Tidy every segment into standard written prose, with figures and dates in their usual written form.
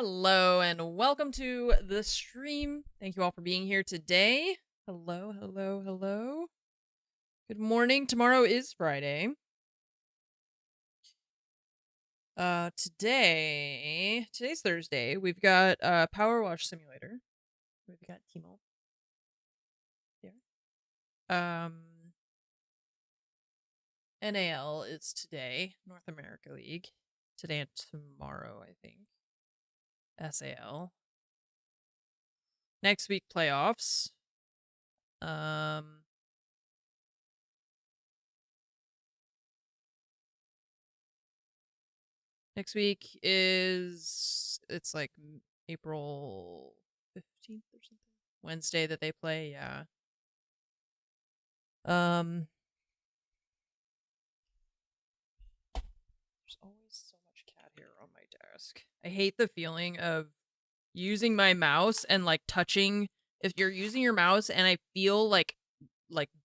Hello and welcome to the stream. Thank you all for being here today. Hello, hello, hello. Good morning. Tomorrow is Friday. Today's Thursday. We've got PowerWash Simulator. We've got Timo. There. NAL is today, North America League. Today and tomorrow, I think. SAL. Next week, playoffs. Next week is it's like April 15th or something. Wednesday that they play, yeah. There's always so much cat hair on my desk. I hate the feeling of using my mouse and like touching if you're using your mouse and I feel like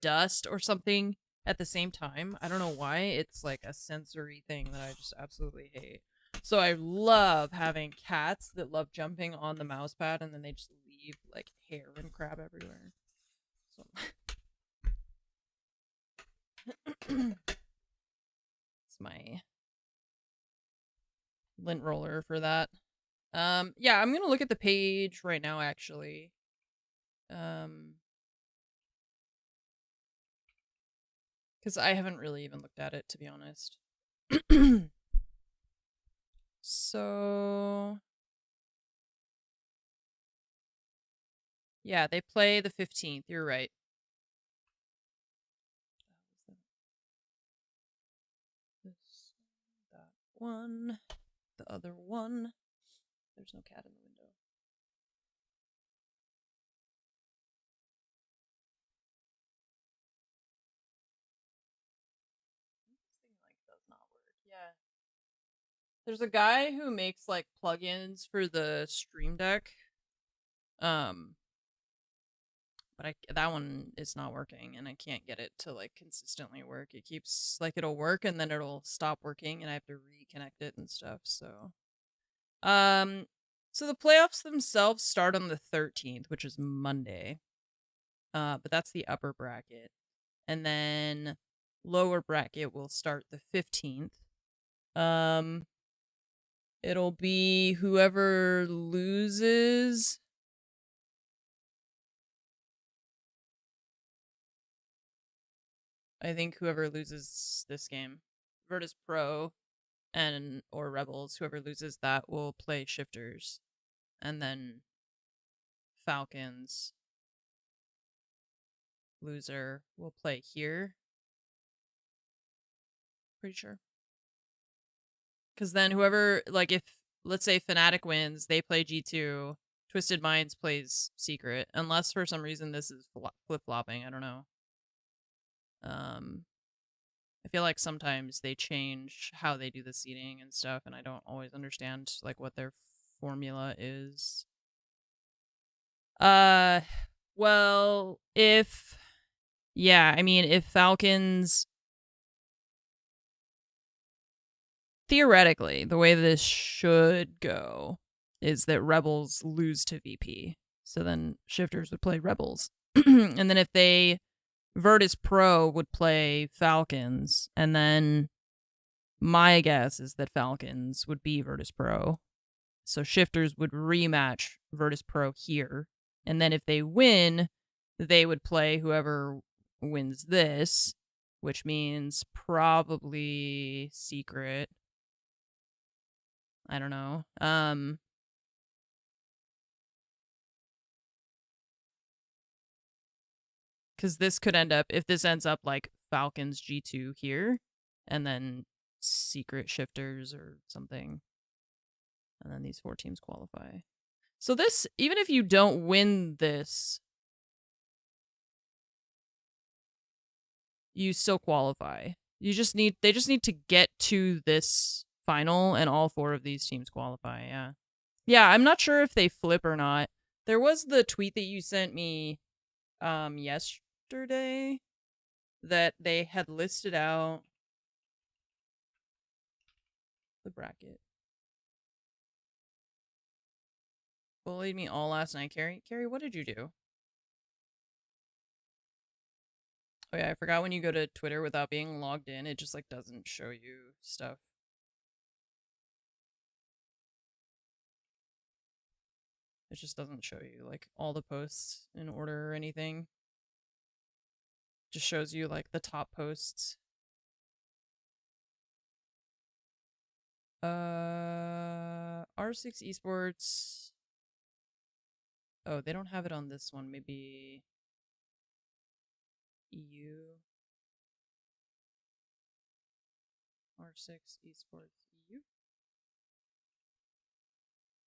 dust or something at the same time. I don't know why. It's like a sensory thing that I just absolutely hate. So I love having cats that love jumping on the mouse pad and then they just leave like hair and crap everywhere. So it's my lint roller for that. Yeah, I'm gonna look at the page right now actually. Because I haven't really even looked at it, to be honest. So yeah, they play the 15th. You're right. That one. The other one. There's no cat in the window. This thing like does not work. Yeah. There's a guy who makes like plugins for the Stream Deck. But that one is not working and I can't get it to like consistently work. It keeps like it'll work and then it'll stop working and I have to reconnect it and stuff. So so the playoffs themselves start on the 13th, which is Monday. But that's the upper bracket. And then lower bracket will start the 15th. It'll be whoever loses. I think whoever loses this game, Virtus Pro or Rebels, whoever loses that will play Shifters. And then Falcons loser will play here. Pretty sure. Because then whoever, like if, let's say Fnatic wins, they play G2, Twisted Minds plays Secret. Unless for some reason this is flip-flopping, I don't know. I feel like sometimes they change how they do the seeding and stuff, and I don't always understand like what their formula is. Well, if Falcons, theoretically, the way this should go is that Rebels lose to VP. So then Shifters would play Rebels. And then if Virtus Pro would play Falcons, and then my guess is that Falcons would be Virtus Pro. So Shifters would rematch Virtus Pro here. And then if they win, they would play whoever wins this, which means probably Secret. I don't know. Because this could end up, if this ends up like Falcons G2 here, and then Secret Shifters or something, and then these 4 teams qualify. So this, even if you don't win this, you still qualify. They just need to get to this final, and all 4 of these teams qualify. Yeah, I'm not sure if they flip or not. There was the tweet that you sent me yesterday that they had listed out the bracket. Bullied me all last night, Carrie. Carrie, what did you do? Oh yeah, I forgot when you go to Twitter without being logged in, it just like doesn't show you stuff. It just doesn't show you like all the posts in order or anything. It just shows you like the top posts. R6 Esports. Oh, they don't have it on this one. Maybe EU. R6 Esports EU.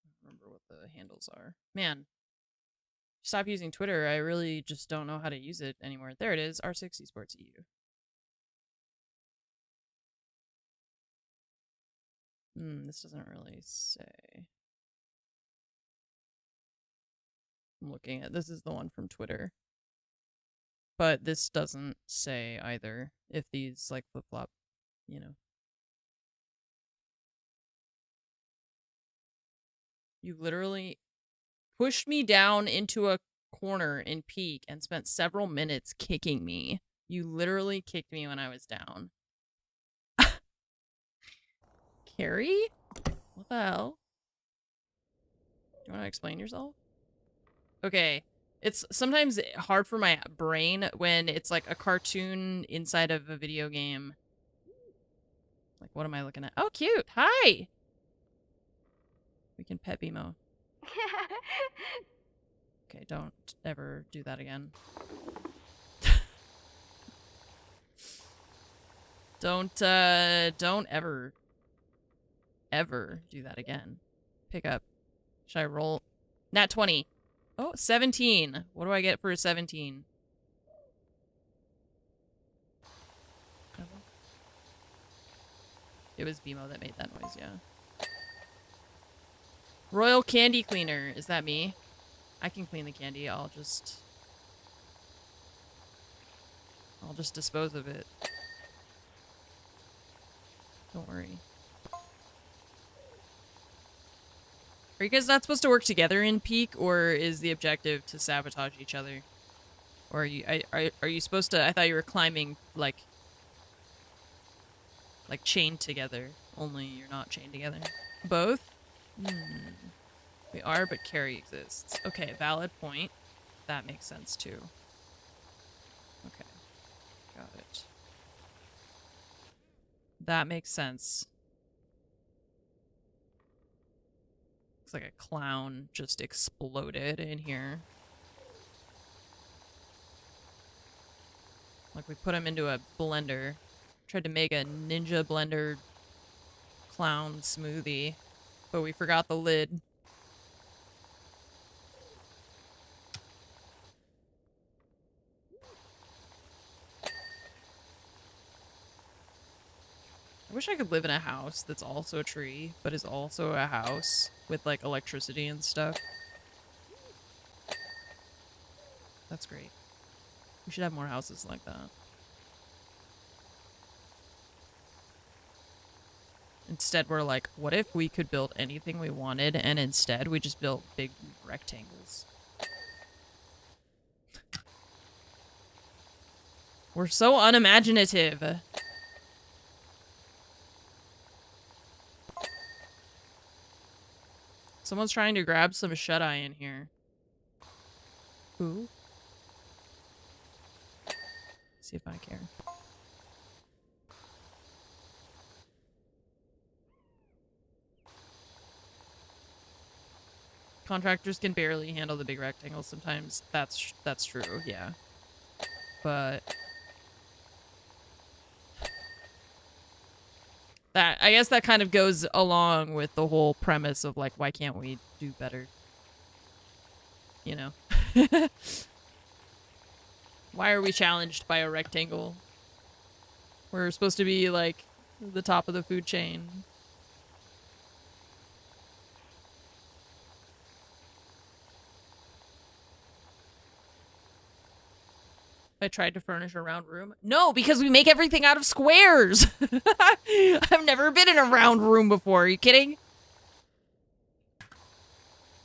I don't remember what the handles are. Man, stop using Twitter. I really just don't know how to use it anymore. There it is. R6 Esports EU. This doesn't really say. I'm looking at this is the one from Twitter. But this doesn't say either if these like flip-flop, you know. You literally pushed me down into a corner in Peak and spent several minutes kicking me. You literally kicked me when I was down. Carrie? What the hell? You want to explain yourself? Okay. It's sometimes hard for my brain when it's like a cartoon inside of a video game. Like, what am I looking at? Oh, cute. Hi. We can pet Bimo. Okay, don't ever do that again. Don't ever do that again. Pick up. Should I roll? Nat 20. Oh, 17. What do I get for a 17? It was Bimo that made that noise, yeah. Royal Candy Cleaner. Is that me? I can clean the candy. I'll just dispose of it. Don't worry. Are you guys not supposed to work together in Peak, or is the objective to sabotage each other? Or are you supposed to? I thought you were climbing like chained together. Only you're not chained together. Both? We are, but Carrie exists. Okay, valid point. That makes sense too. Okay, got it. That makes sense. Looks like a clown just exploded in here. Like we put him into a blender. Tried to make a ninja blender clown smoothie, but we forgot the lid. I wish I could live in a house that's also a tree, but is also a house with, like, electricity and stuff. That's great. We should have more houses like that. Instead, we're like, what if we could build anything we wanted, and instead we just built big rectangles? We're so unimaginative. Someone's trying to grab some shut-eye in here. Who? See if I care. Contractors can barely handle the big rectangles sometimes. That's true, yeah. But that, I guess that kind of goes along with the whole premise of, like, why can't we do better? You know? Why are we challenged by a rectangle? We're supposed to be, like, the top of the food chain. I tried to furnish a round room. No, because we make everything out of squares. I've never been in a round room before. Are you kidding?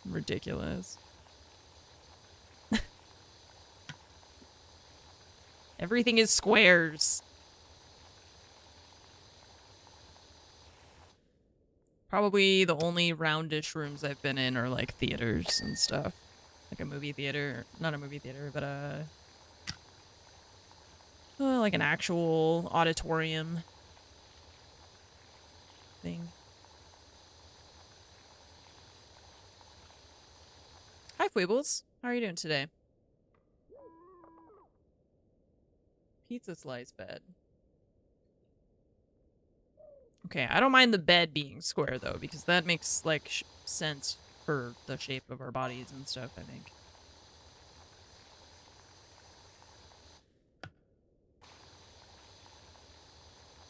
Ridiculous. Everything is squares. Probably the only roundish rooms I've been in are like theaters and stuff. Like a movie theater. Not a movie theater, but like an actual auditorium thing. Hi, Fweebles. How are you doing today? Pizza slice bed. Okay, I don't mind the bed being square, though, because that makes, like, sense for the shape of our bodies and stuff, I think.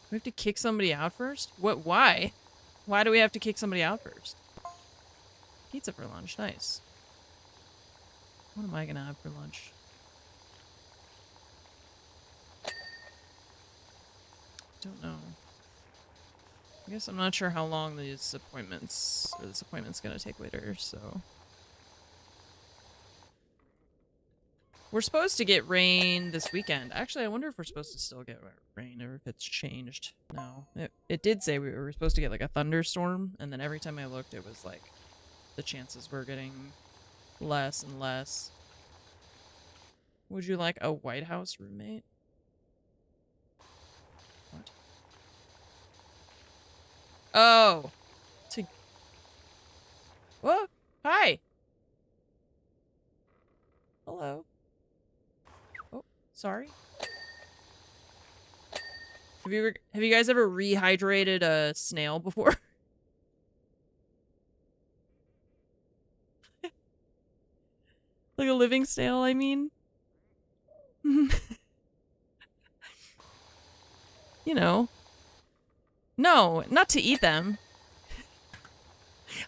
We have to kick somebody out first? What? Why? Why do we have to kick somebody out first? Pizza for lunch. Nice. What am I gonna have for lunch? Don't know. I guess I'm not sure how long this appointment's gonna take later, so. We're supposed to get rain this weekend. Actually, I wonder if we're supposed to still get rain or if it's changed now. It did say we were supposed to get like a thunderstorm, and then every time I looked, it was like the chances were getting less and less. Would you like a White House roommate? What? Oh. Whoa. Hi. Hello. Oh, sorry. Have you guys ever rehydrated a snail before? Like a living snail, I mean. You know. No, not to eat them.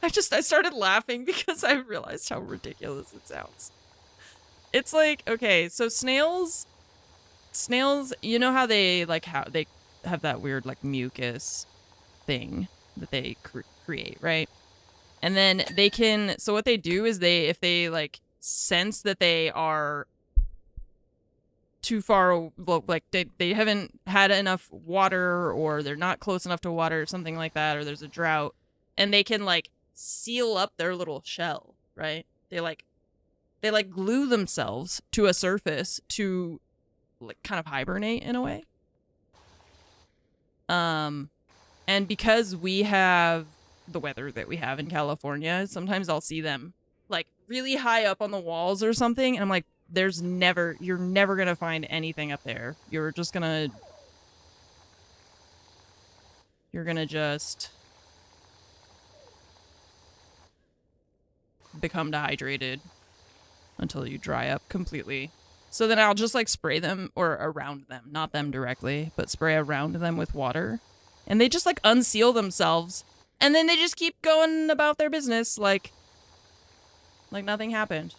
I started laughing because I realized how ridiculous it sounds. It's like, okay, so snails, you know how they like they have that weird like mucus thing that they create, right? And then they can, so what they do is if they like sense that they are too far, like they haven't had enough water, or they're not close enough to water or something like that, or there's a drought, and they can like seal up their little shell, right? They glue themselves to a surface to like kind of hibernate in a way. And because we have the weather that we have in California, sometimes I'll see them like really high up on the walls or something, and I'm like, you're never gonna find anything up there. You're gonna just become dehydrated until you dry up completely. So then I'll just like spray them, or around them, not them directly, but spray around them with water, and they just like unseal themselves, and then they just keep going about their business like nothing happened.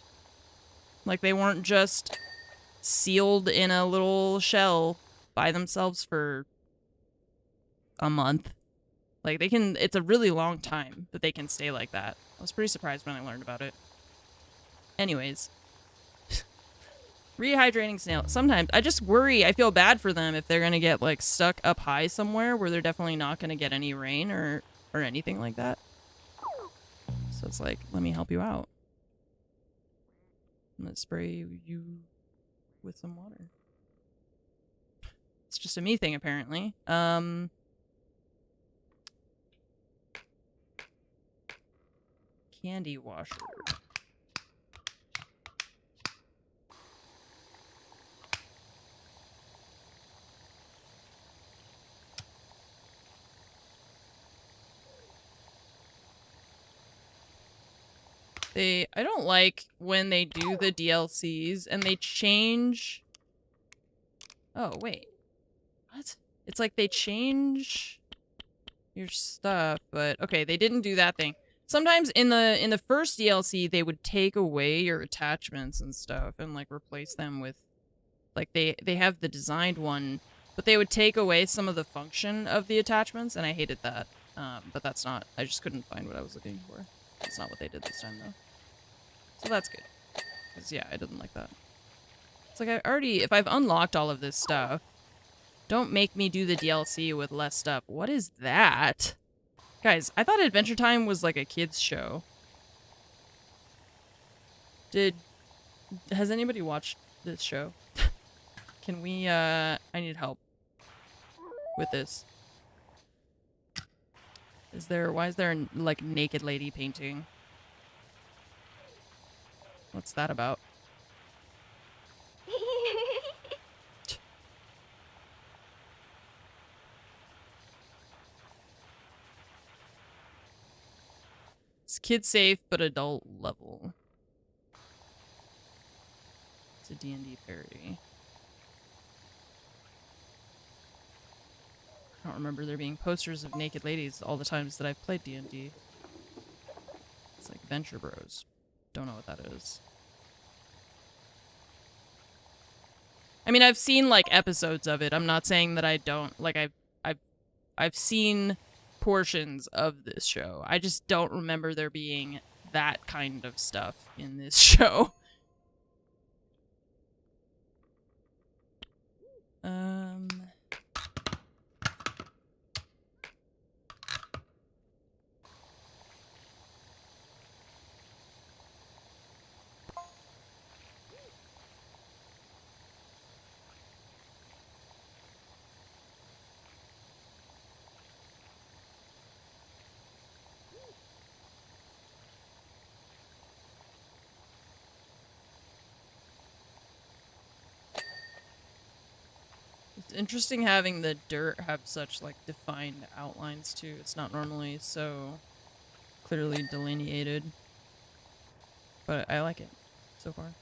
Like they weren't just sealed in a little shell by themselves for a month. Like it's a really long time that they can stay like that. I was pretty surprised when I learned about it. Anyways. Rehydrating snails. Sometimes I just worry, I feel bad for them if they're gonna get like stuck up high somewhere where they're definitely not gonna get any rain or anything like that. So it's like, let me help you out. I'm gonna spray you with some water. It's just a me thing, apparently. Candy washer. I don't like when they do the DLCs and they change... Oh, wait. What? It's like they change your stuff, but... Okay, they didn't do that thing. Sometimes in the first DLC, they would take away your attachments and stuff and, like, replace them with... Like, they have the designed one, but they would take away some of the function of the attachments, and I hated that. But that's not... I just couldn't find what I was looking for. That's not what they did this time, though. So that's good. Because, yeah, I didn't like that. It's like I already... If I've unlocked all of this stuff, don't make me do the DLC with less stuff. What is that? Guys, I thought Adventure Time was like a kid's show. Has anybody watched this show? Can we, I need help with this. Why is there, like, naked lady painting? What's that about? It's kid safe, but adult level. It's a D&D parody. I don't remember there being posters of naked ladies all the times that I've played D&D. It's like Venture Bros. Don't know what that is. I mean, I've seen like episodes of it. I'm not saying that I don't. Like I've seen portions of this show. I just don't remember there being that kind of stuff in this show. It's interesting having the dirt have such like defined outlines too. It's not normally so clearly delineated. But I like it so far.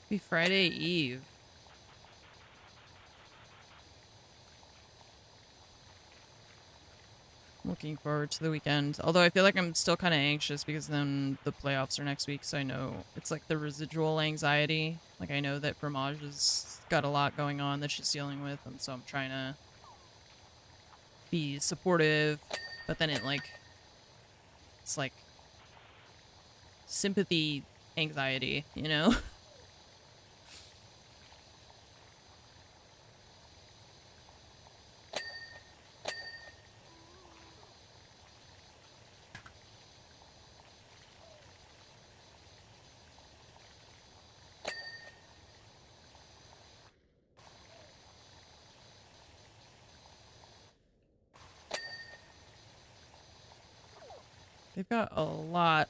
Be Friday Eve. Looking forward to the weekend. Although I feel like I'm still kind of anxious because then the playoffs are next week, so I know it's like the residual anxiety. Like I know that Fromage has got a lot going on that she's dealing with, and so I'm trying to be supportive, but then it's like sympathy anxiety, you know? They've got a lot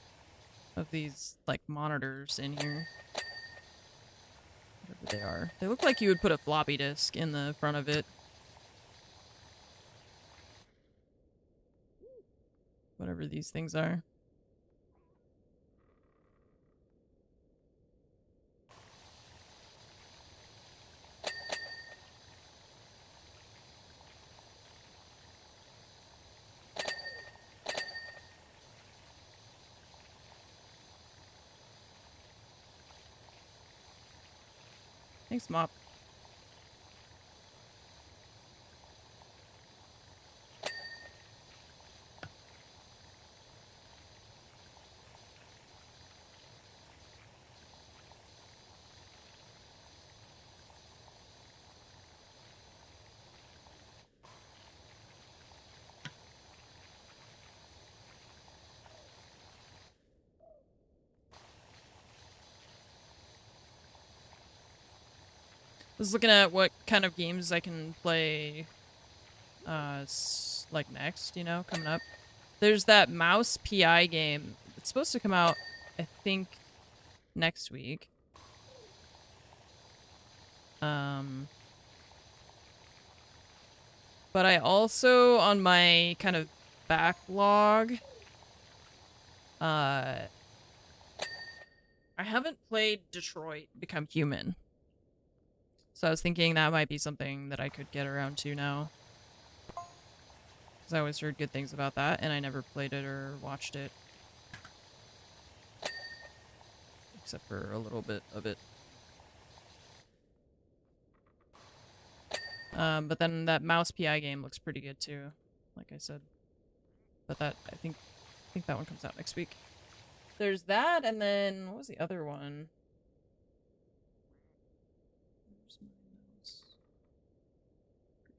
of these, like, monitors in here. Whatever they are. They look like you would put a floppy disk in the front of it. Whatever these things are. Thanks, Mop. I was looking at what kind of games I can play, like next, you know, coming up. There's that mouse PI game. It's supposed to come out, I think, next week. But I also, on my kind of backlog, I haven't played Detroit Become Human. So I was thinking that might be something that I could get around to now. Because I always heard good things about that, and I never played it or watched it. except for a little bit of it. But then that mouse PI game looks pretty good too, like I said. But that I think that one comes out next week. There's that, and then what was the other one? Where's my mouse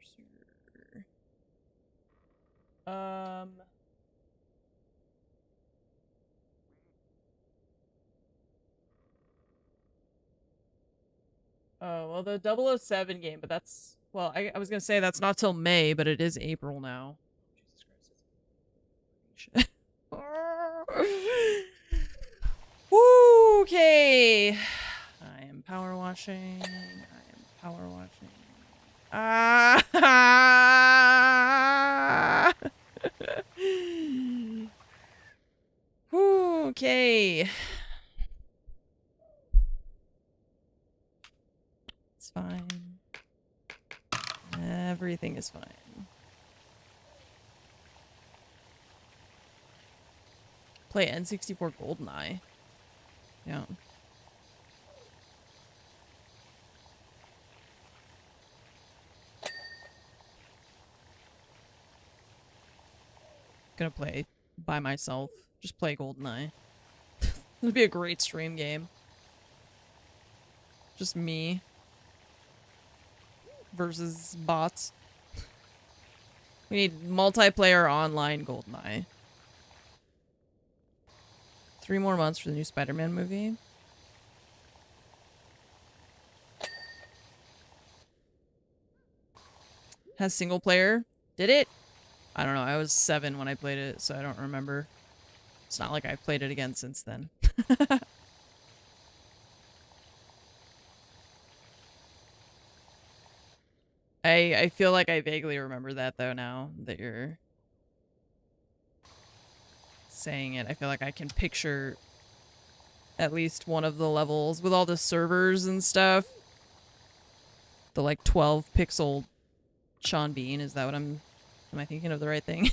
cursor? Oh, well, the 007 game, but that's... Well, I was gonna say that's not till May, but it is April now. Jesus Christ. Okay. I am power washing. Ah! Okay. It's fine. Everything is fine. Play N64 GoldenEye. Yeah. Gonna play by myself. Just play GoldenEye. It'd be a great stream game. Just me versus bots. We need multiplayer online GoldenEye. 3 more months for the new Spider-Man movie. Has single player. Did it? I don't know. I was 7 when I played it, so I don't remember. It's not like I've played it again since then. I feel like I vaguely remember that, though, now that you're saying it. I feel like I can picture at least one of the levels with all the servers and stuff. The, like, 12-pixel Sean Bean. Is that what am I thinking of the right thing?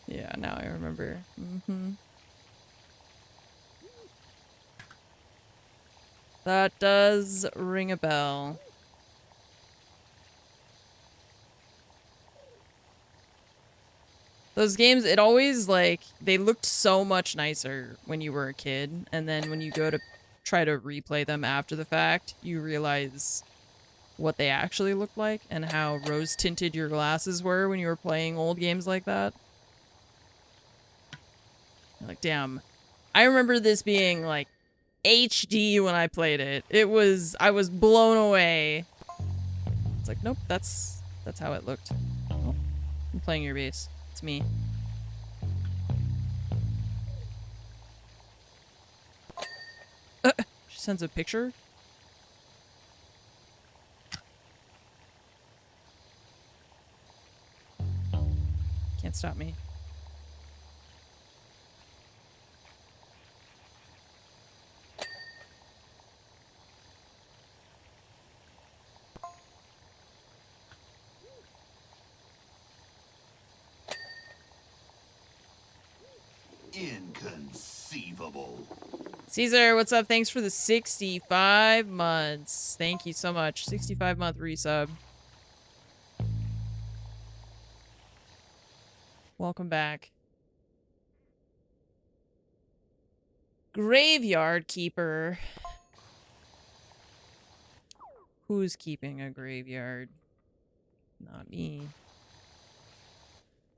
Yeah, now I remember. That does ring a bell. Those games, it always, like, they looked so much nicer when you were a kid, and then when you go to try to replay them after the fact, you realize what they actually looked like and how rose-tinted your glasses were when you were playing old games like that. Like, damn. I remember this being, like, HD when I played it. I was blown away. It's like, nope, that's how it looked. Oh, I'm playing your bass. It's me. She sends a picture? Can't stop me. Inconceivable. Caesar, what's up? Thanks for the 65 months. Thank you so much. 65-month resub. Welcome back. Graveyard keeper. Who's keeping a graveyard? Not me.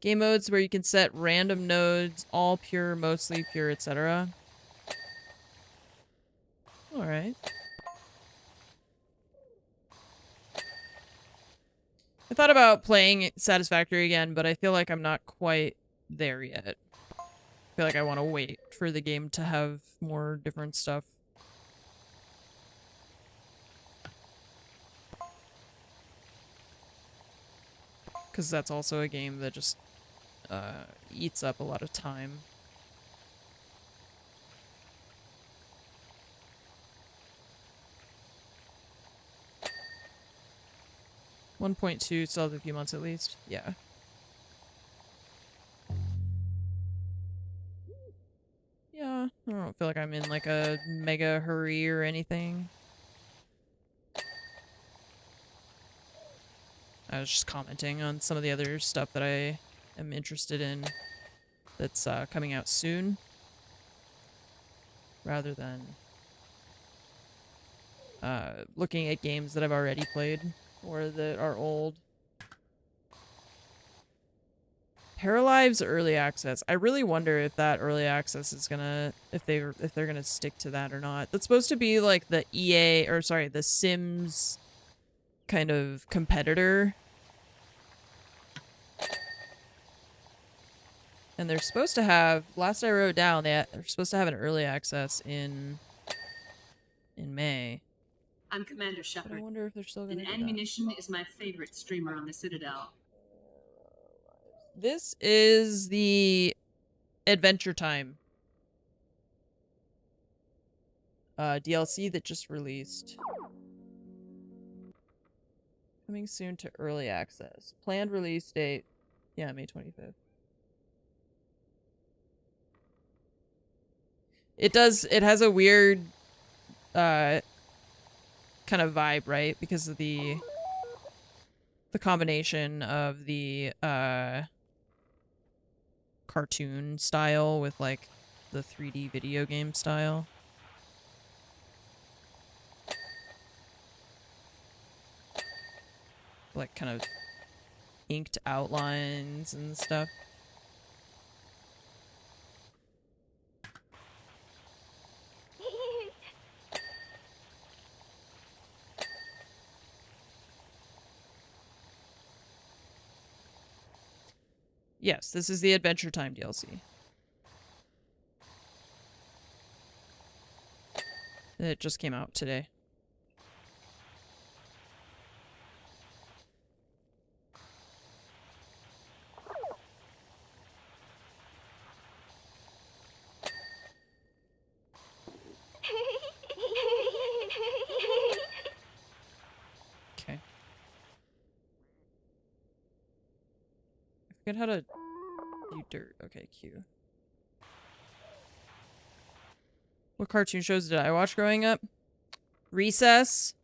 Game modes where you can set random nodes, all pure, mostly pure, etc. Alright. I thought about playing Satisfactory again, but I feel like I'm not quite there yet. I feel like I want to wait for the game to have more different stuff. Because that's also a game that just eats up a lot of time. .2 still has a few months at least. Yeah. don't feel like I'm in like a mega hurry or anything. I was just commenting on some of the other stuff that I am interested in that's coming out soon, rather than looking at games that I've already played or that are old. Paralive's early access. I really wonder if that early access is gonna, if they're gonna stick to that or not. That's supposed to be like the EA, or sorry, the Sims kind of competitor. And they're supposed to have, last I wrote down, they're supposed to have an early access in May. I'm Commander Shepard. But I wonder if they're still gonna do that. Munition is my favorite streamer on the Citadel. This is the Adventure Time DLC that just released. Coming soon to early access. Planned release date, yeah, May 25th. It has a weird kind of vibe, right? Because of the combination of the cartoon style with like the 3D video game style. Like kind of inked outlines and stuff. Yes, this is the Adventure Time DLC. It just came out today. Okay. I forget how to do dirt. Okay, Q. What cartoon shows did I watch growing up? Recess.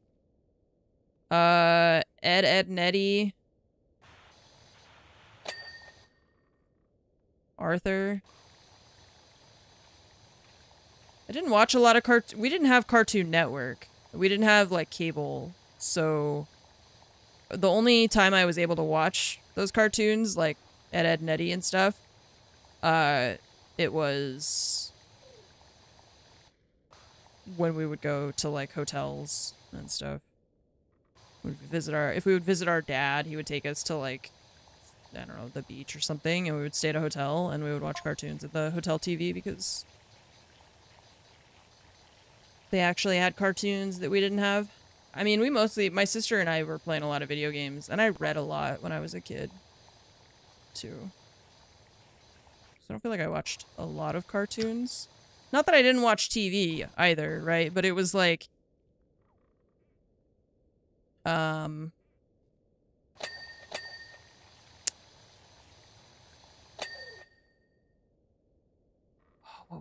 Ed, Ed, and Eddie. Arthur. I didn't watch a lot of we didn't have Cartoon Network. We didn't have, like, cable. So, the only time I was able to watch those cartoons, like Ed, Ed, and Eddie and stuff, it was when we would go to, like, hotels and stuff. If we would visit our dad, he would take us to, like, I don't know, the beach or something, and we would stay at a hotel, and we would watch cartoons at the hotel TV because they actually had cartoons that we didn't have. I mean, my sister and I were playing a lot of video games, and I read a lot when I was a kid, too. So I don't feel like I watched a lot of cartoons. Not that I didn't watch TV either, right? But it was like, what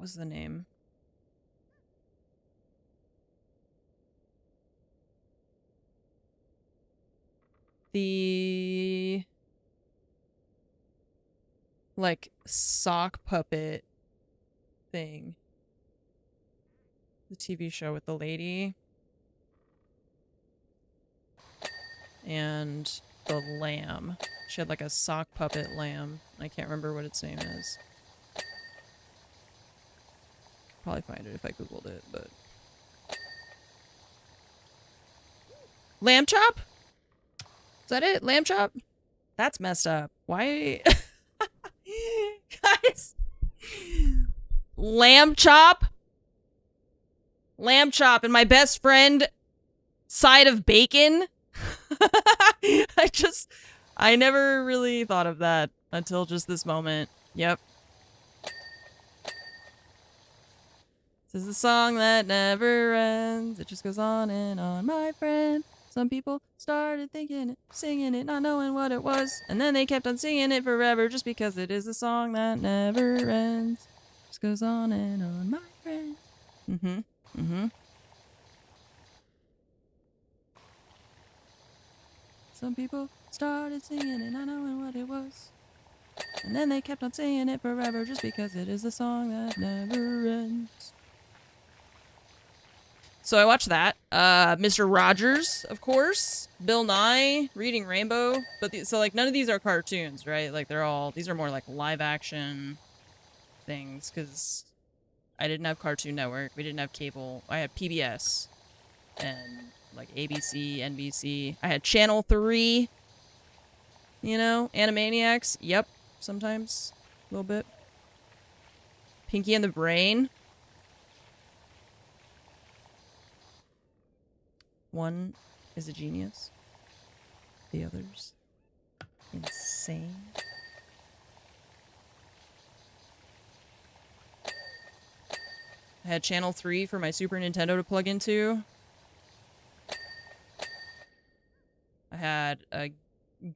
was the name? The, like, sock puppet thing. The TV show with the lady. And the lamb. She had, like, a sock puppet lamb. I can't remember what its name is. Probably find it if I googled it, but... Lamb chop? Is that it? Lamb chop? That's messed up. Why? Guys. Lamb chop? Lamb chop and my best friend side of bacon? I never really thought of that until just this moment. Yep. This is a song that never ends. It just goes on and on, my friend. Some people started thinking it, singing it, not knowing what it was. And then they kept on singing it forever just because it is a song that never ends. Just goes on and on, my friend. friends. Mm-hmm. Mm-hmm. Some people started singing it, not knowing what it was. And then they kept on singing it forever just because it is a song that never ends. So I watched that. Mr. Rogers, of course. Bill Nye, Reading Rainbow. But so like none of these are cartoons, right? Like these are more like live action things because I didn't have Cartoon Network. We didn't have cable. I had PBS and like ABC, NBC. I had Channel 3. You know, Animaniacs. Yep, sometimes a little bit. Pinky and the Brain. One is a genius. The other's insane. I had Channel 3 for my Super Nintendo to plug into. I had a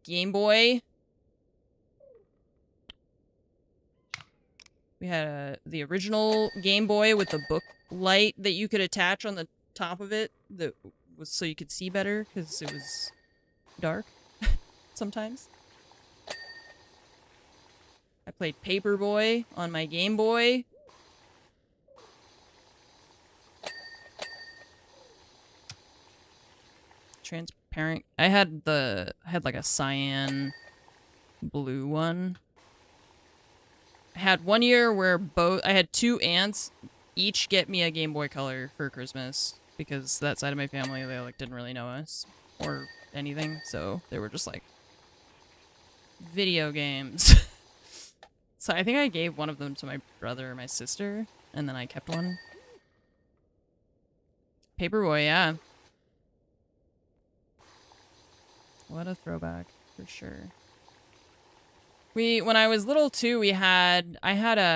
Game Boy. We had the original Game Boy with the book light that you could attach on the top of it that was so you could see better because it was dark sometimes. I played Paperboy on my Game Boy. Transparent. I had like a cyan blue one. I had one year where I had two aunts each get me a Game Boy Color for Christmas because that side of my family, they like didn't really know us or anything, so they were just like video games. So I think I gave one of them to my brother or my sister, and then I kept one. Paperboy, yeah. What a throwback, for sure. When I was little too, I had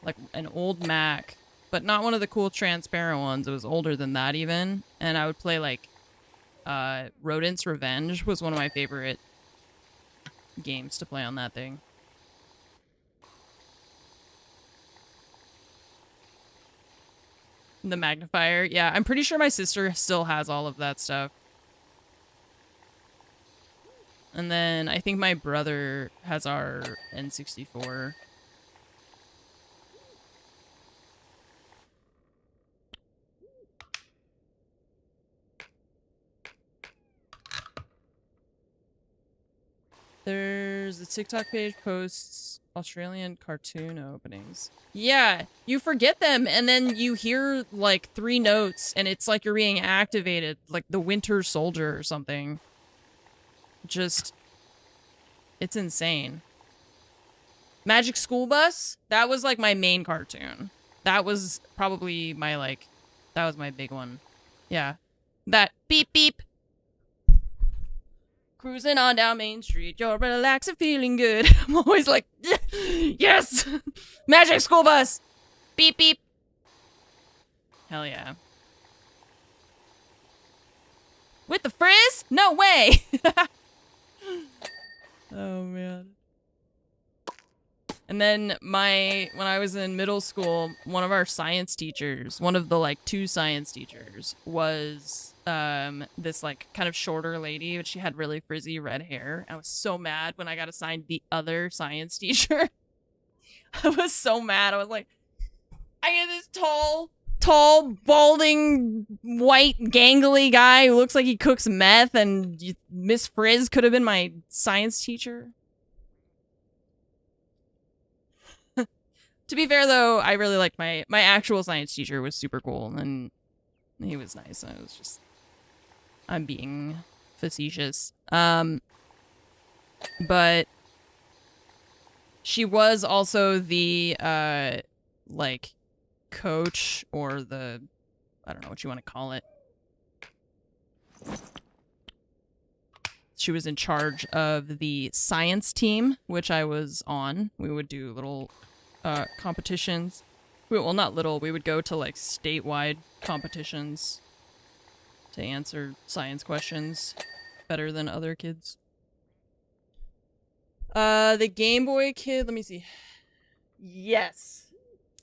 like an old Mac, but not one of the cool transparent ones. It was older than that even, and I would play like Rodent's Revenge was one of my favorite games to play on that thing. The magnifier, yeah, I'm pretty sure my sister still has all of that stuff. And then I think my brother has our N64. There's a TikTok page posts Australian cartoon openings. Yeah, you forget them and then you hear like 3 notes and it's like you're being activated, like the Winter Soldier or something. Just, it's insane. Magic School Bus? That was like my main cartoon. That was probably my like, that was my big one. Yeah. That beep beep. Cruising on down Main Street, you're relaxing, feeling good. I'm always like, yes! Magic School Bus! Beep beep. Hell yeah. With the frizz? No way! Oh man. And then when I was in middle school, one of our science teachers, one of the like 2 science teachers, was this like kind of shorter lady, but she had really frizzy red hair. I was so mad when I got assigned the other science teacher. I was so mad. I was like, I get this tall, balding, white, gangly guy who looks like he cooks meth, and Miss Frizz could have been my science teacher. To be fair, though, I really liked my actual science teacher was super cool, and he was nice. I was just, I'm being facetious. But she was also the, like, coach or the, I don't know what you want to call it. She was in charge of the science team, which I was on. We would do little competitions. Well, not little. We would go to like statewide competitions to answer science questions better than other kids. The Game Boy kid. Let me see. Yes.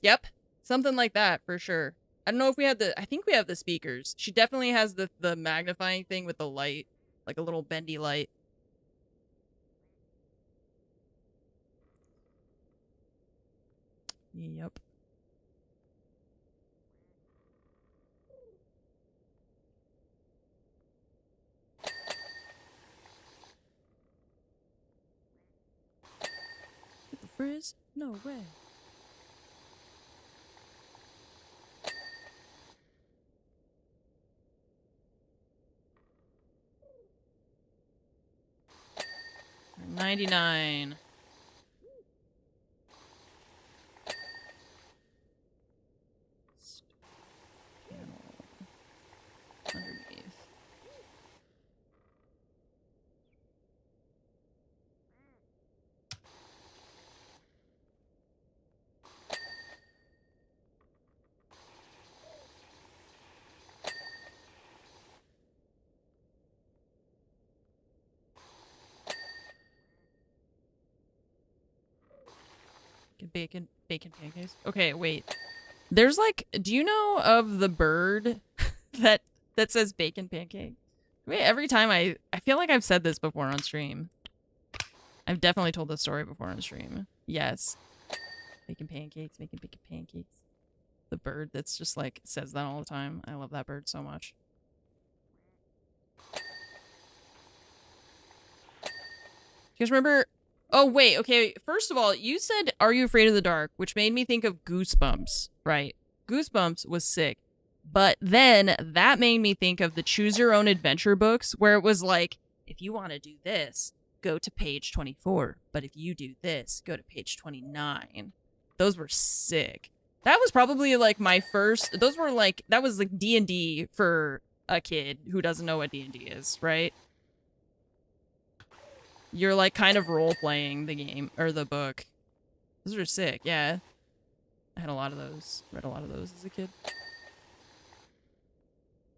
Yep. Something like that, for sure. I don't know if we have I think we have the speakers. She definitely has the magnifying thing with the light. Like a little bendy light. Yep. Get the frizz? No way. $99. Panel underneath. Bacon pancakes. Okay, wait. There's like, do you know of the bird that says bacon pancake? Wait, every time I feel like I've said this before on stream. I've definitely told this story before on stream. Yes. Bacon pancakes, making bacon pancakes. The bird that's just like says that all the time. I love that bird so much. You guys remember? Oh, wait. Okay. First of all, you said, "Are you afraid of the dark?" Which made me think of Goosebumps, right? Goosebumps was sick. But then that made me think of the Choose Your Own Adventure books where it was like, if you want to do this, go to page 24. But if you do this, go to page 29. Those were sick. That was probably like my first, those were like, that was like D&D for a kid who doesn't know what D&D is, right? You're like kind of role-playing the game, or the book. Those are sick, yeah. I had a lot of those. Read a lot of those as a kid.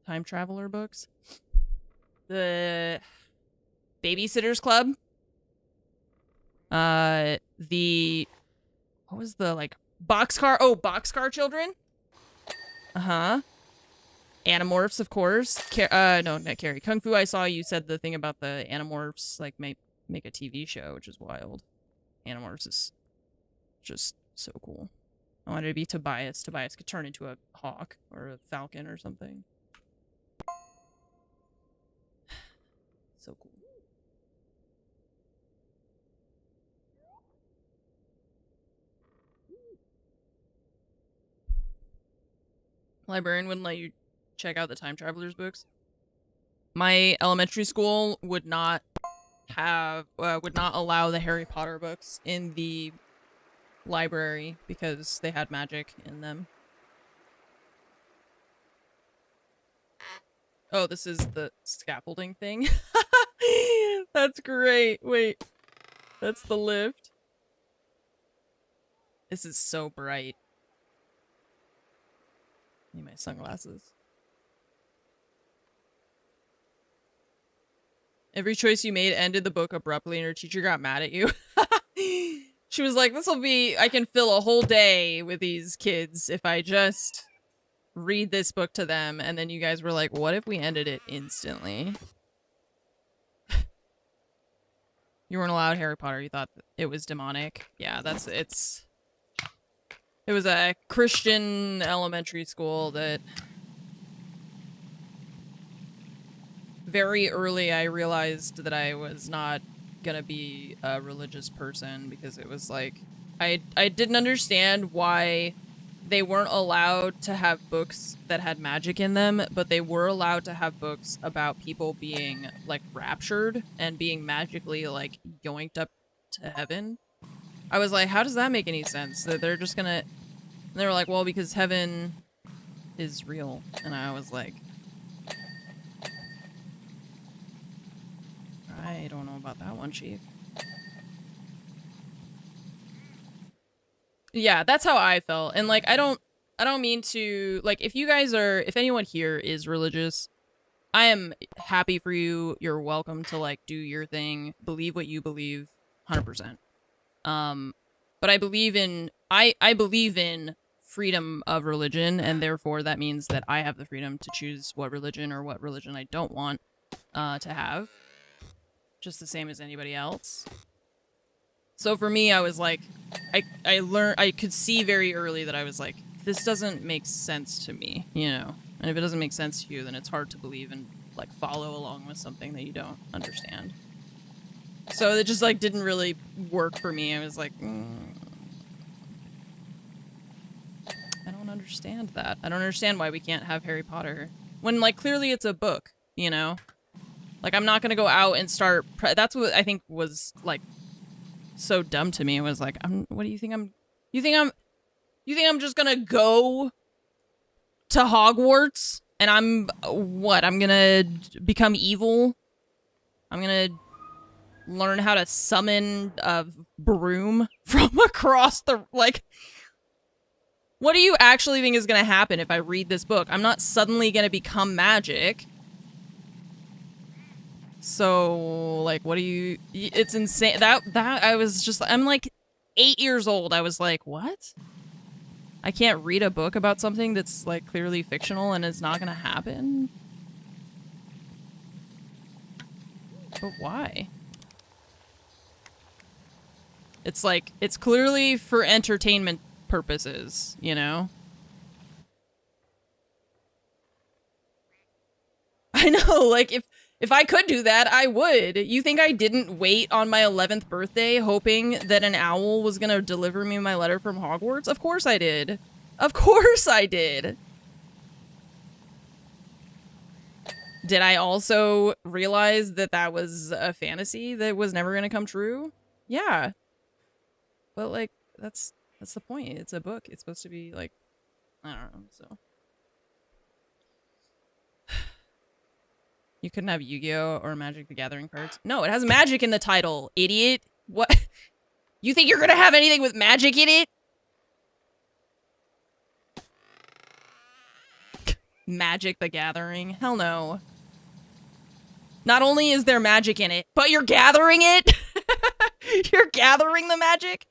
Time Traveler books. The Babysitter's Club. What was the, like, Boxcar? Oh, Boxcar Children? Uh-huh. Animorphs, of course. No, not Carrie. Kung Fu, I saw you said the thing about the Animorphs, like, make a TV show, which is wild. Animorphs is just so cool. I wanted to be Tobias. Tobias could turn into a hawk or a falcon or something. So cool. Librarian wouldn't let you check out the Time Travelers books. My elementary school would not allow the Harry Potter books in the library because they had magic in them. Oh, this is the scaffolding thing. That's great. Wait. That's the lift. This is so bright. Need my sunglasses. Every choice you made ended the book abruptly and your teacher got mad at you. She was like, I can fill a whole day with these kids if I just read this book to them. And then you guys were like, what if we ended it instantly? You weren't allowed Harry Potter. You thought it was demonic. Yeah, it was a Christian elementary school that very early I realized that I was not gonna be a religious person because it was like, I didn't understand why they weren't allowed to have books that had magic in them, but they were allowed to have books about people being, like, raptured and being magically, like, yoinked up to heaven. I was like, how does that make any sense? That they're just gonna... And they were like, well, because heaven is real. And I was like... I don't know about that one, Chief. Yeah, that's how I felt. And, like, I don't mean to... Like, if anyone here is religious, I am happy for you. You're welcome to, like, do your thing. Believe what you believe. 100%. But I believe in freedom of religion, and therefore that means that I have the freedom to choose what religion or what religion I don't want to have. Just the same as anybody else. So for me, I was like, I could see very early that I was like, this doesn't make sense to me, you know? And if it doesn't make sense to you, then it's hard to believe and, like, follow along with something that you don't understand. So it just, like, didn't really work for me. I was like, I don't understand that. I don't understand why we can't have Harry Potter. When, like, clearly it's a book, you know? Like, I'm not gonna go out and start... That's what I think was, like, so dumb to me. It was like, what do you think I'm... You think I'm just gonna go to Hogwarts and I'm... What? I'm gonna become evil? I'm gonna learn how to summon a broom from across the... Like... What do you actually think is gonna happen if I read this book? I'm not suddenly gonna become magic. So, like, what do you... It's insane. That I was just... I'm, like, 8 years old. I was like, what? I can't read a book about something that's, like, clearly fictional and it's not gonna happen? But why? It's, like, it's clearly for entertainment purposes, you know? I know, like, if I could do that, I would. You think I didn't wait on my 11th birthday hoping that an owl was gonna deliver me my letter from Hogwarts? Of course I did. Of course I did. Did I also realize that that was a fantasy that was never gonna come true? Yeah. But, like, that's the point. It's a book. It's supposed to be, like, I don't know, so... You couldn't have Yu-Gi-Oh! Or Magic the Gathering cards? No, it has magic in the title, idiot. What? You think you're gonna have anything with magic in it? Magic the Gathering? Hell no. Not only is there magic in it, but you're gathering it? You're gathering the magic?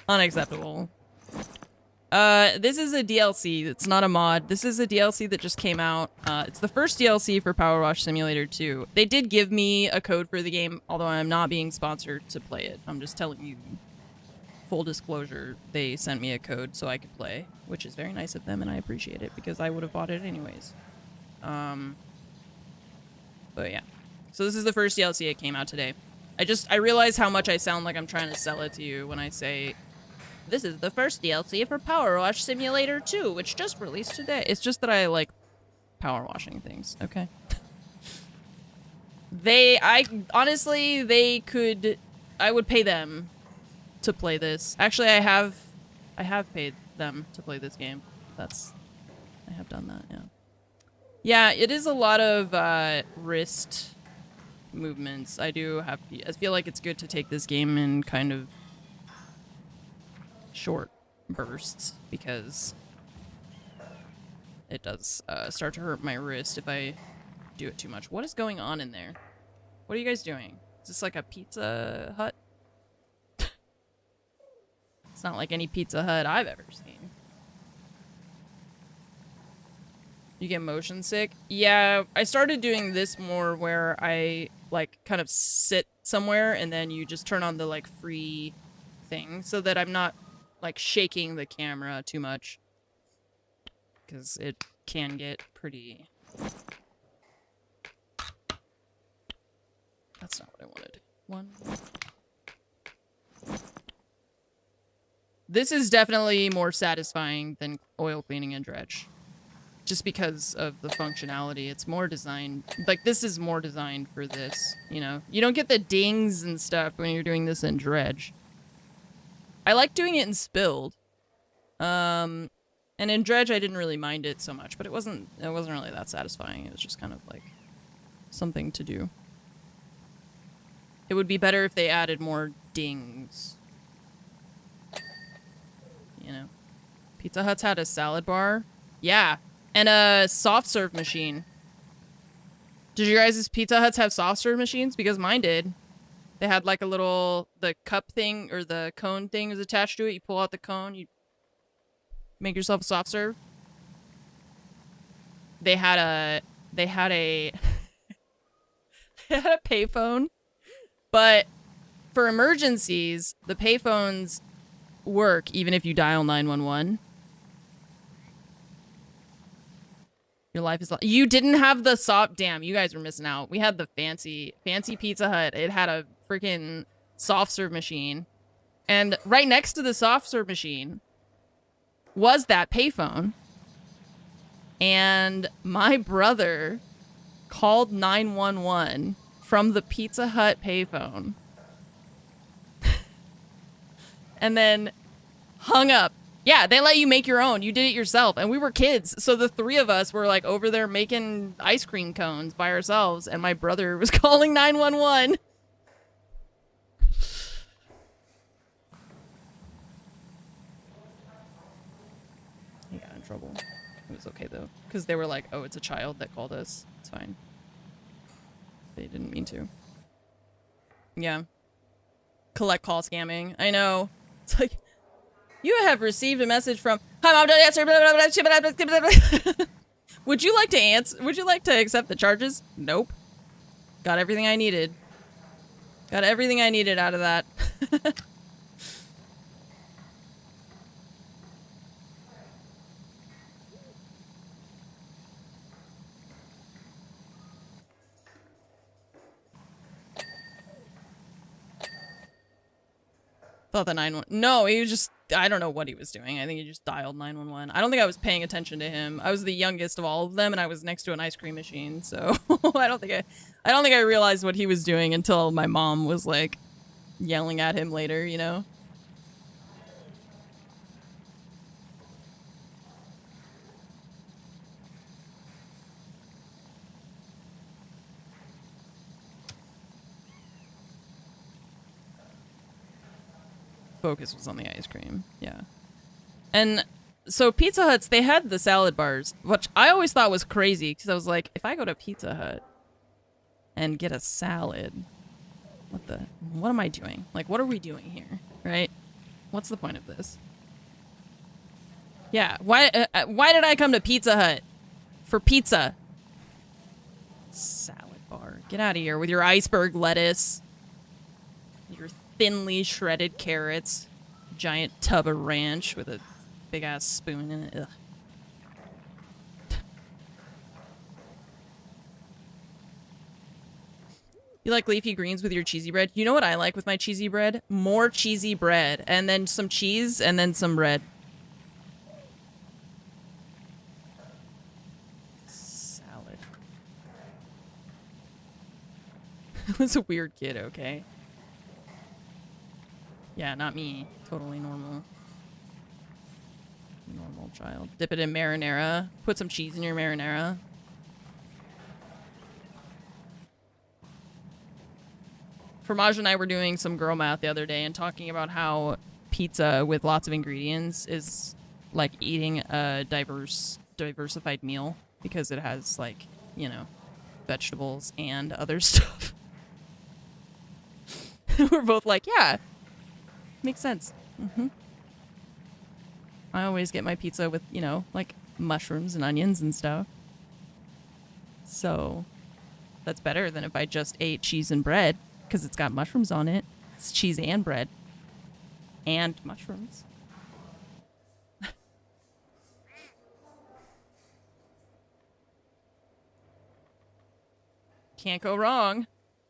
Unacceptable. This is a DLC. It's not a mod. This is a DLC that just came out. It's the first DLC for PowerWash Simulator 2. They did give me a code for the game, although I'm not being sponsored to play it. I'm just telling you, full disclosure, they sent me a code so I could play, which is very nice of them, and I appreciate it, because I would have bought it anyways. But yeah. So this is the first DLC that came out today. I realize how much I sound like I'm trying to sell it to you when I say... This is the first DLC for PowerWash Simulator 2, which just released today. It's just that I like power washing things, okay? Honestly, I would pay them to play this. Actually, I have paid them to play this game. I have done that, yeah. Yeah, it is a lot of, wrist movements. I feel like it's good to take this game in kind of short bursts, because it does start to hurt my wrist if I do it too much. What is going on in there? What are you guys doing? Is this like a Pizza Hut? It's not like any Pizza Hut I've ever seen. You get motion sick? Yeah, I started doing this more where I like kind of sit somewhere and then you just turn on the like free thing so that I'm not like shaking the camera too much, because it can get pretty... That's not what I wanted. One. This is definitely more satisfying than oil cleaning and dredge, just because of the functionality. It's more designed, like this is more designed for this, you know? You don't get the dings and stuff when you're doing this in dredge. I like doing it in spilled. And in dredge I didn't really mind it so much, but it wasn't really that satisfying. It was just kind of like something to do. It would be better if they added more dings. You know. Pizza Hut's had a salad bar. Yeah. And a soft serve machine. Did you guys' Pizza Huts have soft serve machines? Because mine did. They had like a little, the cup thing or the cone thing was attached to it. You pull out the cone, you Make yourself a soft serve. They had a they had a they had a payphone, but for emergencies, the payphones work even if you dial 911. Your life is... You didn't have the soft... Damn, you guys were missing out. We had the fancy Pizza Hut. It had a freaking soft serve machine. And right next to the soft serve machine was that payphone. And my brother called 911 from the Pizza Hut payphone. And then hung up. Yeah, they let you make your own. You did it yourself. And we were kids. So the three of us were like over there making ice cream cones by ourselves. And my brother was calling 911. He got in trouble. It was okay though. Because they were like, oh, it's a child that called us. It's fine. They didn't mean to. Yeah. Collect call scamming. I know. It's like... You have received a message from... Hi, Mom, don't answer. Would you like to answer? Would you like to accept the charges? Nope. Got everything I needed. Got everything I needed out of that. Thought the 911... No, he was just... I don't know what he was doing. I think he just dialed 911. I don't think I was paying attention to him. I was the youngest of all of them, and I was next to an ice cream machine, so I don't think I realized what he was doing until my mom was like yelling at him later, you know? Focus was on the ice cream. Yeah. And so Pizza Huts, they had the salad bars, which I always thought was crazy because I was like, if I go to Pizza Hut and get a salad, what am I doing? Like, what are we doing here? Right? What's the point of this? Yeah. Why did I come to Pizza Hut? For pizza. Salad bar. Get out of here with your iceberg lettuce. Your thinly shredded carrots, giant tub of ranch with a big ass spoon in it. Ugh. You like leafy greens with your cheesy bread? You know what I like with my cheesy bread? More cheesy bread, and then some cheese, and then some bread. Salad. I was a weird kid, okay? Yeah, not me. Totally normal. Normal child. Dip it in marinara. Put some cheese in your marinara. Fromage and I were doing some girl math the other day and talking about how pizza with lots of ingredients is like eating a diversified meal because it has like, you know, vegetables and other stuff. We're both like, yeah. Makes sense. Mm-hmm. I always get my pizza with, you know, like mushrooms and onions and stuff. So that's better than if I just ate cheese and bread because it's got mushrooms on it. It's cheese and bread. And mushrooms. Can't go wrong.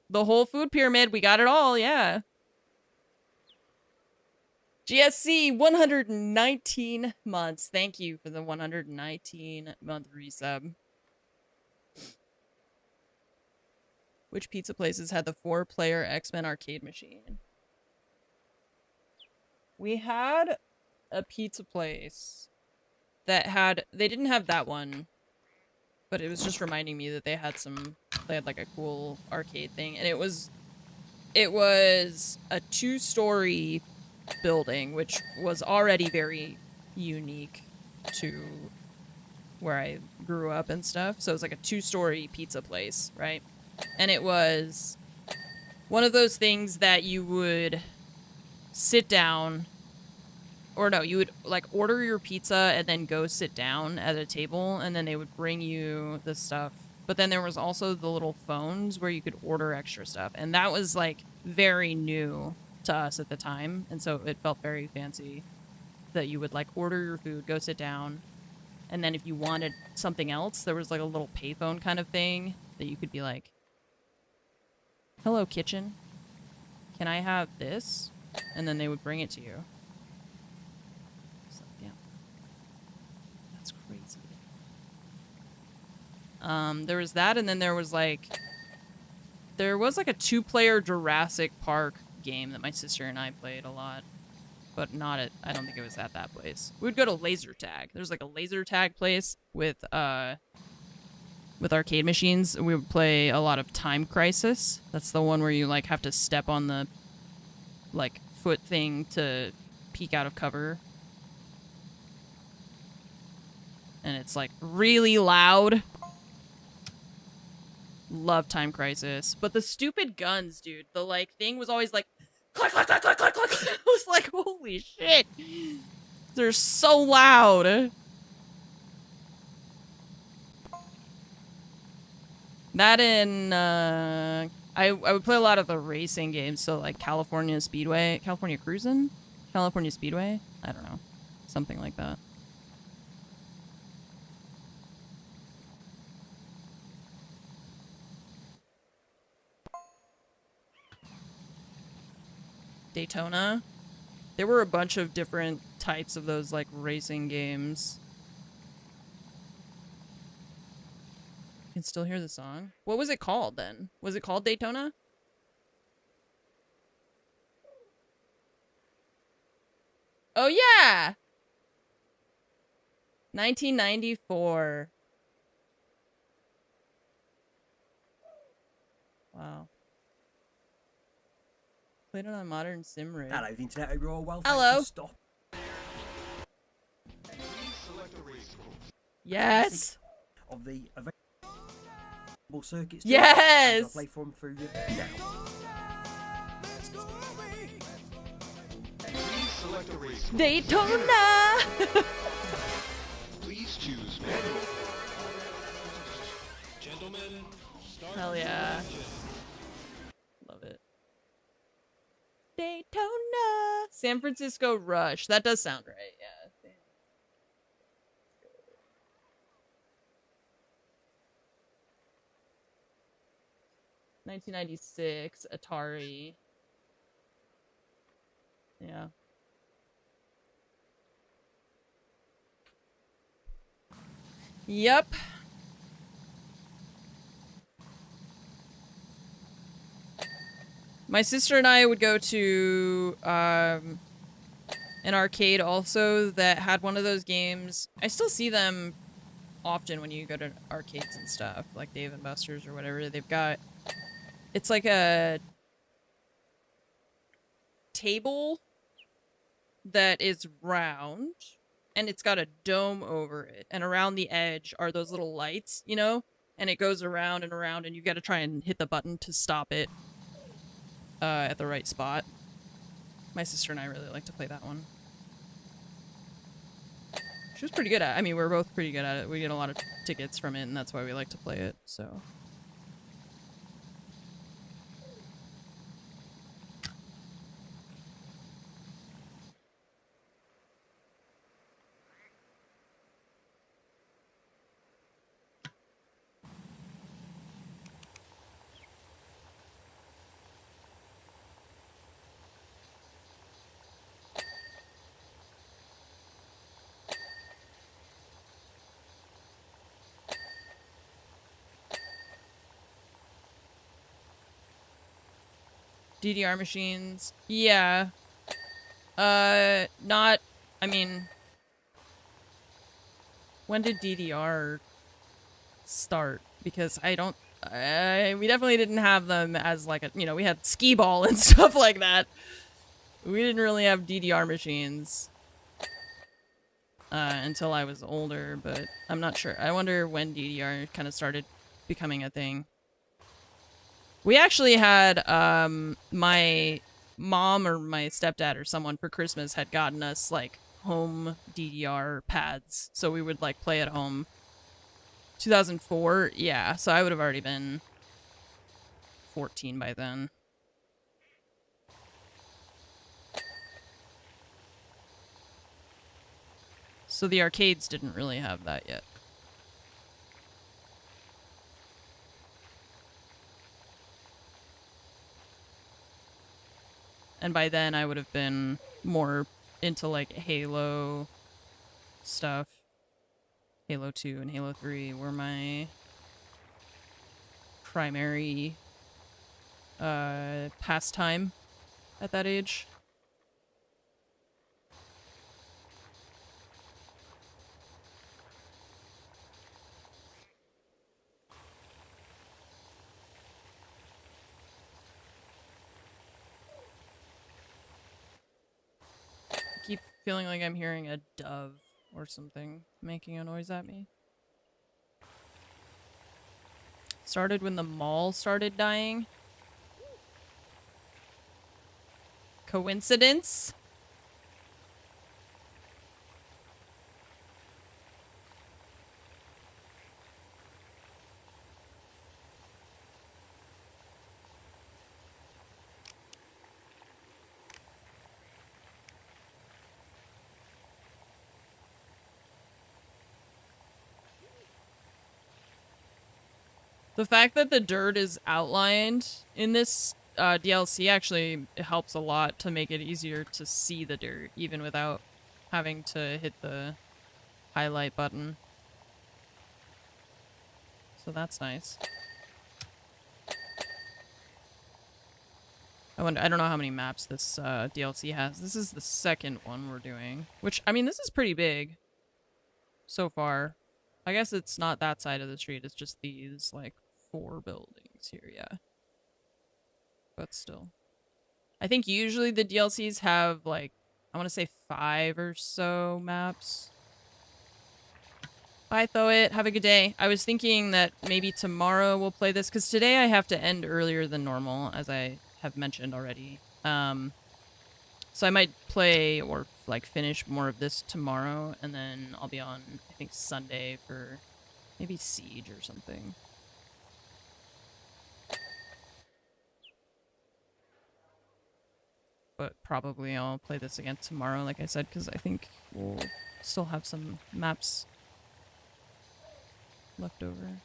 The whole food pyramid, we got it all, yeah. GSC, 119 months. Thank you for the 119-month resub. Which pizza places had the 4-player X-Men arcade machine? We had a pizza place that had... They didn't have that one, but it was just reminding me that they had some... They had like a cool arcade thing, and it was a 2-story building, which was already very unique to where I grew up and stuff. So it was like a 2-story pizza place, right? And it was one of those things that you would sit down or no, you would like order your pizza and then go sit down at a table, and then they would bring you the stuff. But then there was also the little phones where you could order extra stuff, and that was like very new to us at the time, and so it felt very fancy that you would like order your food, go sit down, and then if you wanted something else, there was like a little payphone kind of thing that you could be like, "Hello, kitchen. Can I have this?" And then they would bring it to you. So, yeah. That's crazy. There was that, and then there was like a 2-player Jurassic Park game that my sister and I played a lot. But not at, I don't think it was at that place. We would go to laser tag. There's like a laser tag place with arcade machines. We would play a lot of Time Crisis. That's the one where you like have to step on the like foot thing to peek out of cover. And it's like really loud. Love Time Crisis. But the stupid guns, dude. The like thing was always like click, click, click, click, click, click. I was like, holy shit. They're so loud. That and, I would play a lot of the racing games, so like California Speedway. California Cruisin'? California Speedway? I don't know. Something like that. Daytona. There were a bunch of different types of those like racing games. You can still hear the song. What was it called then? Was it called Daytona? Oh yeah! 1994. Wow. Played it on Modern Sim Rig. Hello, the internet. Hope you're all well. Hello. Stop. Yes. Of the available circuits. Yes. I'll play from through the now. Daytona. Please choose manual. Gentlemen, start. Hell yeah. Love it. Daytona. San Francisco Rush. That does sound right, yeah. 1996 Atari. Yeah. Yep. My sister and I would go to an arcade also that had one of those games. I still see them often when you go to arcades and stuff, like Dave and Buster's or whatever. They've got, it's like a table that is round, and it's got a dome over it, and around the edge are those little lights, you know? And it goes around, and you gotta try and hit the button to stop it at the right spot. My sister and I really like to play that one. She was pretty good at it. I mean, we're both pretty good at it. We get a lot of tickets from it, and that's why we like to play it, so... DDR machines. Yeah. Not... I mean... When did DDR start? Because I don't... we definitely didn't have them as like a... You know, we had skee ball and stuff like that. We didn't really have DDR machines. Until I was older, but I'm not sure. I wonder when DDR kind of started becoming a thing. We actually had, my mom or my stepdad or someone for Christmas had gotten us, like, home DDR pads, so we would like play at home. 2004, yeah, so I would have already been 14 by then. So the arcades didn't really have that yet. And by then I would have been more into like Halo stuff. Halo 2 and Halo 3 were my primary pastime at that age. I keep feeling like I'm hearing a dove or something making a noise at me. Started when the mall started dying. Coincidence? The fact that the dirt is outlined in this DLC actually helps a lot to make it easier to see the dirt, even without having to hit the highlight button. So that's nice. I don't know how many maps this DLC has. This is the second one we're doing, which, I mean, this is pretty big so far. I guess it's not that side of the street, it's just these, like, 4 buildings here, yeah. But still. I think usually the DLCs have, like, I want to say 5 or so maps. Bye, Thoit. Have a good day. I was thinking that maybe tomorrow we'll play this, because today I have to end earlier than normal, as I have mentioned already. So I might play or, like, finish more of this tomorrow, and then I'll be on, I think, Sunday for maybe Siege or something. But probably I'll play this again tomorrow, like I said, because I think we'll still have some maps left over.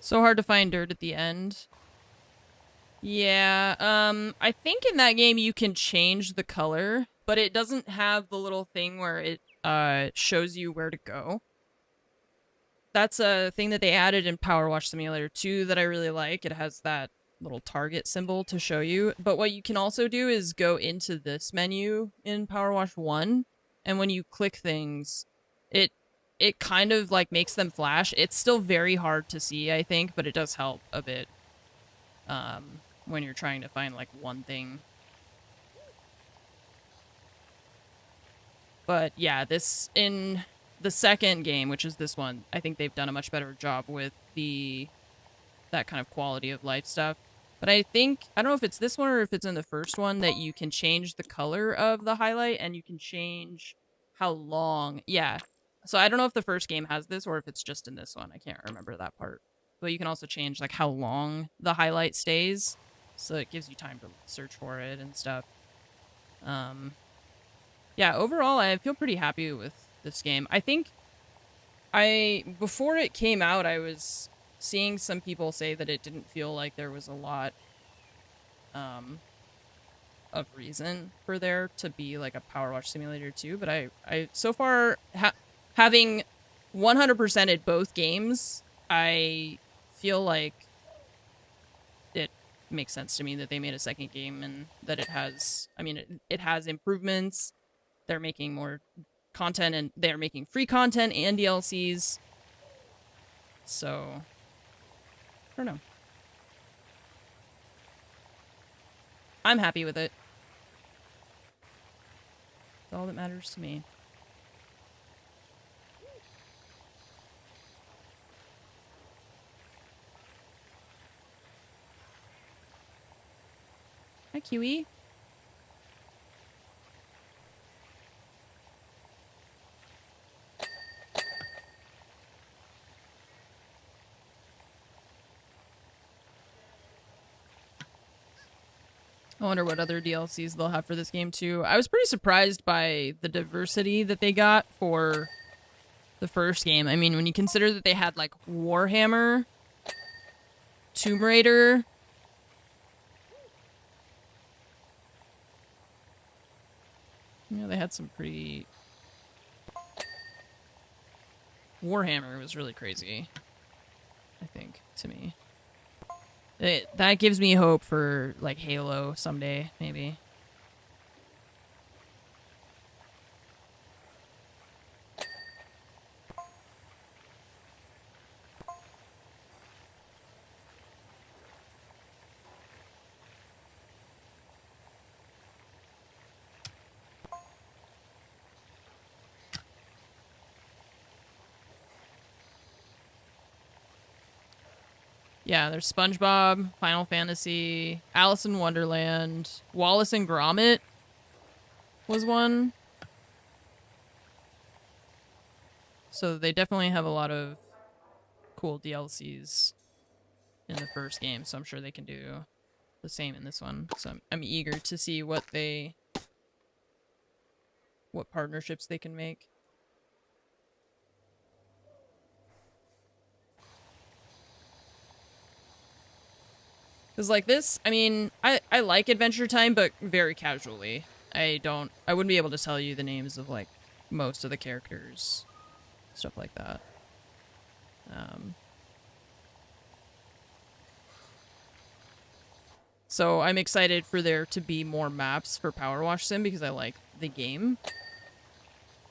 So hard to find dirt at the end. Yeah, I think in that game you can change the color, but it doesn't have the little thing where it shows you where to go. That's a thing that they added in PowerWash Simulator 2 that I really like. It has that little target symbol to show you. But what you can also do is go into this menu in PowerWash 1, and when you click things, it kind of like makes them flash. It's still very hard to see, I think, but it does help a bit when you're trying to find like one thing. But yeah, this in the second game, which is this one, I think they've done a much better job with that kind of quality of life stuff. But I think, I don't know if it's this one or if it's in the first one, that you can change the color of the highlight and you can change how long. Yeah. So I don't know if the first game has this or if it's just in this one. I can't remember that part. But you can also change like how long the highlight stays. So it gives you time to search for it and stuff. Yeah, overall, I feel pretty happy with this game. I think before it came out, I was seeing some people say that it didn't feel like there was a lot of reason for there to be like a PowerWash Simulator 2, but I so far, having 100%ed both games, I feel like it makes sense to me that they made a second game and that it has, I mean, it has improvements. they're making more content, and they're making free content and DLCs. So, I don't know. I'm happy with it. That's all that matters to me. Hi, Kiwi. I wonder what other DLCs they'll have for this game, too. I was pretty surprised by the diversity that they got for the first game. I mean, when you consider that they had, like, Warhammer, Tomb Raider, you know, they had some pretty... Warhammer was really crazy, I think, to me. That gives me hope for, like, Halo someday, maybe. Yeah, there's SpongeBob, Final Fantasy, Alice in Wonderland, Wallace and Gromit was one. So they definitely have a lot of cool DLCs in the first game, so I'm sure they can do the same in this one. So I'm eager to see what partnerships they can make. Because, like, this, I mean, I like Adventure Time, but very casually. I wouldn't be able to tell you the names of, like, most of the characters. Stuff like that. So I'm excited for there to be more maps for PowerWash Sim because I like the game.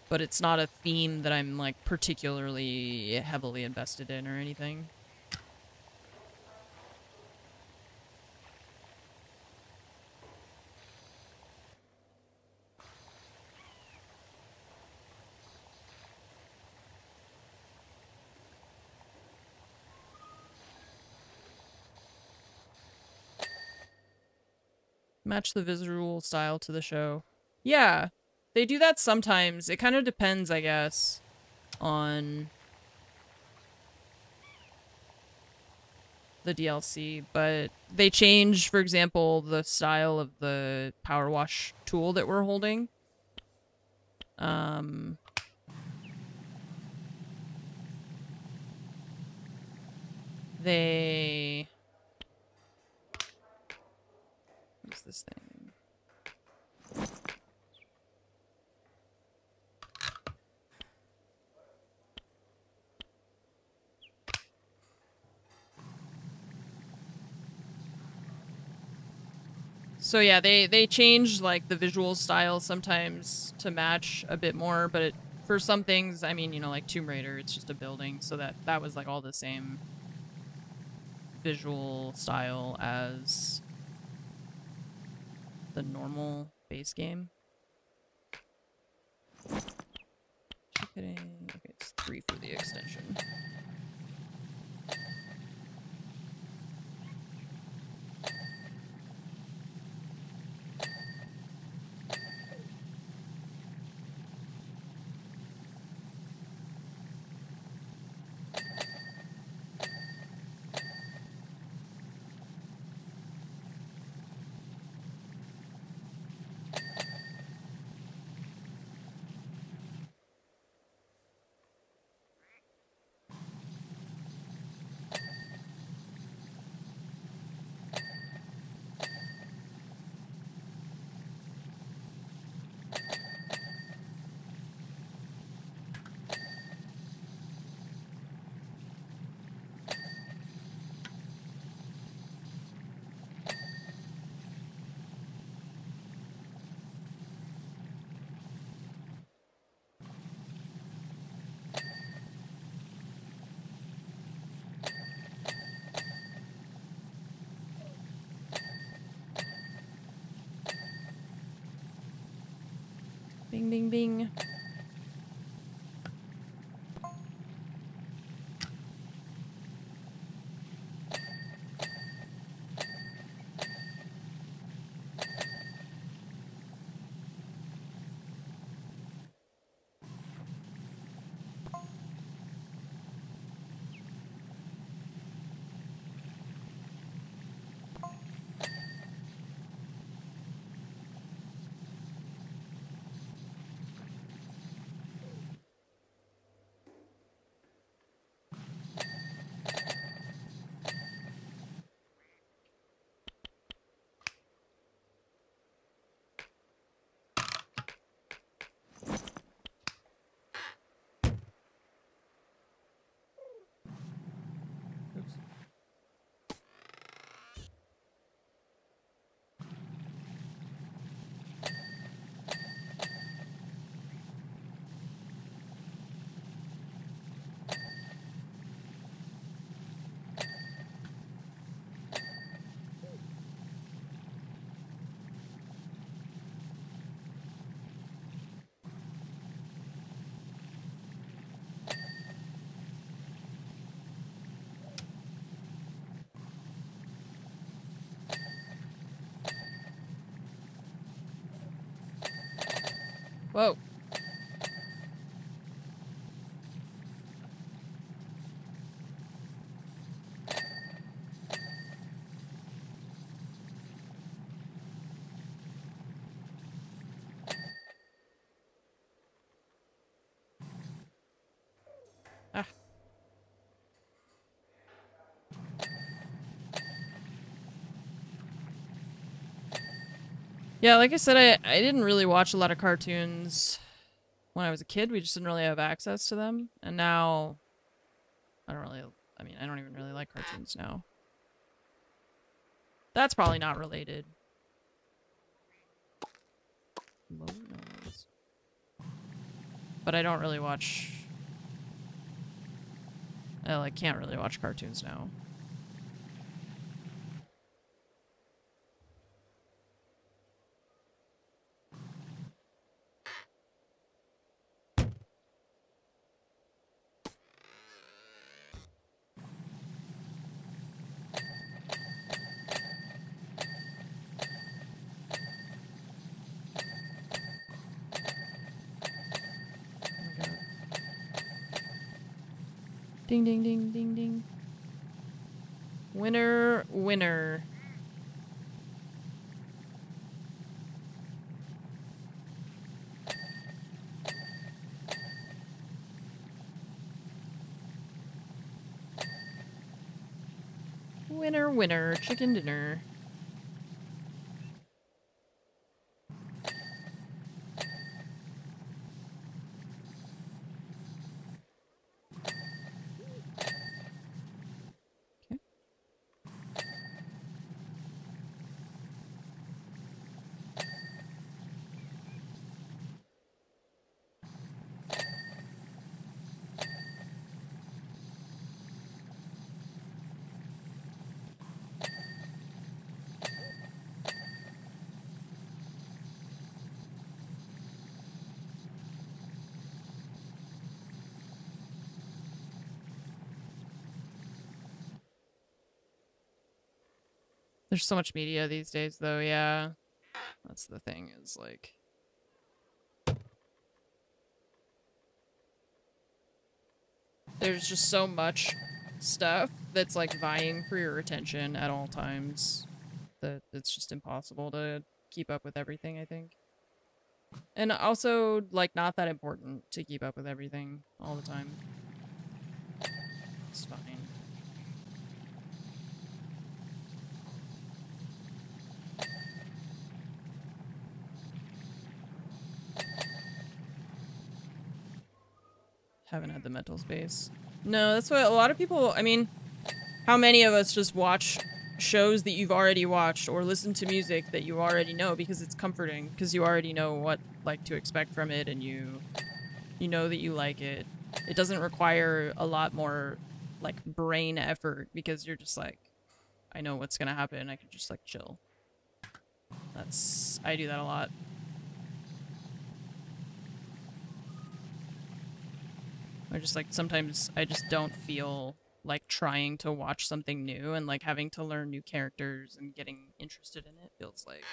But it's not a theme that I'm, like, particularly heavily invested in or anything. Match the visual style to the show. Yeah, they do that sometimes. It kind of depends, I guess, on the DLC, but they change, for example, the style of the power wash tool that we're holding. What's this thing? So yeah, they change, like, the visual style sometimes to match a bit more, but for some things, I mean, you know, like Tomb Raider, it's just a building, so that was, like, all the same visual style as the normal base game. Okay, it's 3 for the extension. Bing, bing, bing. Oops. Whoa. Ah. Yeah, like I said, I didn't really watch a lot of cartoons when I was a kid. We just didn't really have access to them. And now, I don't really, I mean, I don't even really like cartoons now. That's probably not related. Low noise. But I don't really watch, I like can't really watch cartoons now. Ding, ding, ding, ding, ding. Winner, winner. Winner, winner, chicken dinner. Okay. There's so much media these days, though, yeah. That's the thing, is like... There's just so much stuff that's like vying for your attention at all times that it's just impossible to keep up with everything, I think. And also, like, not that important to keep up with everything all the time. It's fine. Haven't had the mental space. No, that's what a lot of people, I mean, how many of us just watch shows that you've already watched or listen to music that you already know because it's comforting, because you already know what, like, to expect from it, and you know that you like it. It doesn't require a lot more, like, brain effort because you're just like, I know what's gonna happen, I can just, like, chill. I do that a lot. I just like sometimes I just don't feel like trying to watch something new and like having to learn new characters and getting interested in it feels like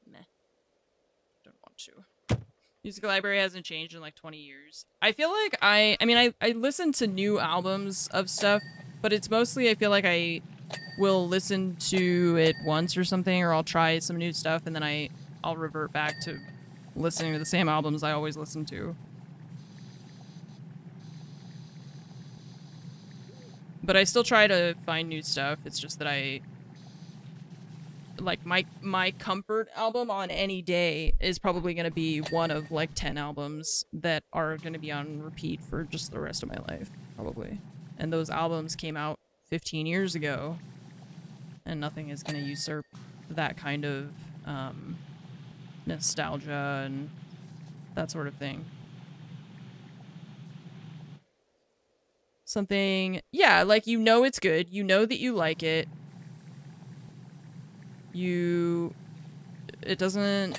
meh. Don't want to. Music library hasn't changed in like 20 years. I feel like I mean I listen to new albums of stuff, but it's mostly I feel like I will listen to it once or something, or I'll try some new stuff and then I'll revert back to listening to the same albums I always listen to. But I still try to find new stuff. It's just that I like my comfort album on any day is probably going to be one of like 10 albums that are going to be on repeat for just the rest of my life, probably. And those albums came out 15 years ago, and nothing is going to usurp that kind of nostalgia and that sort of thing. Something, yeah, like you know it's good, you know that you like it. It doesn't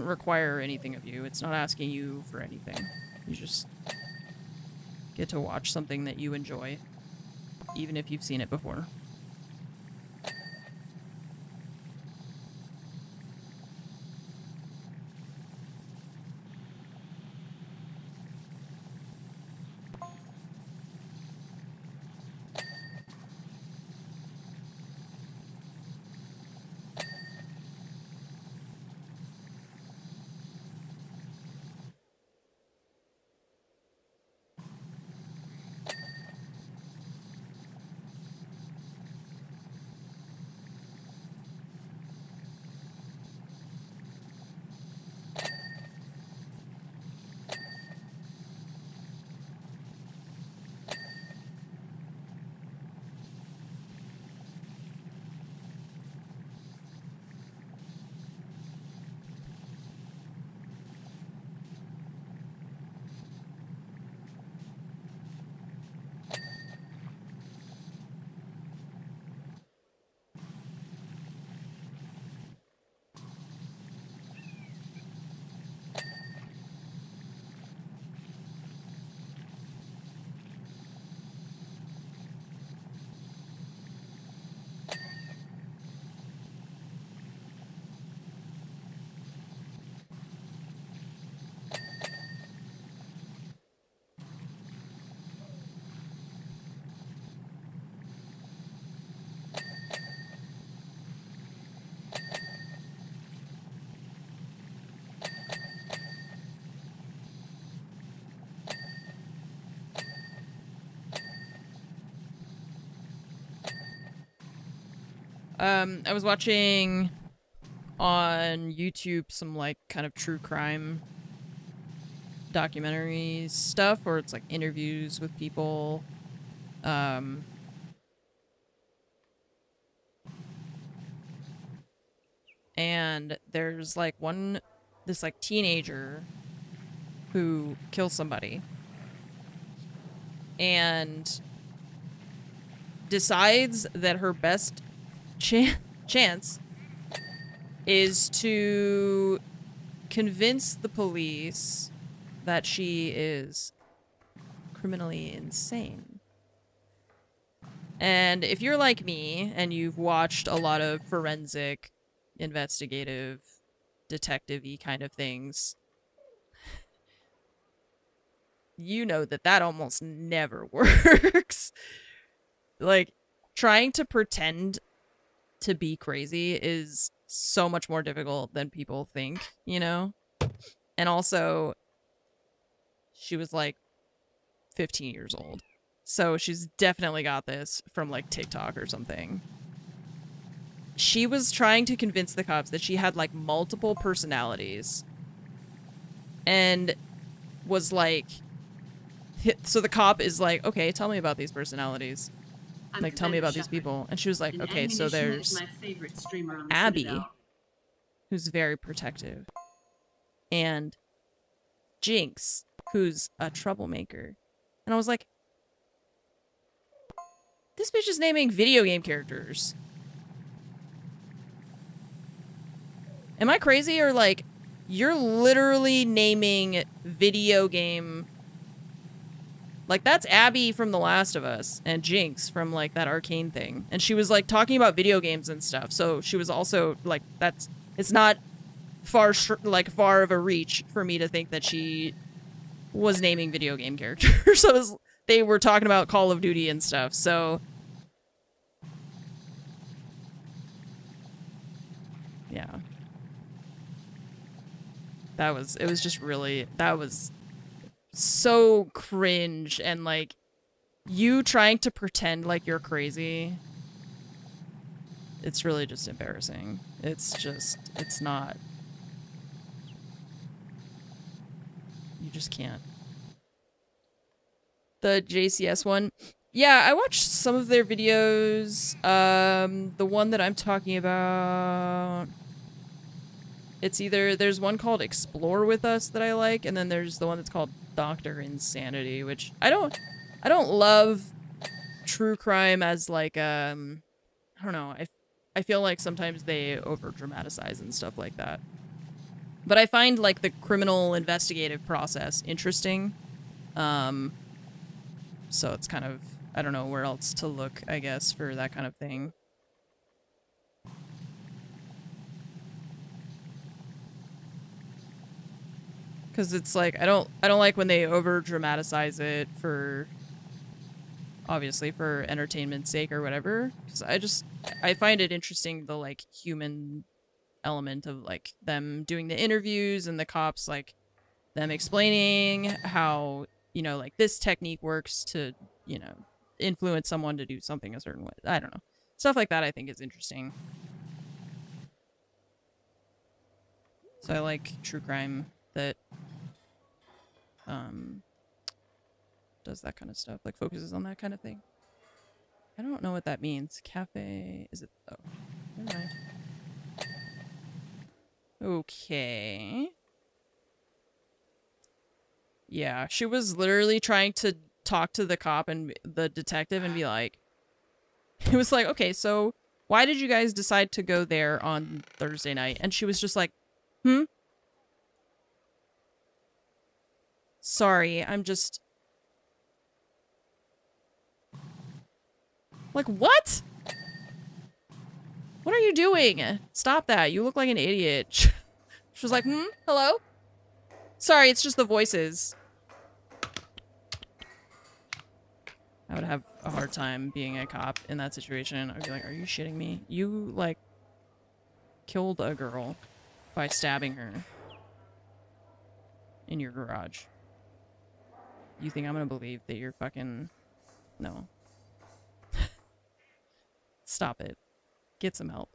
require anything of you. It's not asking you for anything. You just get to watch something that you enjoy, even if you've seen it before. I was watching on YouTube some like kind of true crime documentary stuff, or it's like interviews with people. And there's like this like teenager who kills somebody and decides that her best chance is to convince the police that she is criminally insane. And if you're like me and you've watched a lot of forensic, investigative, detective-y kind of things, you know that that almost never works. Like, trying to pretend to be crazy is so much more difficult than people think, you know? And also, she was like 15 years old. So she's definitely got this from like TikTok or something. She was trying to convince the cops that she had like multiple personalities. And was like, so the cop is like, okay, tell me about these personalities. Like, tell me about these people. And she was like, okay, so there's my favorite streamer on the Abby, Citadel. who's very protective, and Jinx, who's a troublemaker. And I was like, this bitch is naming video game characters. Am I crazy? Or like, you're literally naming video game Like, that's Abby from The Last of Us and Jinx from, like, that Arcane thing. And she was, like, talking about video games and stuff. So she was also, like, it's not far of a reach for me to think that she was naming video game characters. So they were talking about Call of Duty and stuff. So yeah. That was so cringe, and like you trying to pretend like you're crazy. It's really just embarrassing. It's not. You just can't. The JCS one. Yeah, I watched some of their videos. The one that I'm talking about, it's either, there's one called Explore With Us that I like, and then there's the one that's called Dr. Insanity, which I don't love true crime as like, I don't know, I feel like sometimes they over dramatize and stuff like that. But I find like the criminal investigative process interesting. So it's kind of, I don't know where else to look, I guess, for that kind of thing. Because it's like, I don't like when they over dramatize it for, obviously for entertainment's sake or whatever. Because I find it interesting, the like human element of like them doing the interviews and the cops, like them explaining how, you know, like this technique works to, you know, influence someone to do something a certain way. I don't know. Stuff like that I think is interesting. So I like true crime that does that kind of stuff, like focuses on that kind of thing. I don't know what that means. Cafe, is it? Oh, never mind. Okay. Yeah, she was literally trying to talk to the cop and the detective and be like, he was like, okay, so why did you guys decide to go there on Thursday night? And she was just like, sorry, I'm just... Like, what? What are you doing? Stop that. You look like an idiot. She was like, hello? Sorry, it's just the voices. I would have a hard time being a cop in that situation. I'd be like, are you shitting me? You, like, killed a girl by stabbing her in your garage. You think I'm gonna believe that you're fucking... No. Stop it. Get some help.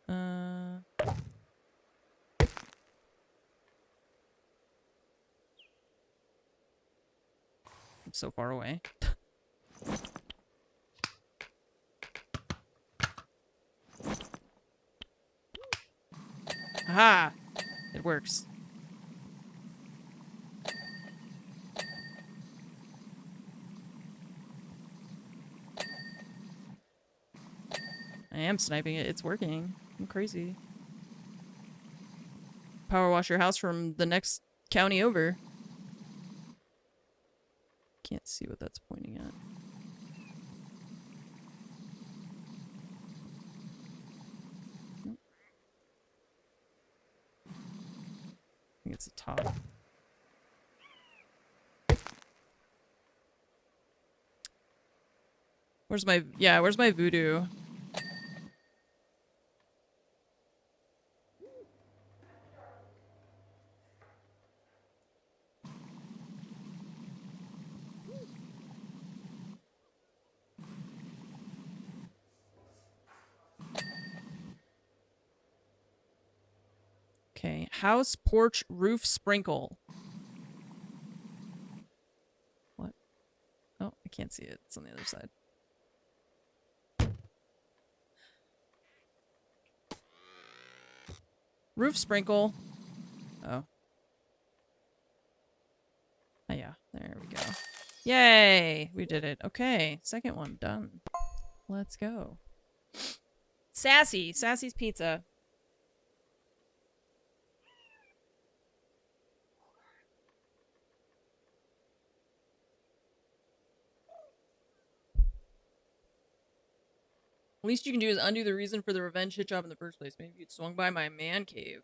I'm so far away. Aha! It works. I am sniping it. It's working. I'm crazy. Power wash your house from the next county over. Can't see what that's pointing at. Nope. I think it's the top. Where's my voodoo? Okay, house, porch, roof, sprinkle. What? Oh, I can't see it. It's on the other side. Roof, sprinkle. Oh. Oh yeah, there we go. Yay! We did it. Okay, second one done. Let's go. Sassy's Pizza. Least you can do is undo the reason for the revenge hit job in the first place. Maybe you'd swung by my man cave.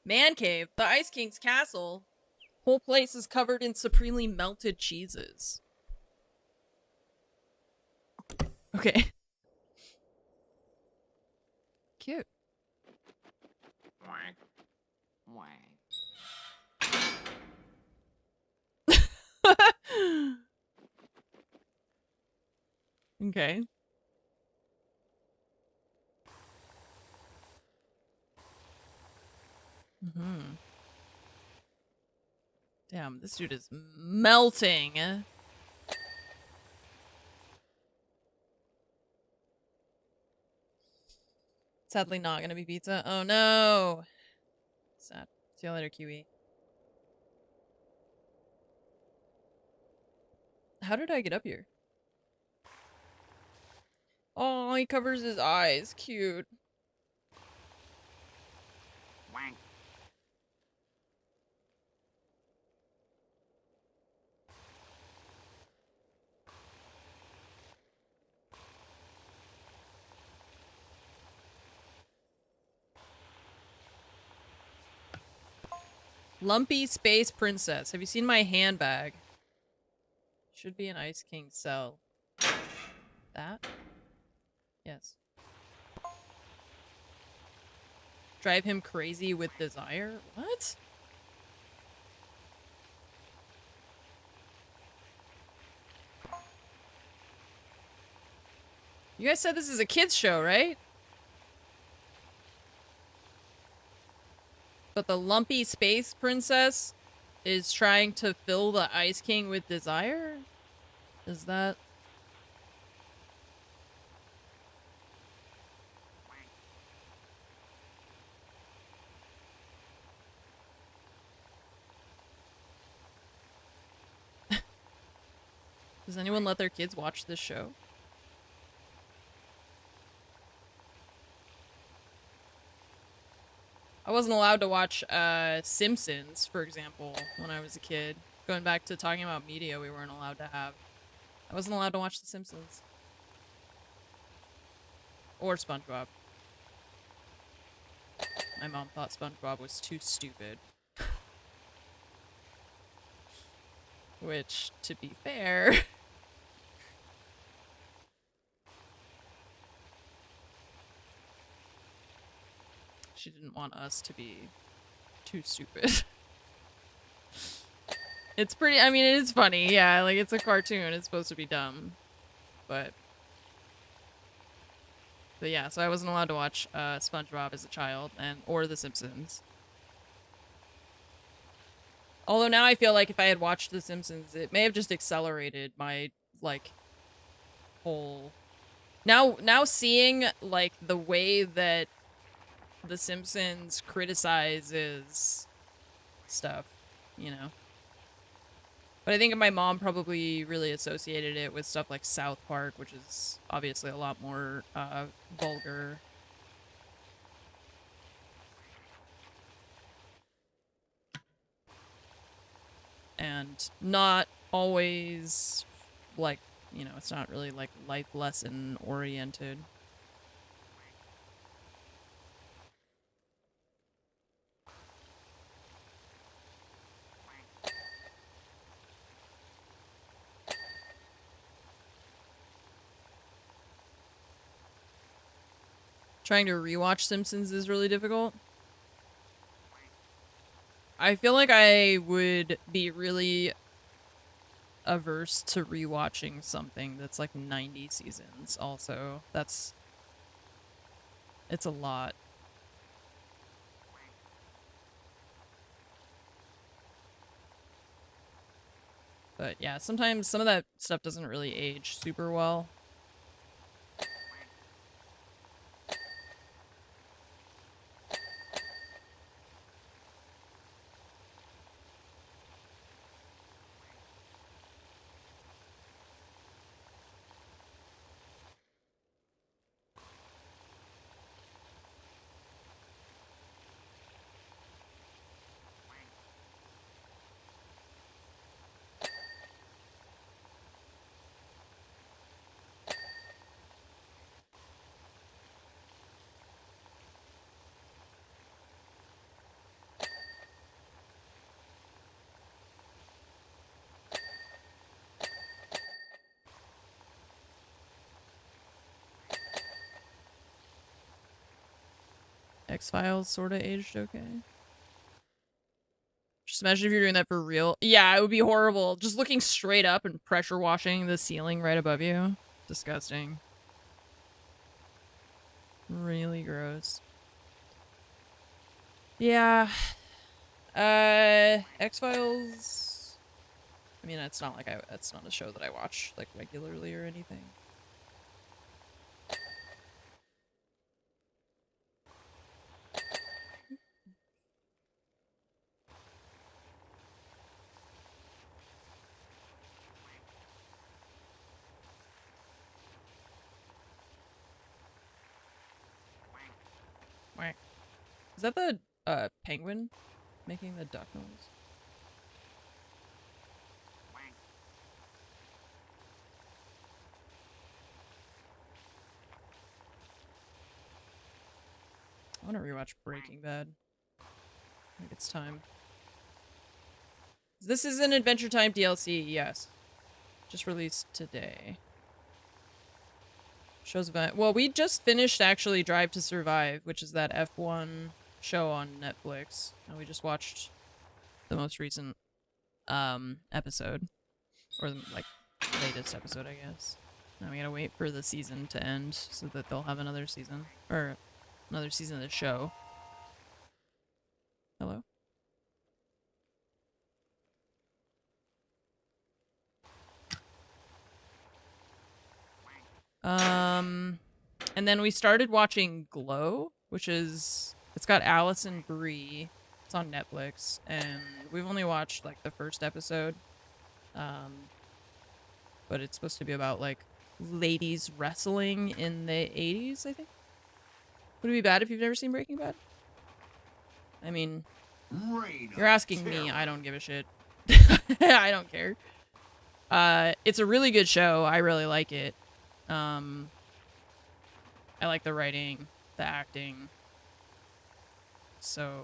Man cave? The Ice King's castle? Whole place is covered in supremely melted cheeses. Okay. Cute. Okay. Damn, this dude is melting. Sadly not gonna be pizza. Oh no! Sad. See you later, Kiwi. How did I get up here? Oh, he covers his eyes. Cute. Wank. Lumpy Space Princess. Have you seen my handbag? Should be an Ice King cell. That? Yes. Drive him crazy with desire? What? You guys said this is a kids show, right? But the lumpy space princess is trying to fill the Ice King with desire? Is that... Does anyone let their kids watch this show? I wasn't allowed to watch Simpsons, for example, when I was a kid. Going back to talking about media we weren't allowed to have. I wasn't allowed to watch The Simpsons. Or SpongeBob. My mom thought SpongeBob was too stupid. Which, to be fair... she didn't want us to be too stupid. It's pretty, I mean, it is funny, yeah, like, it's a cartoon, it's supposed to be dumb. But yeah, so I wasn't allowed to watch SpongeBob as a child, or The Simpsons. Although now I feel like if I had watched The Simpsons, it may have just accelerated my, like, whole... Now seeing, like, the way that The Simpsons criticizes stuff, you know? But I think my mom probably really associated it with stuff like South Park, which is obviously a lot more vulgar. And not always, like, you know, it's not really, like, life lesson oriented. Trying to rewatch Simpsons is really difficult. I feel like I would be really averse to rewatching something that's like 90 seasons also. It's a lot. But yeah, sometimes some of that stuff doesn't really age super well. X-Files sort of aged okay. Just imagine if you're doing that for real. Yeah, it would be horrible. Just looking straight up and pressure washing the ceiling right above you. Disgusting. Really gross. Yeah. X-Files. I mean, it's not like that's not a show that I watch like regularly or anything. Whack. Is that the penguin making the duck noise? I want to rewatch Breaking Bad. I think it's time. This is an Adventure Time DLC, yes. Just released today. Shows event. Well, we just finished actually Drive to Survive, which is that F1 show on Netflix. And we just watched the most recent episode. Or the like latest episode, I guess. Now we gotta wait for the season to end so that they'll have another season. Or another season of the show. Hello? And then we started watching Glow, which is, it's got Allison Brie. It's on Netflix, and we've only watched, like, the first episode. But it's supposed to be about, like, ladies wrestling in the 80s, I think? Would it be bad if you've never seen Breaking Bad? I mean, you're asking me, I don't give a shit. I don't care. It's a really good show. I really like it. I like the writing, the acting. So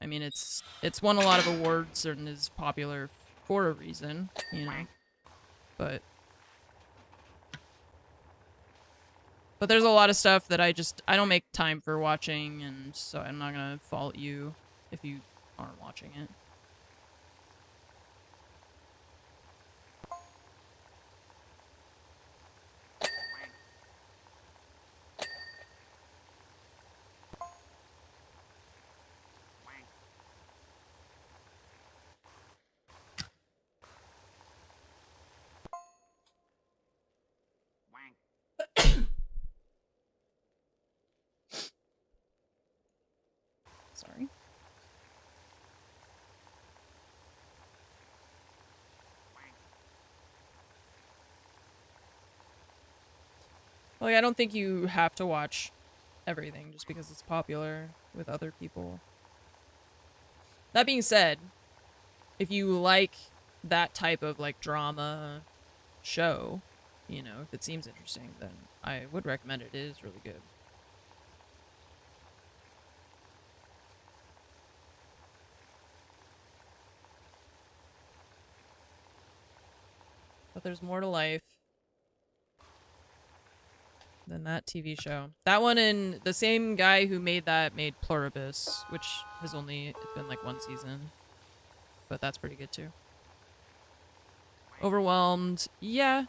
I mean, it's won a lot of awards and is popular for a reason, you know. But there's a lot of stuff that I don't make time for watching, and so I'm not gonna fault you if you aren't watching it. Sorry. Like, I don't think you have to watch everything just because it's popular with other people. That being said, if you like that type of, like, drama show, you know, if it seems interesting, then I would recommend it. It is really good. But there's more to life than that TV show. That one, and the same guy who made that made Pluribus, which has only been like one season. But that's pretty good too. Overwhelmed. Yeah.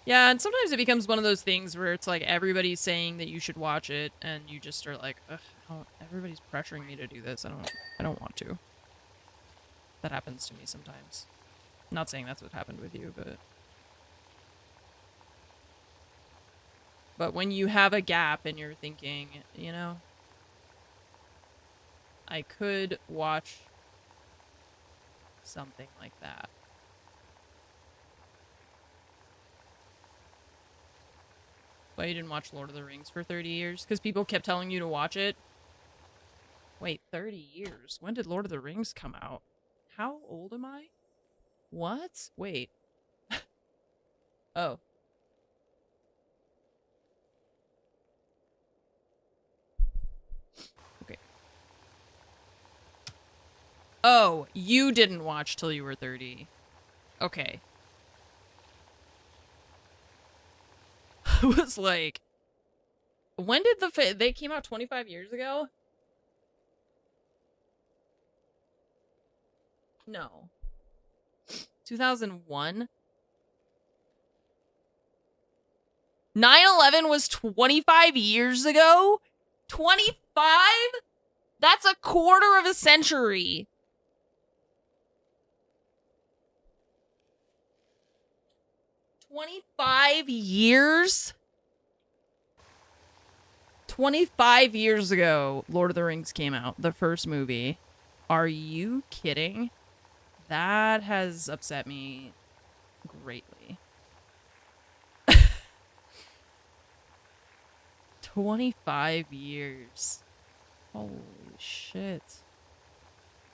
Yeah, and sometimes it becomes one of those things where it's like everybody's saying that you should watch it, and you just are like, ugh, everybody's pressuring me to do this. I don't want to. That happens to me sometimes. Not saying that's what happened with you, but when you have a gap and you're thinking, you know, I could watch something like that. Why you didn't watch Lord of the Rings for 30 years? Because people kept telling you to watch it? Wait, 30 years? When did Lord of the Rings come out? How old am I? What? Wait. Oh. Okay. Oh, you didn't watch till you were 30. Okay. was like, when did they came out 25 years ago? No. 2001? 9/11 was 25 years ago? 25? That's a quarter of a century. $25 years? 25 years ago, Lord of the Rings came out, the first movie. Are you kidding? That has upset me greatly. 25 years. Holy shit.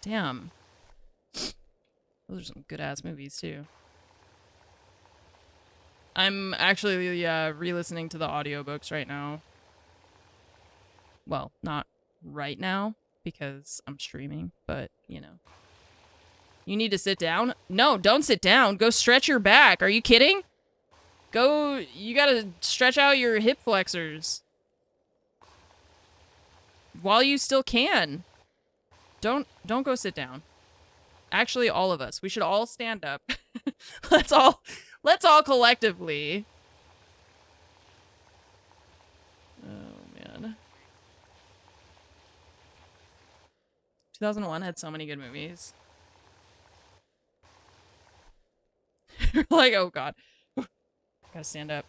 Damn. Those are some good-ass movies, too. I'm actually re-listening to the audiobooks right now. Well, not right now, because I'm streaming, but, you know. You need to sit down? No, don't sit down. Go stretch your back. Are you kidding? You gotta stretch out your hip flexors. While you still can. Don't go sit down. Actually, all of us. We should all stand up. Let's all collectively. Oh, man. 2001 had so many good movies. Like, oh god. Gotta stand up.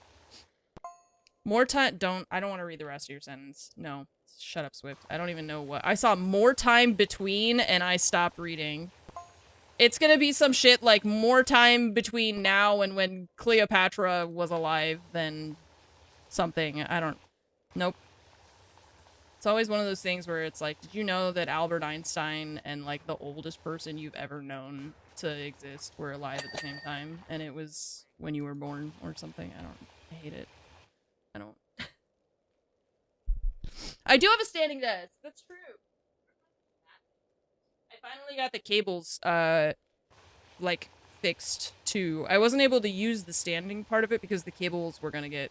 More time. I don't want to read the rest of your sentence. No. Shut up, Swift. I don't even know what. I saw more time between and I stopped reading. It's gonna be some shit like more time between now and when Cleopatra was alive than something. I don't. Nope. It's always one of those things where it's like, did you know that Albert Einstein and like the oldest person you've ever known to exist were alive at the same time? And it was when you were born or something. I hate it. I don't. I do have a standing desk. That's true. I finally got the cables, like, fixed, too. I wasn't able to use the standing part of it because the cables were gonna get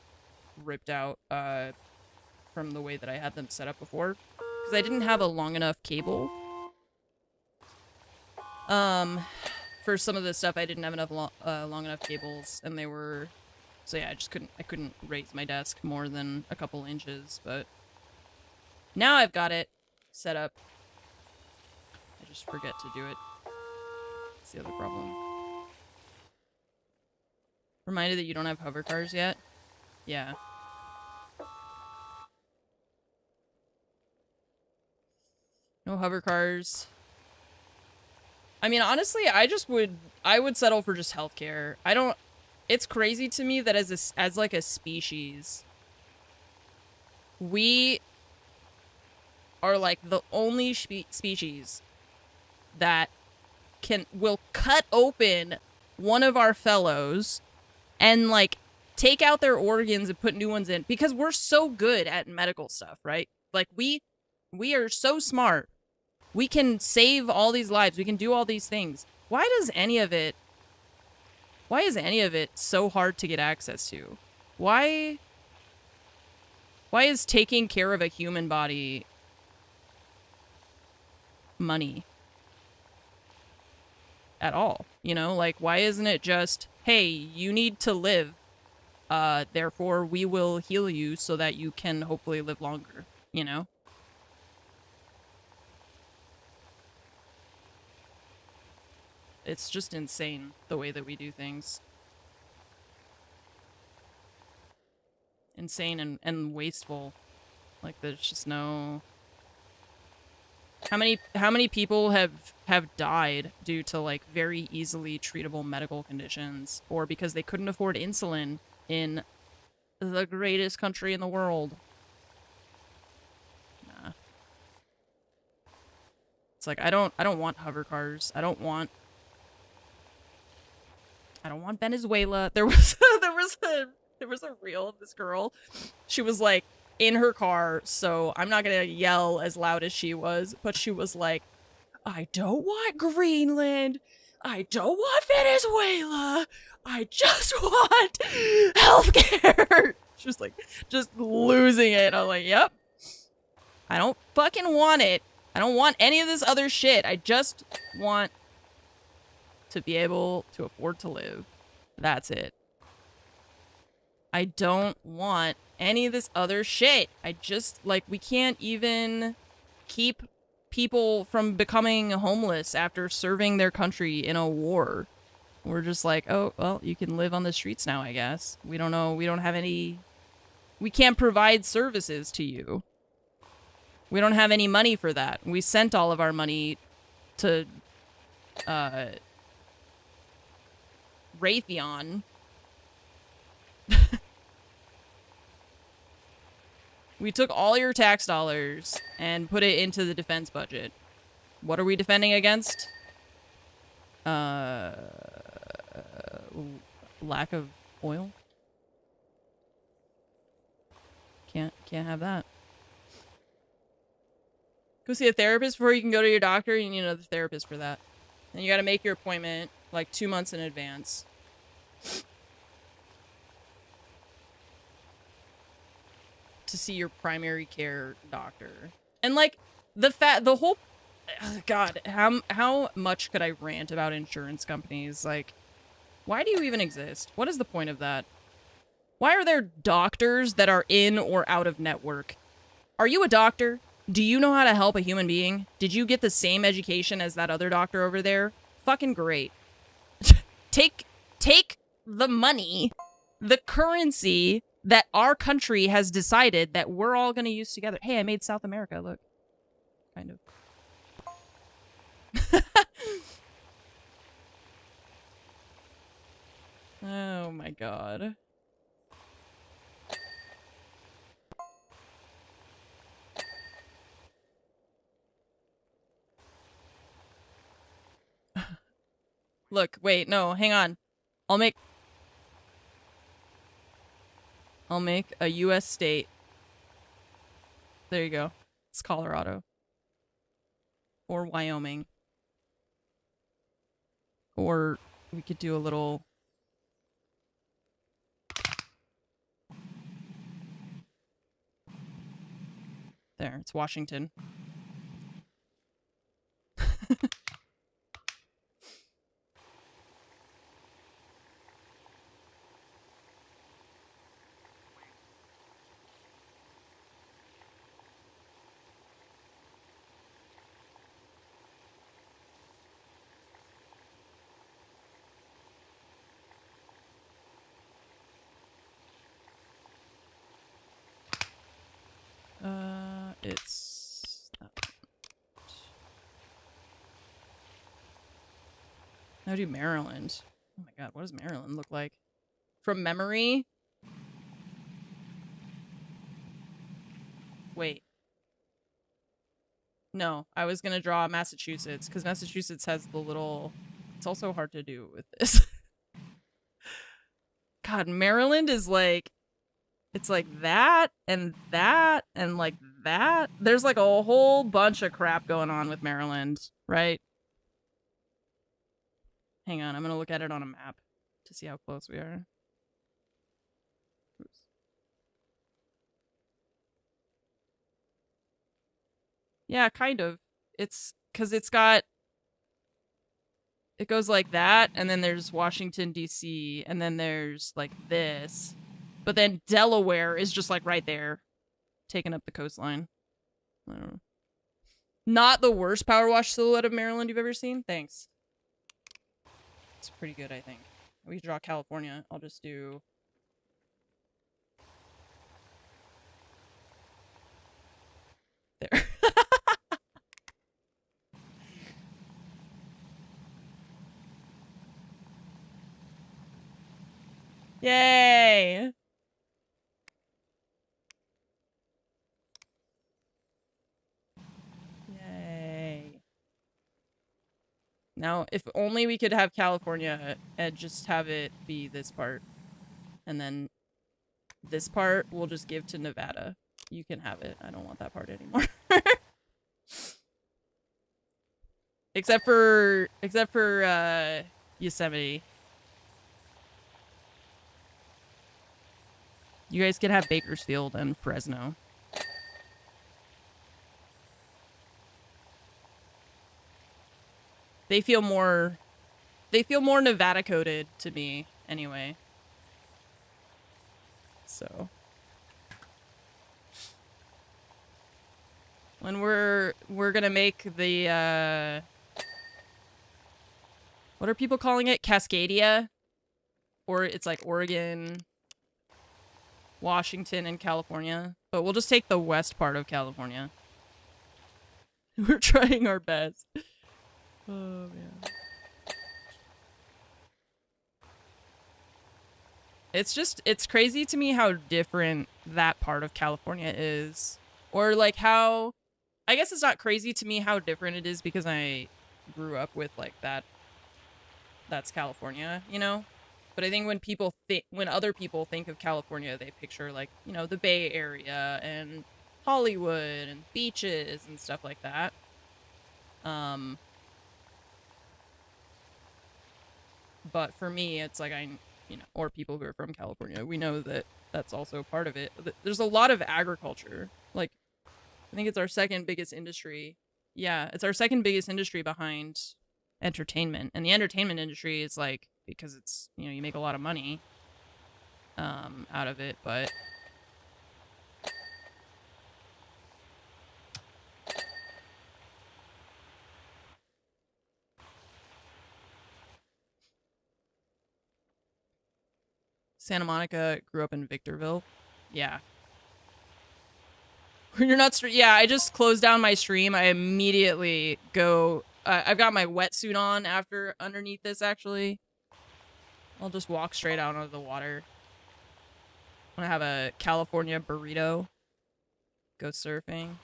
ripped out, from the way that I had them set up before. Because I didn't have a long enough cable. For some of the stuff, I didn't have enough long enough cables, and they were... So yeah, I couldn't raise my desk more than a couple inches, but... Now I've got it set up. I just forget to do it. That's the other problem. Reminded that you don't have hover cars yet? Yeah. No hover cars. I mean, honestly, I would settle for just healthcare. It's crazy to me that as like a species, we are like the only species that will cut open one of our fellows and like take out their organs and put new ones in because we're so good at medical stuff, right? Like we are so smart. We can save all these lives. We can do all these things. Why is any of it so hard to get access to? Why is taking care of a human body money at all? You know, like, why isn't it just, hey, you need to live, therefore we will heal you so that you can hopefully live longer, you know? It's just insane the way that we do things. Insane and wasteful. Like, there's just no... How many people have died due to, like, very easily treatable medical conditions, or because they couldn't afford insulin in the greatest country in the world? Nah. It's like, I don't want hover cars. I don't want Venezuela. There was a reel of this girl. She was like in her car, so I'm not gonna yell as loud as she was, but she was like, I don't want Greenland. I don't want Venezuela. I just want healthcare. Just like, just losing it. I'm like, yep. I don't fucking want it. I don't want any of this other shit. I just want to be able to afford to live. That's it. I don't want any of this other shit. I just, like, we can't even keep people from becoming homeless after serving their country in a war. We're just like, oh, well, you can live on the streets now, I guess. We don't know. We don't have any... We can't provide services to you. We don't have any money for that. We sent all of our money to, Raytheon. We took all your tax dollars and put it into the defense budget. What are we defending against? Lack of oil? Can't have that. Go see a therapist before you can go to your doctor. You need another therapist for that. And you gotta make your appointment like 2 months in advance. To see your primary care doctor. And like the whole God, how much could I rant about insurance companies? Like, why do you even exist? What is the point of that? Why are there doctors that are in or out of network? Are you a doctor? Do you know how to help a human being? Did you get the same education as that other doctor over there? Fucking great. Take the money, the currency that our country has decided that we're all going to use together. Hey, I made South America, look. Kind of. Oh my god. Look, wait, no, hang on. I'll make a US state. There you go. It's Colorado. Or Wyoming. Or we could do a little... There, it's Washington. It's... Now do Maryland. Oh my god, what does Maryland look like? From memory? Wait. No, I was gonna draw Massachusetts, because Massachusetts has the little... It's also hard to do with this. God, Maryland is like... It's like that, and like that. There's like a whole bunch of crap going on with Maryland, right? Hang on, I'm gonna look at it on a map to see how close we are. Oops. Yeah, kind of. It's because it's got... It goes like that, and then there's Washington, D.C., and then there's like this. But then Delaware is just like right there, taking up the coastline. I don't know. Not the worst PowerWash silhouette of Maryland you've ever seen? Thanks. It's pretty good, I think. We can draw California. I'll just do... There. Yay! Yay. Now, if only we could have California and just have it be this part. And then this part we'll just give to Nevada. You can have it. I don't want that part anymore. Except for Yosemite. You guys could have Bakersfield and Fresno. They feel more Nevada coded to me anyway. So when we're gonna make the what are people calling it? Cascadia? Or it's like Oregon, Washington, and California. But we'll just take the west part of California. We're trying our best. Oh, man. It's crazy to me how different that part of California is. Or like how, I guess it's not crazy to me how different it is because I grew up with like that's California, you know? But I think when other people think of California, they picture like, you know, the Bay Area and Hollywood and beaches and stuff like that. But for me, it's like you know, or people who are from California, we know that that's also part of it. There's a lot of agriculture. Like, I think it's our second biggest industry. Yeah, it's our second biggest industry behind entertainment. And the entertainment industry is like, because it's, you know, you make a lot of money out of it, but Santa Monica grew up in Victorville. Yeah. When you're not yeah, I just closed down my stream. I immediately go I've got my wetsuit on underneath this actually. I'll just walk straight out onto the water. I'm gonna have a California burrito. Go surfing.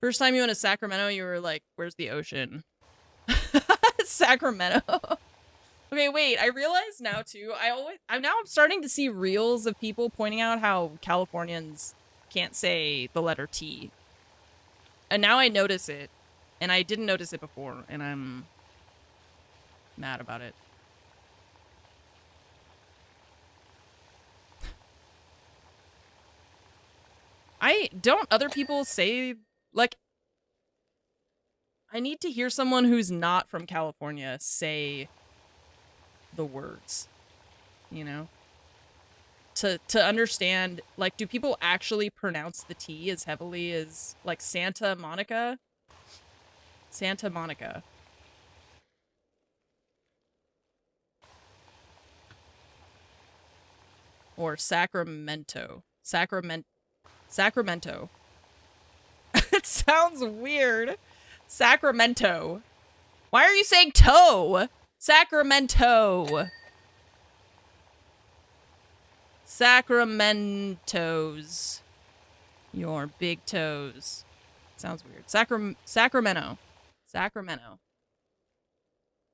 First time you went to Sacramento, you were like, where's the ocean? Sacramento. Okay, wait, I realize now too, I'm starting to see reels of people pointing out how Californians can't say the letter T. And now I notice it. And I didn't notice it before, and I'm mad about it. Don't other people say, like, I need to hear someone who's not from California say the words, you know? To understand, like, do people actually pronounce the T as heavily as, like, Santa Monica? Santa Monica. Or Sacramento. Sacramento. It sounds weird. Sacramento. Why are you saying toe? Sacramento. Sacramentos. Your big toes. Sounds weird. Sacramento. Sacramento.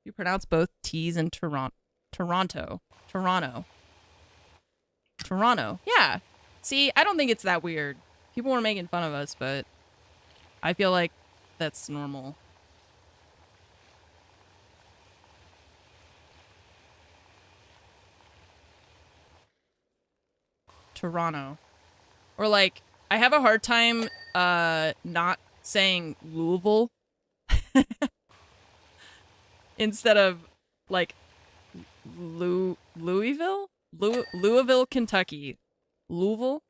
You pronounce both T's in Toronto. Toronto. Yeah. See, I don't think it's that weird. People were making fun of us, but I feel like that's normal. Toronto. Or like, I have a hard time not saying Louisville instead of like Louisville? Louisville, Kentucky. Louisville?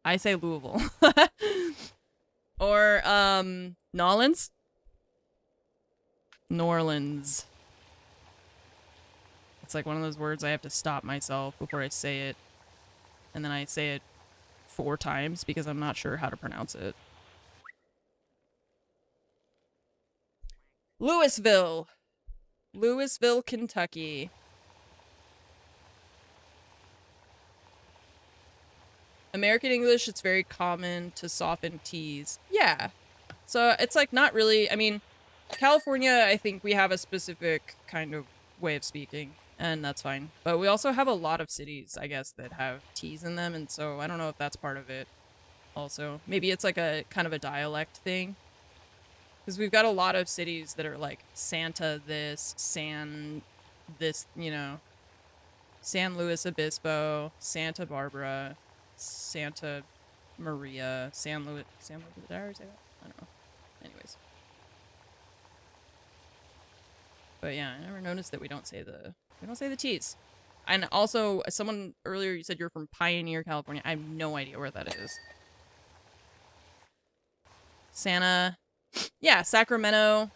I say Louisville. Or Nolans? New Orleans. It's like one of those words I have to stop myself before I say it. And then I say it 4 times because I'm not sure how to pronounce it. Louisville. Louisville, Kentucky. American English, it's very common to soften T's. Yeah. So it's like not really, I mean, California, I think we have a specific kind of way of speaking, and that's fine. But we also have a lot of cities, I guess, that have T's in them, and so I don't know if that's part of it also. Maybe it's like a kind of a dialect thing. Because we've got a lot of cities that are like Santa this, San this, you know, San Luis Obispo, Santa Barbara, Santa Maria, San Luis, did I already say that? I don't know. Anyways. But yeah, I never noticed that we don't say the T's. And also, someone earlier, you said you're from Pioneer, California. I have no idea where that is. Santa. Yeah, Sacramento.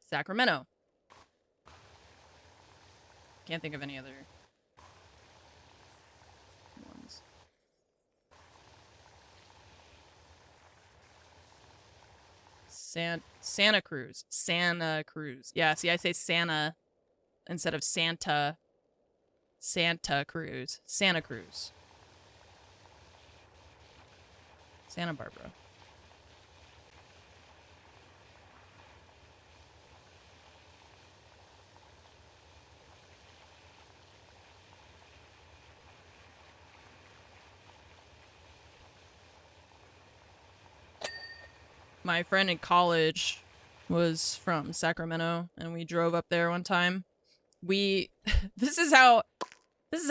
Sacramento. Can't think of any other ones. Santa Cruz. Santa Cruz. Yeah, see, I say Santa instead of Santa. Santa Cruz. Santa Cruz. Santa Barbara. My friend in college was from Sacramento, and we drove up there one time. This is how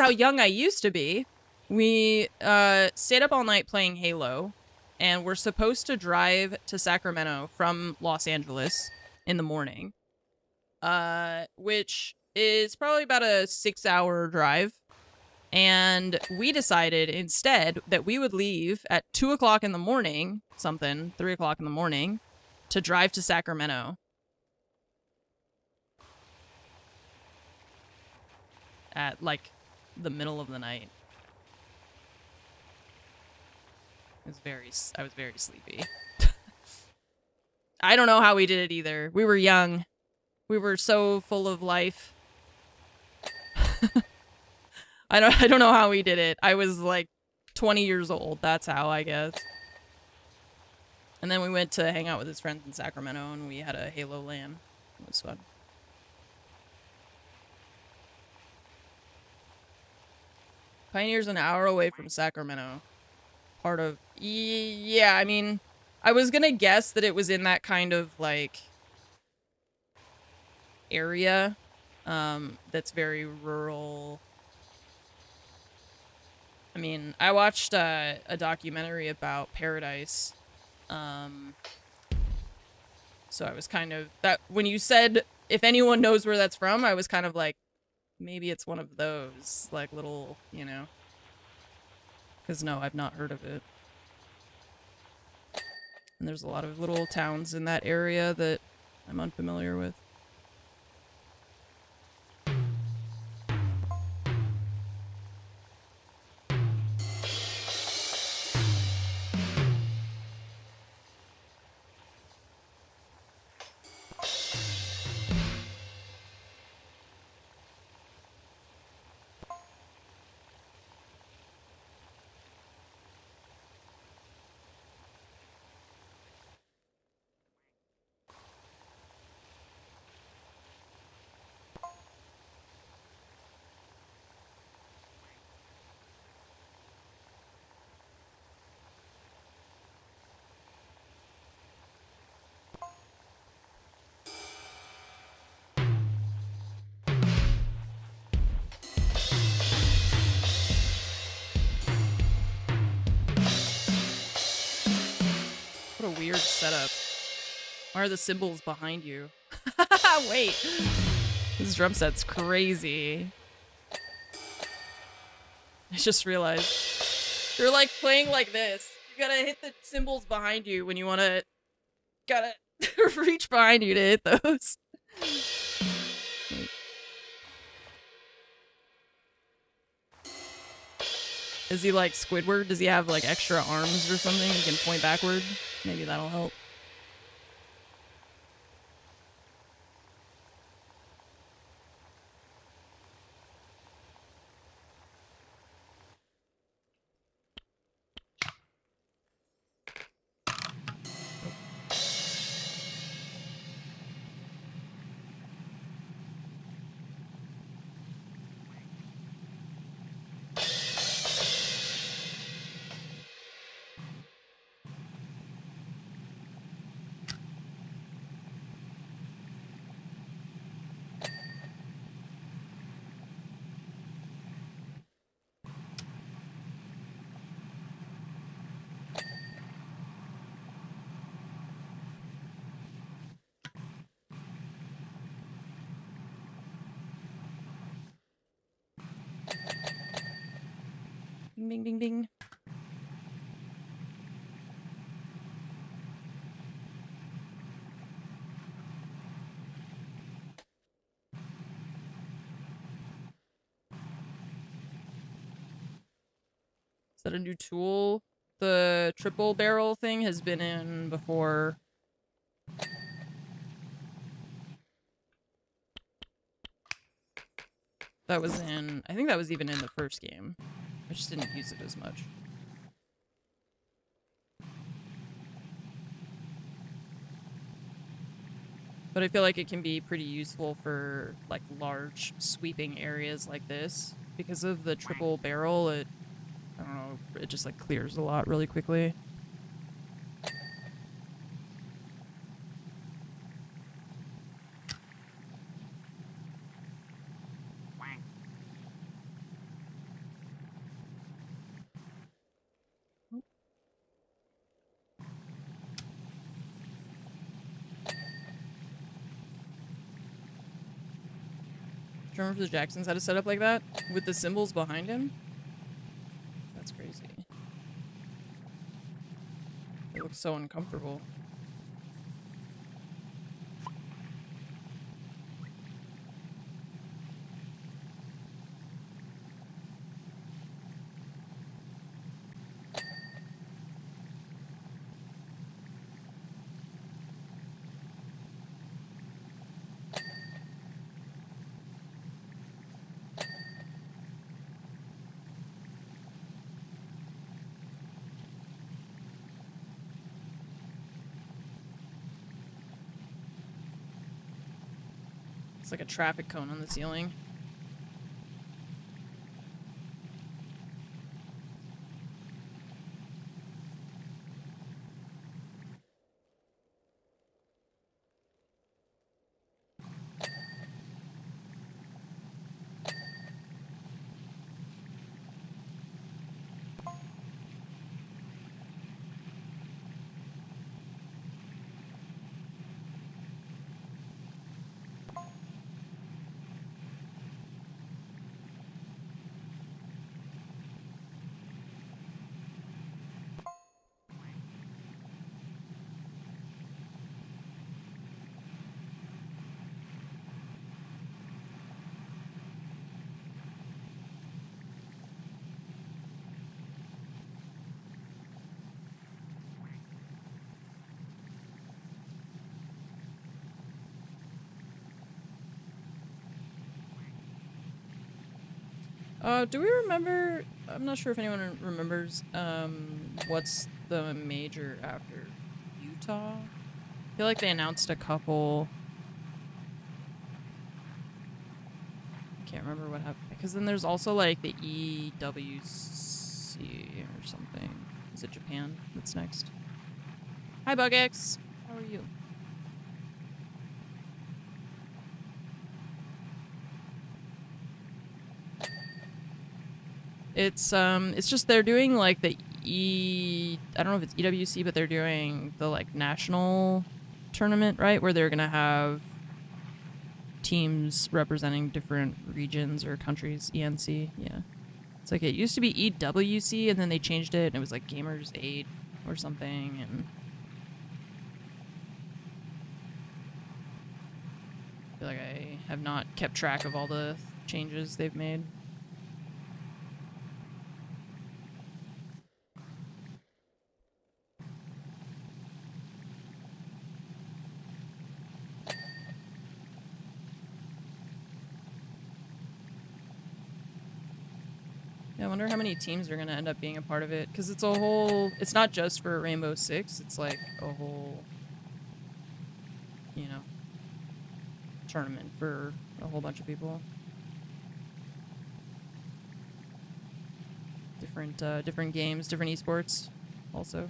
young I used to be. We stayed up all night playing Halo, and we're supposed to drive to Sacramento from Los Angeles in the morning, which is probably about a 6-hour drive. And we decided instead that we would leave at 2 o'clock in the morning, 3 o'clock in the morning, to drive to Sacramento. At, like, the middle of the night. I was very sleepy. I don't know how we did it either. We were young. We were so full of life. I don't know how we did it. I was like 20 years old. That's how, I guess. And then we went to hang out with his friends in Sacramento, and we had a Halo LAN. It was fun. Pioneer's an hour away from Sacramento. Part of... Yeah, I mean... I was gonna guess that it was in that kind of, like... area. That's very rural... I mean, I watched a documentary about Paradise, so I was kind of, when you said, if anyone knows where that's from, I was kind of like, maybe it's one of those, like, little, you know, because no, I've not heard of it. And there's a lot of little towns in that area that I'm unfamiliar with. What a weird setup. Why are the cymbals behind you? Wait. This drum set's crazy. I just realized. You're like playing like this. You gotta hit the cymbals behind you when you wanna... Gotta reach behind you to hit those. Is he like Squidward? Does he have like extra arms or something? He can point backward? Maybe that'll help. Bing, bing, bing, bing. Is that a new tool? The triple barrel thing has been in before. That was in, I think that was even in the first game. I just didn't use it as much. But I feel like it can be pretty useful for like large sweeping areas like this. Because of the triple barrel, I don't know, it just like clears a lot really quickly. Do you remember if the Jacksons had a setup like that? With the symbols behind him? That's crazy. It looks so uncomfortable. It's like a traffic cone on the ceiling. Do we remember? I'm not sure if anyone remembers. What's the major after Utah? I feel like they announced a couple. I can't remember what happened because then there's also like the EWC or something. Is it Japan that's next? Hi, BugX. How are you? It's just they're doing like the I don't know if it's EWC, but they're doing the like national tournament, right? Where they're gonna have teams representing different regions or countries. ENC, yeah. It's like it used to be EWC, and then they changed it, and it was like Gamers 8 or something, and I feel like I have not kept track of all the changes they've made. Yeah, I wonder how many teams are gonna end up being a part of it, because it's a whole, it's not just for Rainbow Six, it's like a whole, you know, tournament for a whole bunch of people. Different games, different esports also.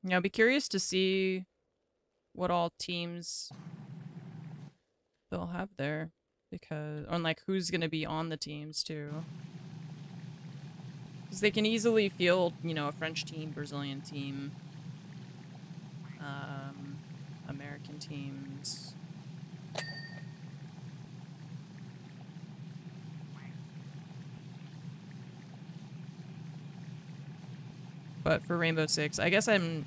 Yeah, I'll be curious to see what all teams they'll have there, because on like who's gonna be on the teams too. Because they can easily field, you know, a French team, Brazilian team, American teams. But for Rainbow Six, I guess I'm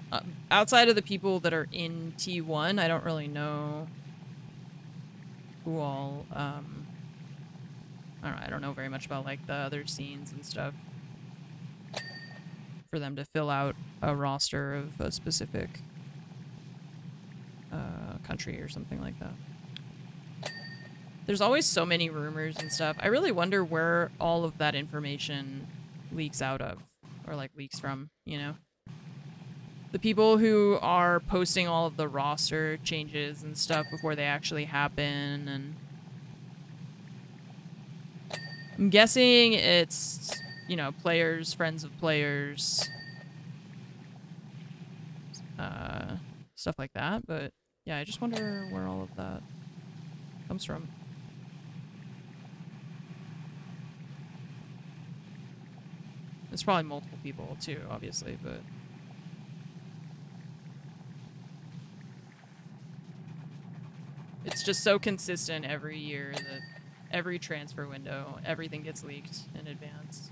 outside of the people that are in T1. I don't really know who all. I don't know very much about like the other scenes and stuff. For them to fill out a roster of a specific country or something like that. There's always so many rumors and stuff. I really wonder where all of that information leaks out of, or like leaks from, you know? The people who are posting all of the roster changes and stuff before they actually happen, and I'm guessing it's, you know, players, friends of players, stuff like that, but yeah, I just wonder where all of that comes from. There's probably multiple people too, obviously, but it's just so consistent every year that every transfer window, everything gets leaked in advance.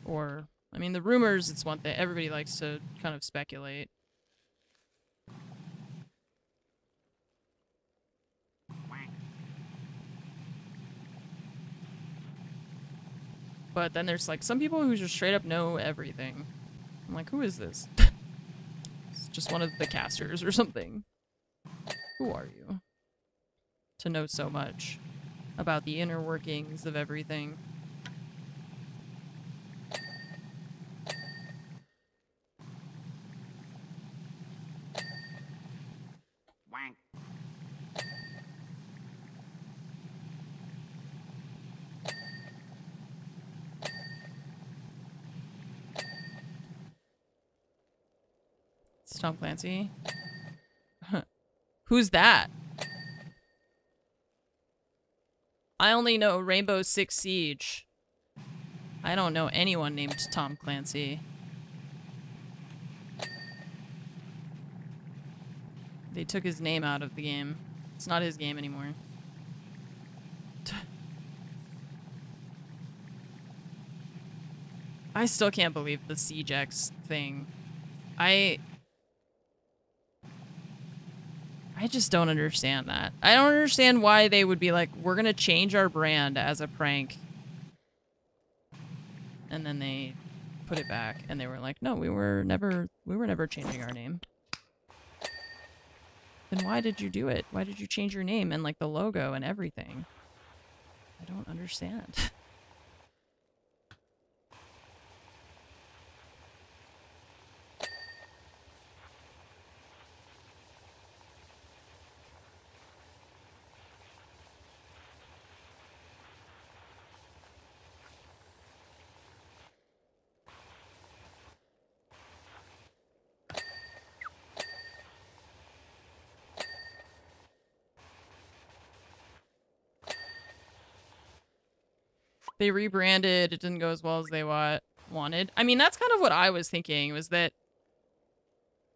Or, I mean, the rumors, it's one thing. Everybody likes to kind of speculate. But then there's like some people who just straight up know everything. I'm like, who is this? It's just one of the casters or something. Who are you? To know so much about the inner workings of everything. It's Tom Clancy. Who's that? I only know Rainbow Six Siege. I don't know anyone named Tom Clancy. They took his name out of the game. It's not his game anymore. I still can't believe the Siege X thing. I just don't understand that. I don't understand why they would be like, we're gonna change our brand as a prank. And then they put it back and they were like, no, we were never changing our name. Then why did you do it? Why did you change your name and like the logo and everything? I don't understand. They rebranded, it didn't go as well as they wanted. I mean, that's kind of what I was thinking, was that...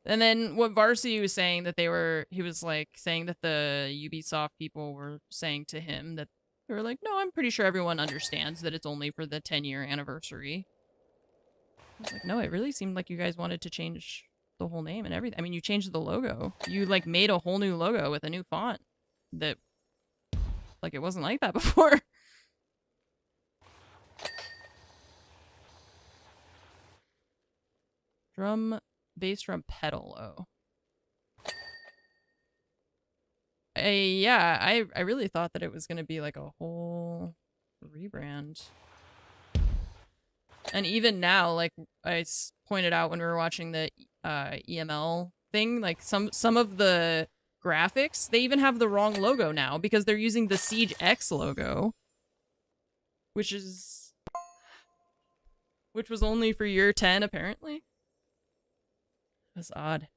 And then what Varsity was saying, that he was like saying that the Ubisoft people were saying to him that they were like, no, I'm pretty sure everyone understands that it's only for the 10-year anniversary. I was like, no, it really seemed like you guys wanted to change the whole name and everything. I mean, you changed the logo. You like made a whole new logo with a new font that, like, it wasn't like that before. Bass drum pedal, oh. Yeah, I really thought that it was gonna be like a whole rebrand. And even now, like I pointed out when we were watching the EML thing, like some of the graphics, they even have the wrong logo now because they're using the Siege X logo, which is which was only for year 10, apparently. That's odd.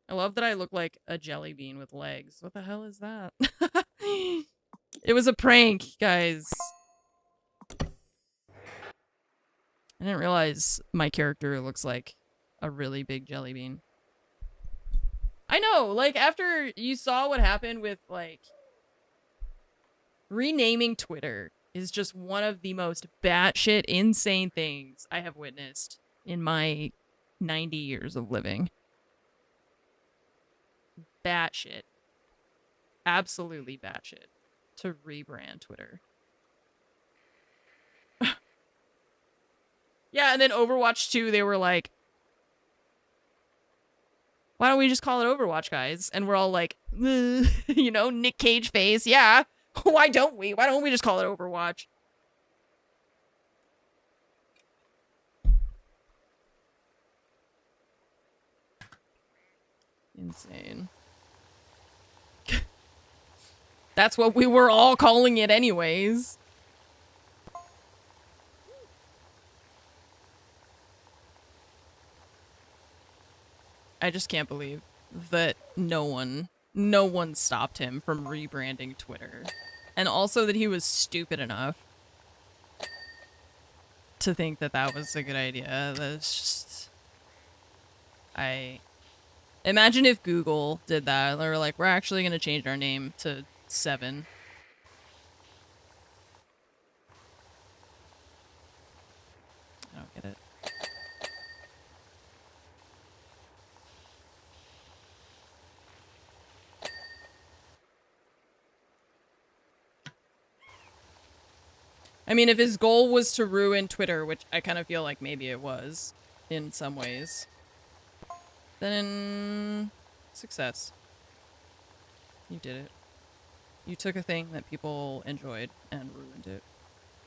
I love that I look like a jelly bean with legs. What the hell is that? It was a prank, guys. I didn't realize my character looks like a really big jelly bean. I know, like, after you saw what happened with, like, renaming Twitter is just one of the most batshit insane things I have witnessed in my 90 years of living. Batshit. Absolutely batshit. To rebrand Twitter. Yeah, and then Overwatch 2, they were like, why don't we just call it Overwatch, guys? And we're all like, you know, Nick Cage face. Yeah, why don't we? Why don't we just call it Overwatch? Insane. That's what we were all calling it anyways. I just can't believe that no one stopped him from rebranding Twitter. And also that he was stupid enough to think that that was a good idea. That's just... Imagine if Google did that. They were like, we're actually going to change our name to 7. I don't get it. I mean, if his goal was to ruin Twitter, which I kind of feel like maybe it was, in some ways, then success. You did it. You took a thing that people enjoyed and ruined it.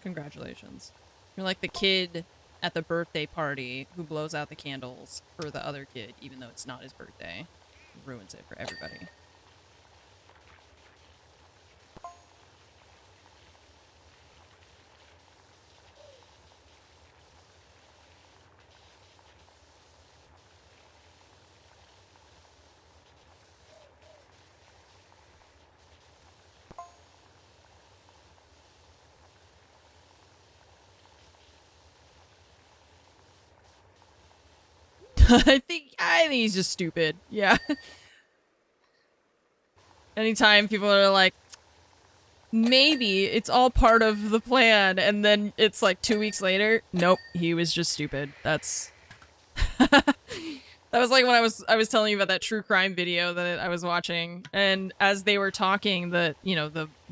Congratulations. You're like the kid at the birthday party who blows out the candles for the other kid, even though it's not his birthday. Ruins it for everybody. I think he's just stupid. Yeah. Anytime people are like, maybe it's all part of the plan, and then it's like 2 weeks later, nope, he was just stupid. That's that was like when I was telling you about that true crime video that I was watching, and as they were talking, the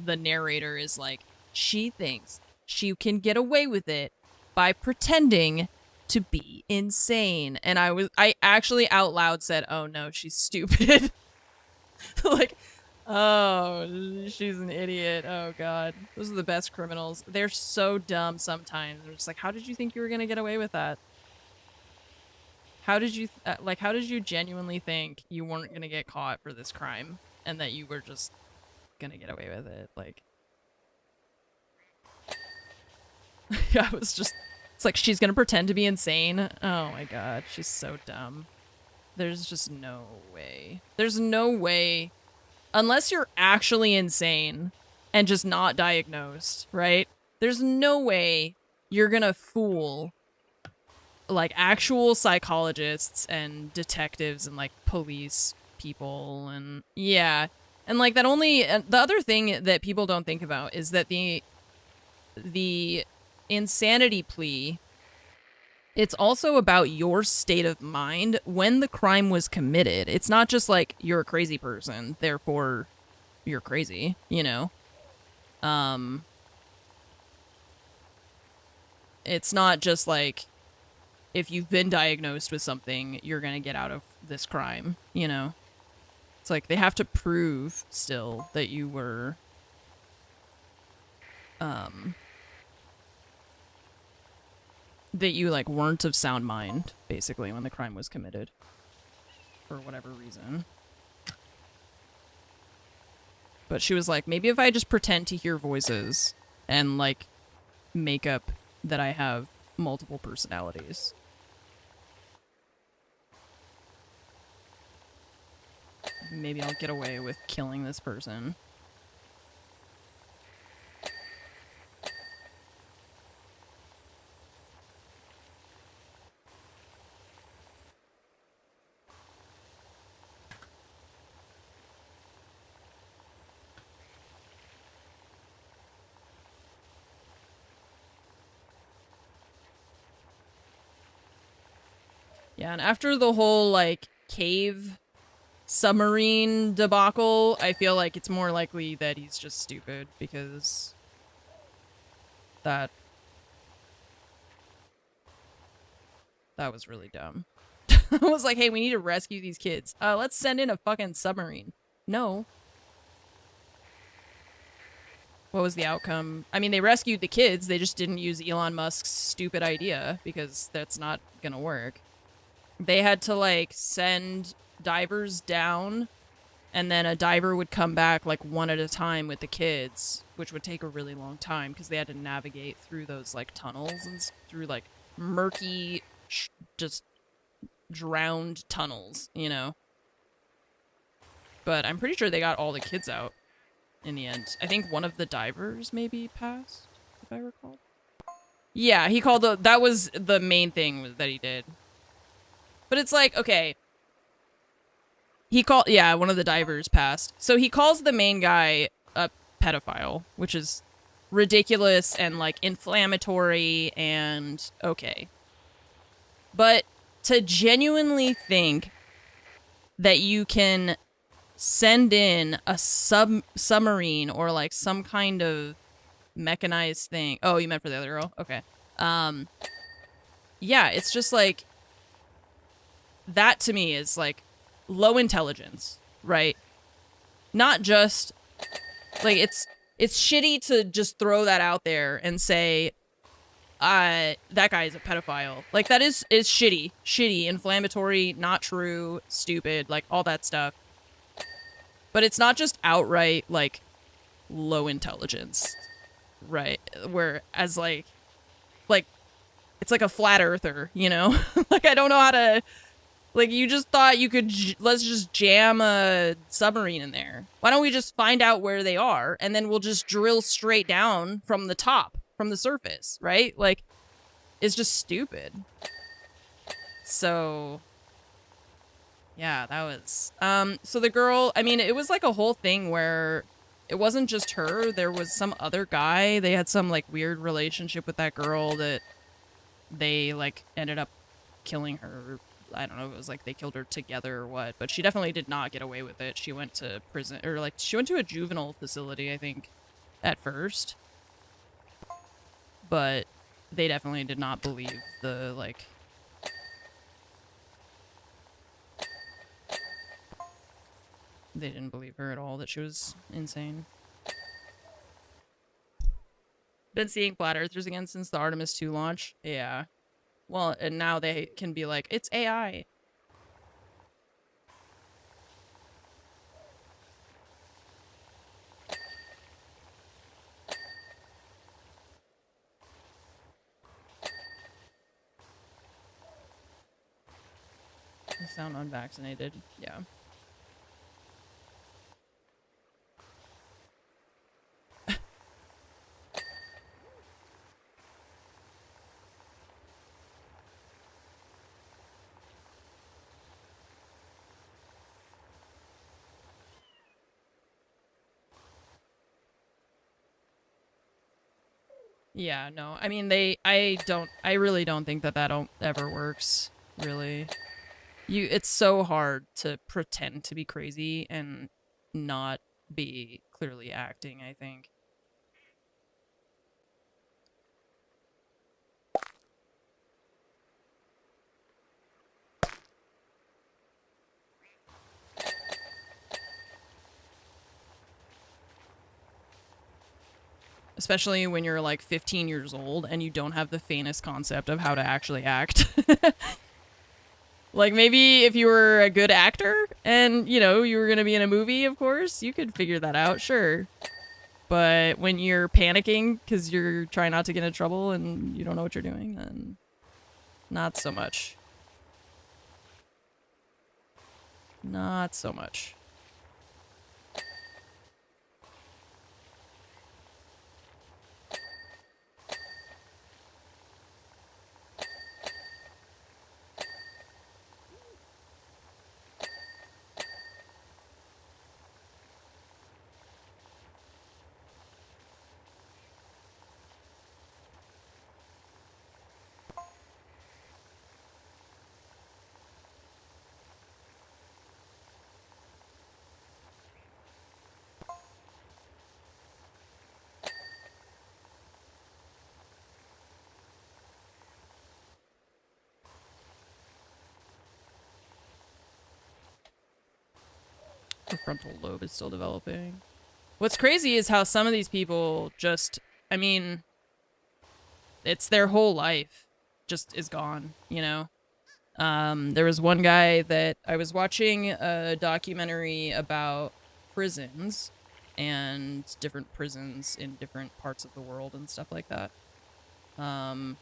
narrator is like, she thinks she can get away with it by pretending to be insane. And I actually out loud said, oh no, she's stupid. Like, oh, she's an idiot. Oh god. Those are the best criminals. They're so dumb sometimes. They're just like, how did you think you were gonna get away with that? How did you, how did you genuinely think you weren't gonna get caught for this crime? And that you were just gonna get away with it? Like, yeah, it was just... It's like, she's gonna pretend to be insane? Oh my god, she's so dumb. There's just no way. There's no way, unless you're actually insane and just not diagnosed, right? There's no way you're gonna fool, like, actual psychologists and detectives and, like, police people and... Yeah. And, like, that only... The other thing that people don't think about is that the insanity plea, it's also about your state of mind when the crime was committed. It's not just like, you're a crazy person, therefore you're crazy, you know? It's not just like, if you've been diagnosed with something, you're gonna get out of this crime, you know? It's like, they have to prove still that you were, that you, like, weren't of sound mind, basically, when the crime was committed. For whatever reason. But she was like, maybe if I just pretend to hear voices, and like make up that I have multiple personalities. Maybe I'll get away with killing this person. Yeah, and after the whole, like, cave submarine debacle, I feel like it's more likely that he's just stupid, because that was really dumb. I was like, hey, we need to rescue these kids. Let's send in a fucking submarine. No. What was the outcome? I mean, they rescued the kids, they just didn't use Elon Musk's stupid idea, because that's not gonna work. They had to, like, send divers down, and then a diver would come back, like, one at a time with the kids, which would take a really long time, because they had to navigate through those, like, tunnels and through, like, murky, just drowned tunnels, you know? But I'm pretty sure they got all the kids out in the end. I think one of the divers maybe passed, if I recall. Yeah, he called that was the main thing that he did. But it's like, okay. Yeah, one of the divers passed. So he calls the main guy a pedophile, which is ridiculous and, like, inflammatory and okay. But to genuinely think that you can send in a submarine or, like, some kind of mechanized thing. Oh, you meant for the other girl? Okay. Yeah, it's just like, that to me is, like, low intelligence, right? Not just, like, it's shitty to just throw that out there and say, that guy is a pedophile. Like, that is shitty, inflammatory, not true, stupid, like, all that stuff. But it's not just outright, like, low intelligence, right? Whereas, like, it's like a flat earther, you know? Like, I don't know how to... Like, you just thought you could, let's just jam a submarine in there. Why don't we just find out where they are, and then we'll just drill straight down from the top, from the surface, right? Like, it's just stupid. So, yeah, that was, so the girl, I mean, it was like a whole thing where it wasn't just her, there was some other guy, they had some, like, weird relationship with that girl that they, like, ended up killing her. I don't know if it was like they killed her together or what, but she definitely did not get away with it. She went to prison, or like she went to a juvenile facility, I think, at first. But they definitely did not believe the, like... They didn't believe her at all, that she was insane. Been seeing flat earthers again since the Artemis 2 launch? Yeah. Well, and now they can be like, it's AI. You sound unvaccinated. Yeah. Yeah, no. I mean, I really don't think that ever works, really. It's so hard to pretend to be crazy and not be clearly acting, I think. Especially when you're like 15 years old and you don't have the faintest concept of how to actually act. Like, maybe if you were a good actor and, you know, you were gonna be in a movie, of course, you could figure that out, sure. But when you're panicking because you're trying not to get into trouble and you don't know what you're doing, then not so much. Not so much. The frontal lobe is still developing. What's crazy is how some of these people just, I mean, it's their whole life just is gone, you know? There was one guy that I was watching a documentary about prisons and different prisons in different parts of the world and stuff like that. And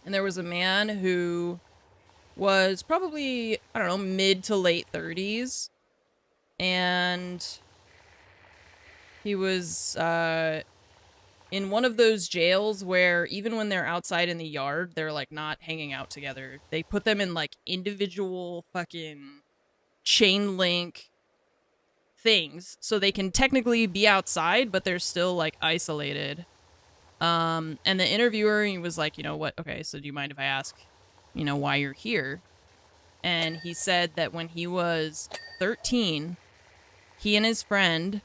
there was a man who was probably, I don't know, mid to late 30s. And he was in one of those jails where even when they're outside in the yard, they're like not hanging out together. They put them in like individual fucking chain link things so they can technically be outside, but they're still like isolated. And the interviewer, he was like, you know what? Okay, so do you mind if I ask, you know, why you're here? And he said that when he was 13, he and his friend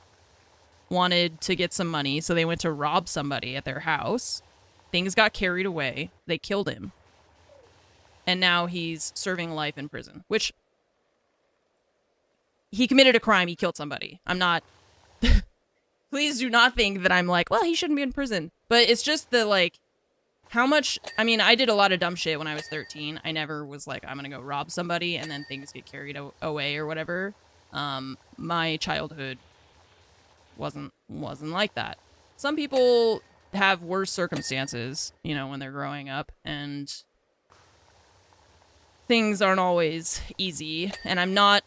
wanted to get some money, so they went to rob somebody at their house. Things got carried away. They killed him. And now he's serving life in prison, which he committed a crime. He killed somebody. I'm not... Please do not think that I'm like, well, he shouldn't be in prison. But it's just the, like, how much... I mean, I did a lot of dumb shit when I was 13. I never was like, I'm gonna go rob somebody and then things get carried away or whatever. My childhood wasn't like that. Some people have worse circumstances, you know, when they're growing up, and things aren't always easy, and I'm not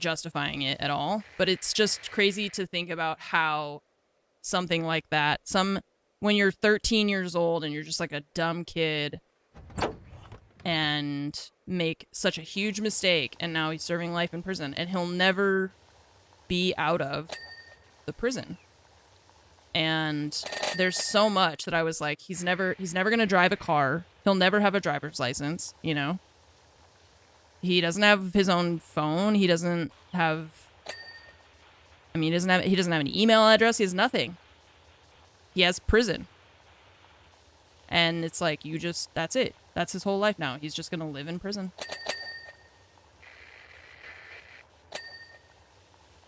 justifying it at all, but it's just crazy to think about how something like that, when you're 13 years old and you're just like a dumb kid and make such a huge mistake, and now he's serving life in prison, and he'll never be out of the prison. And there's so much that I was like, he's never gonna drive a car. He'll never have a driver's license, you know? He doesn't have his own phone. He doesn't have... I mean, he doesn't have an email address. He has nothing. He has prison. And it's like, that's it. That's his whole life now. He's just gonna live in prison.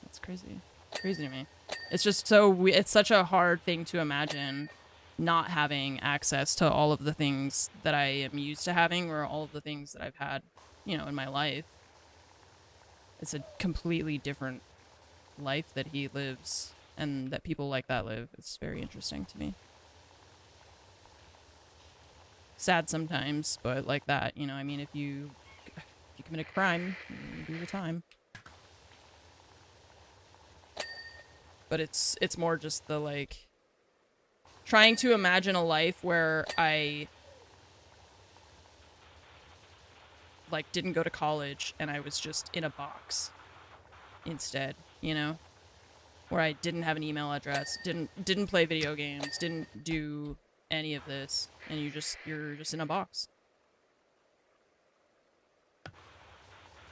That's crazy. Crazy to me. It's just it's such a hard thing to imagine not having access to all of the things that I am used to having, or all of the things that I've had, you know, in my life. It's a completely different life that he lives, and that people like that live. It's very interesting to me. Sad sometimes, but like that, you know, I mean, if you commit a crime, you do the time. But it's more just the, like, trying to imagine a life where I, like, didn't go to college and I was just in a box instead, you know? Where I didn't have an email address, didn't play video games, didn't do any of this, and you're just in a box.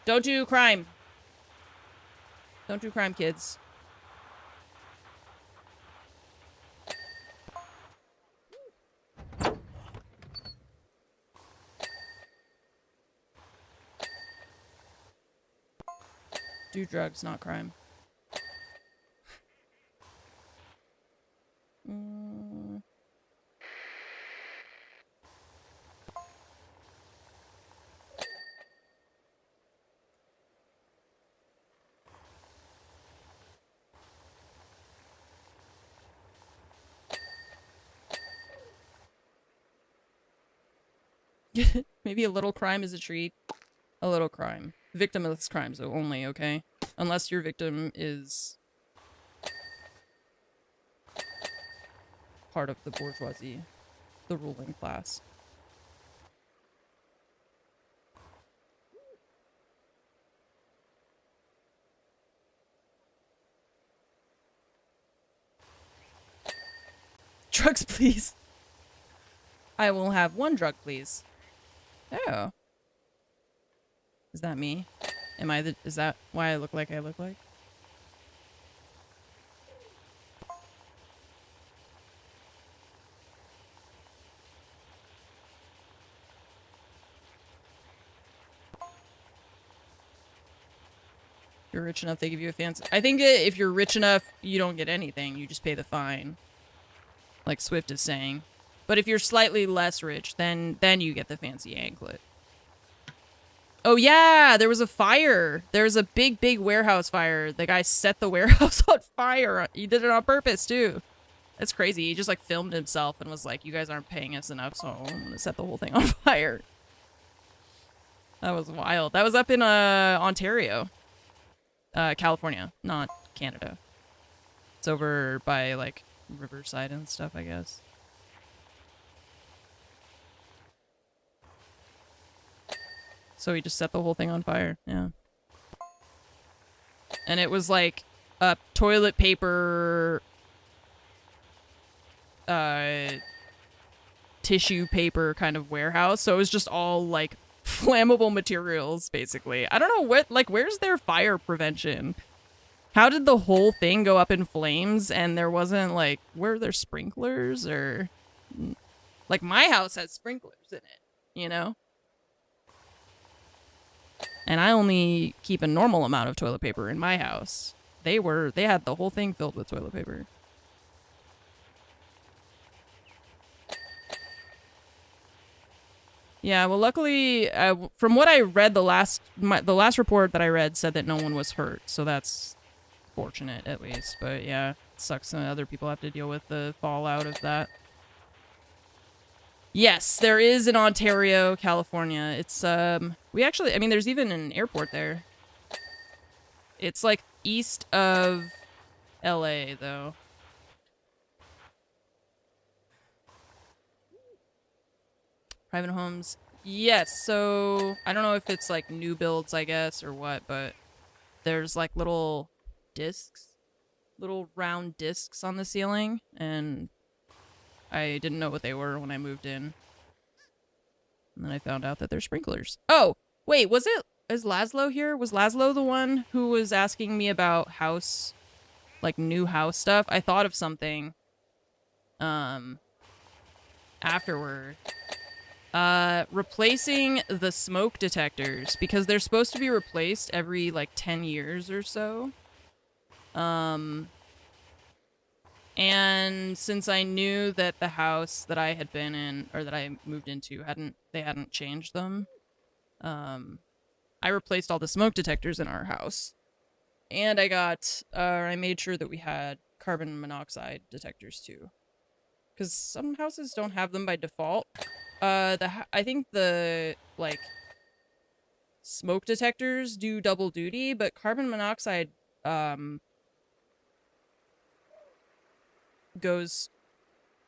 Don't do crime. Don't do crime, kids. Do drugs, not crime. Maybe a little crime is a treat. A little crime. Victimless crimes only, okay? Unless your victim is part of the bourgeoisie, the ruling class. Drugs, please. I will have 1 drug, please. Oh. Is that me? Is that why I look like I look like? If you're rich enough, they give you a fancy. I think that if you're rich enough, you don't get anything. You just pay the fine. Like Swift is saying. But if you're slightly less rich, then you get the fancy anklet. Oh yeah, there was a fire. There was a big warehouse fire. The guy set the warehouse on fire. He did it on purpose too. That's crazy. He just like filmed himself and was like, "You guys aren't paying us enough, so I'm gonna set the whole thing on fire." That was wild. That was up in Ontario, California, not Canada. It's over by like Riverside and stuff, I guess. So he just set the whole thing on fire, yeah. And it was like a toilet paper, tissue paper kind of warehouse. So it was just all like flammable materials, basically. I don't know what, like, where's their fire prevention? How did the whole thing go up in flames and there wasn't like, were there sprinklers or... Like my house has sprinklers in it, you know? And I only keep a normal amount of toilet paper in my house. They had the whole thing filled with toilet paper. Yeah, well, luckily, from what I read, the last report that I read said that no one was hurt, so that's fortunate at least. But yeah, it sucks that other people have to deal with the fallout of that. Yes, there is in Ontario, California. It's, we actually, I mean, there's even an airport there. It's, like, east of LA, though. Private homes. Yes, so, I don't know if it's, like, new builds, I guess, or what, but there's, like, little discs. Little round discs on the ceiling, and... I didn't know what they were when I moved in. And then I found out that they're sprinklers. Oh, wait, is Laszlo here? Was Laszlo the one who was asking me about house, like new house stuff? I thought of something, afterward. Replacing the smoke detectors, because they're supposed to be replaced every, like, 10 years or so. And since I knew that the house that I had been in, or that I moved into, they hadn't changed them, I replaced all the smoke detectors in our house. And I made sure that we had carbon monoxide detectors too. Because some houses don't have them by default. I think the, like, smoke detectors do double duty, but carbon monoxide, goes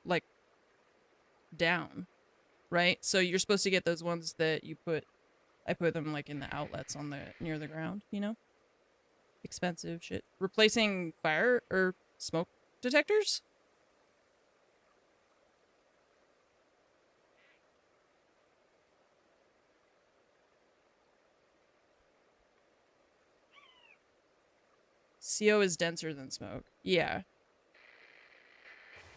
like down, right? So you're supposed to get those ones that I put them like in the outlets on near the ground, you know? Expensive shit. Replacing fire or smoke detectors? CO is denser than smoke. Yeah.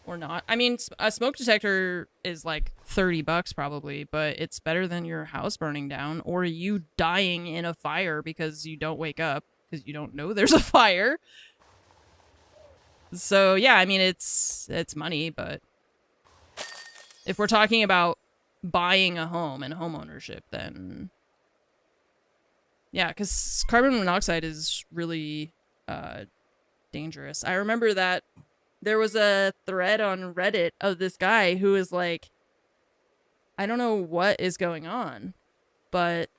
Or not. I mean, a smoke detector is like $30 probably, but it's better than your house burning down or you dying in a fire because you don't wake up because you don't know there's a fire. So yeah, I mean, it's money, but if we're talking about buying a home and home ownership, then yeah, because carbon monoxide is really dangerous. I remember that there was a thread on Reddit of this guy who was like, I don't know what is going on, but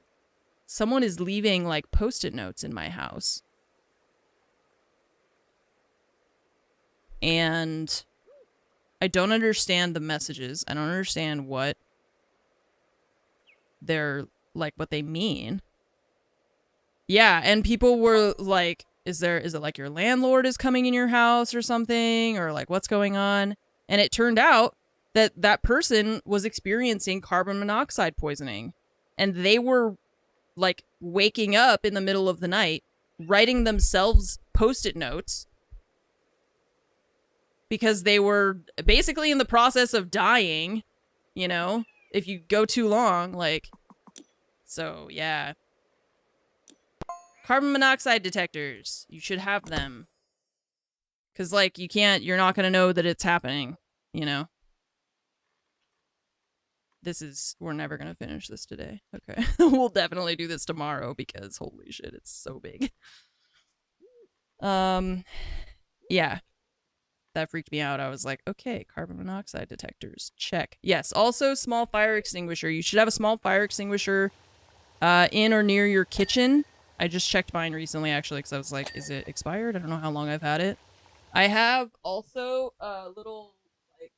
someone is leaving like post-it notes in my house. And I don't understand the messages. I don't understand what they're like, what they mean. Yeah, and people were like, is it like your landlord is coming in your house or something? Or like, what's going on? And it turned out that that person was experiencing carbon monoxide poisoning. And they were like waking up in the middle of the night, writing themselves post-it notes because they were basically in the process of dying, you know, if you go too long, like, so yeah. Carbon monoxide detectors, you should have them. Cause like, you're not gonna know that it's happening, you know? We're never gonna finish this today. Okay. We'll definitely do this tomorrow because holy shit, it's so big. Yeah. That freaked me out. I was like, okay, carbon monoxide detectors, check. Yes, also small fire extinguisher. You should have a small fire extinguisher in or near your kitchen. I just checked mine recently, actually, because I was like, is it expired? I don't know how long I've had it. I have also a little, like,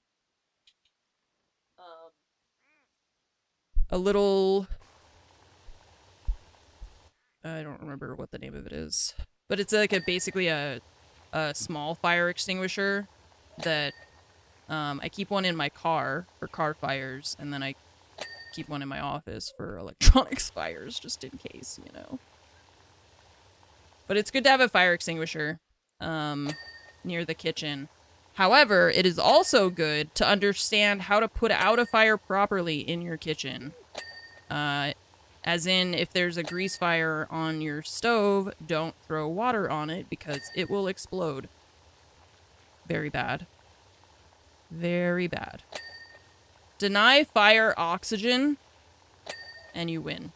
I don't remember what the name of it is, but it's like basically a small fire extinguisher that I keep one in my car for car fires, and then I keep one in my office for electronics fires, just in case, you know. But it's good to have a fire extinguisher near the kitchen. However, it is also good to understand how to put out a fire properly in your kitchen. As in, if there's a grease fire on your stove, don't throw water on it because it will explode. Very bad. Very bad. Deny fire oxygen, and you win.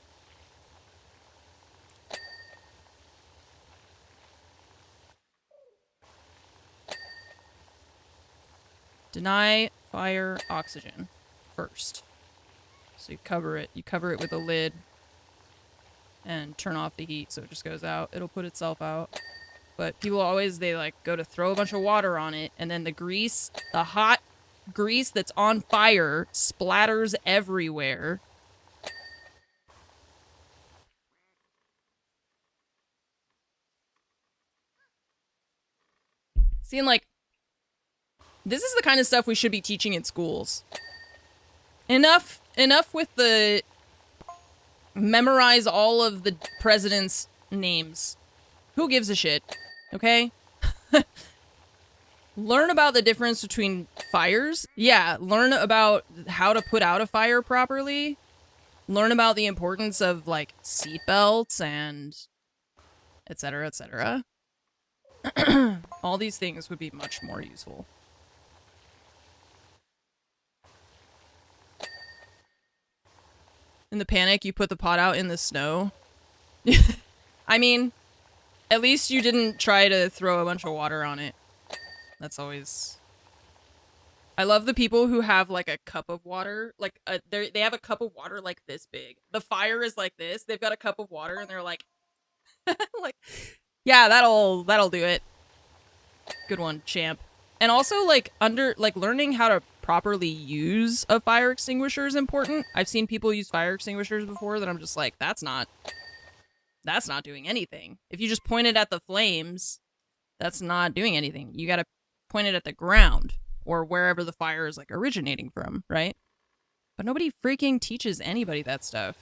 Deny fire oxygen first. So you cover it with a lid and turn off the heat so it just goes out. It'll put itself out. But people always, they like go to throw a bunch of water on it, and then the grease, the hot grease that's on fire splatters everywhere. Seeing like, this is the kind of stuff we should be teaching in schools. Enough with the memorize all of the president's names. Who gives a shit? Okay? Learn about the difference between fires. Yeah, learn about how to put out a fire properly. Learn about the importance of, like, seatbelts and etc., etc. All these things would be much more useful. In the panic, you put the pot out in the snow. I mean, at least you didn't try to throw a bunch of water on it. That's always... I love the people who have, like, a cup of water. Like, they have a cup of water, like, this big. The fire is like this. They've got a cup of water, and they're like... like, yeah, that'll do it. Good one, champ. And also, like, learning how to properly use a fire extinguisher is important. I've seen people use fire extinguishers before that I'm just like, that's not doing anything. If you just point it at the flames, that's not doing anything. You gotta point it at the ground or wherever the fire is, like, originating from, right? But nobody freaking teaches anybody that stuff.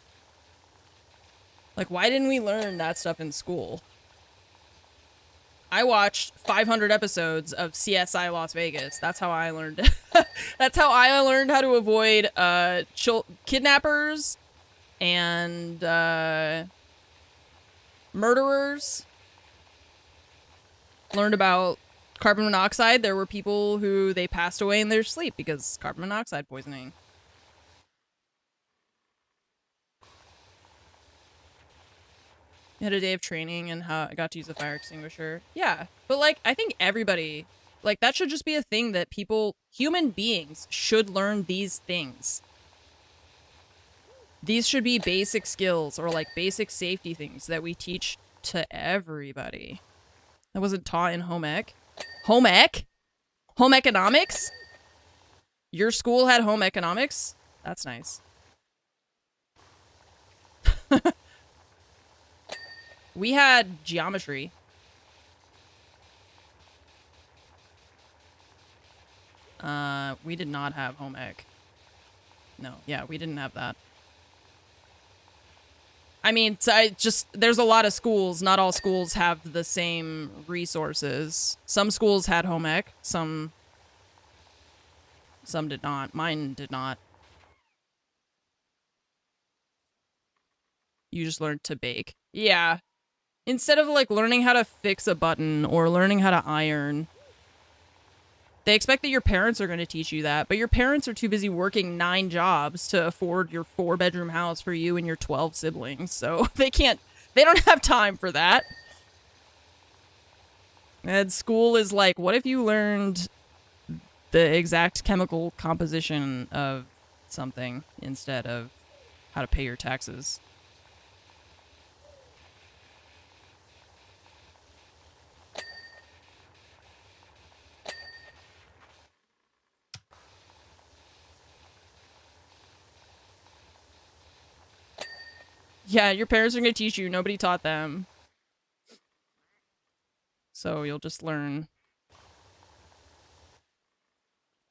Like, why didn't we learn that stuff in school? I watched 500 episodes of CSI Las Vegas. That's how I learned it. That's how I learned how to avoid kidnappers and murderers. Learned about carbon monoxide. There were people who they passed away in their sleep because carbon monoxide poisoning. I had a day of training and how I got to use a fire extinguisher. Yeah, but like, I think everybody, like, that should just be a thing that human beings should learn these things. These should be basic skills or like basic safety things that we teach to everybody. That wasn't taught in home ec. Home ec? Home economics? Your school had home economics? That's nice. We had geometry. We did not have home ec. No, yeah, we didn't have that. I mean, there's a lot of schools. Not all schools have the same resources. Some schools had home ec. Some did not. Mine did not. You just learned to bake. Yeah. Instead of like learning how to fix a button or learning how to iron, they expect that your parents are going to teach you that, but your parents are too busy working 9 jobs to afford your 4-bedroom house for you and your 12 siblings, so they don't have time for that. And school is like, what if you learned the exact chemical composition of something instead of how to pay your taxes? Yeah, your parents are going to teach you. Nobody taught them. So you'll just learn.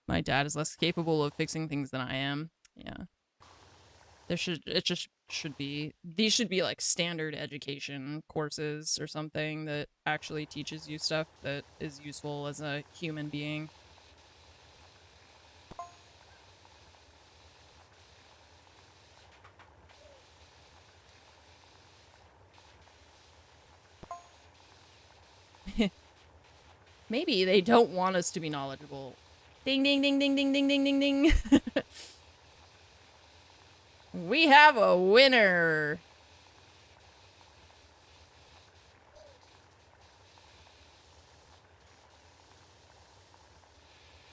My dad is less capable of fixing things than I am. Yeah. These should be like standard education courses or something that actually teaches you stuff that is useful as a human being. Maybe they don't want us to be knowledgeable. Ding, ding, ding, ding, ding, ding, ding, ding, ding. We have a winner.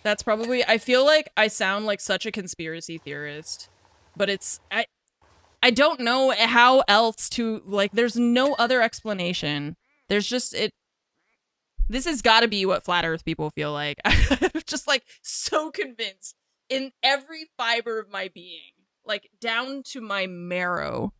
That's probably, I feel like I sound like such a conspiracy theorist, but I don't know how else to, like, there's no other explanation. There's just, this has got to be what flat earth people feel like. I'm just like so convinced in every fiber of my being, like down to my marrow.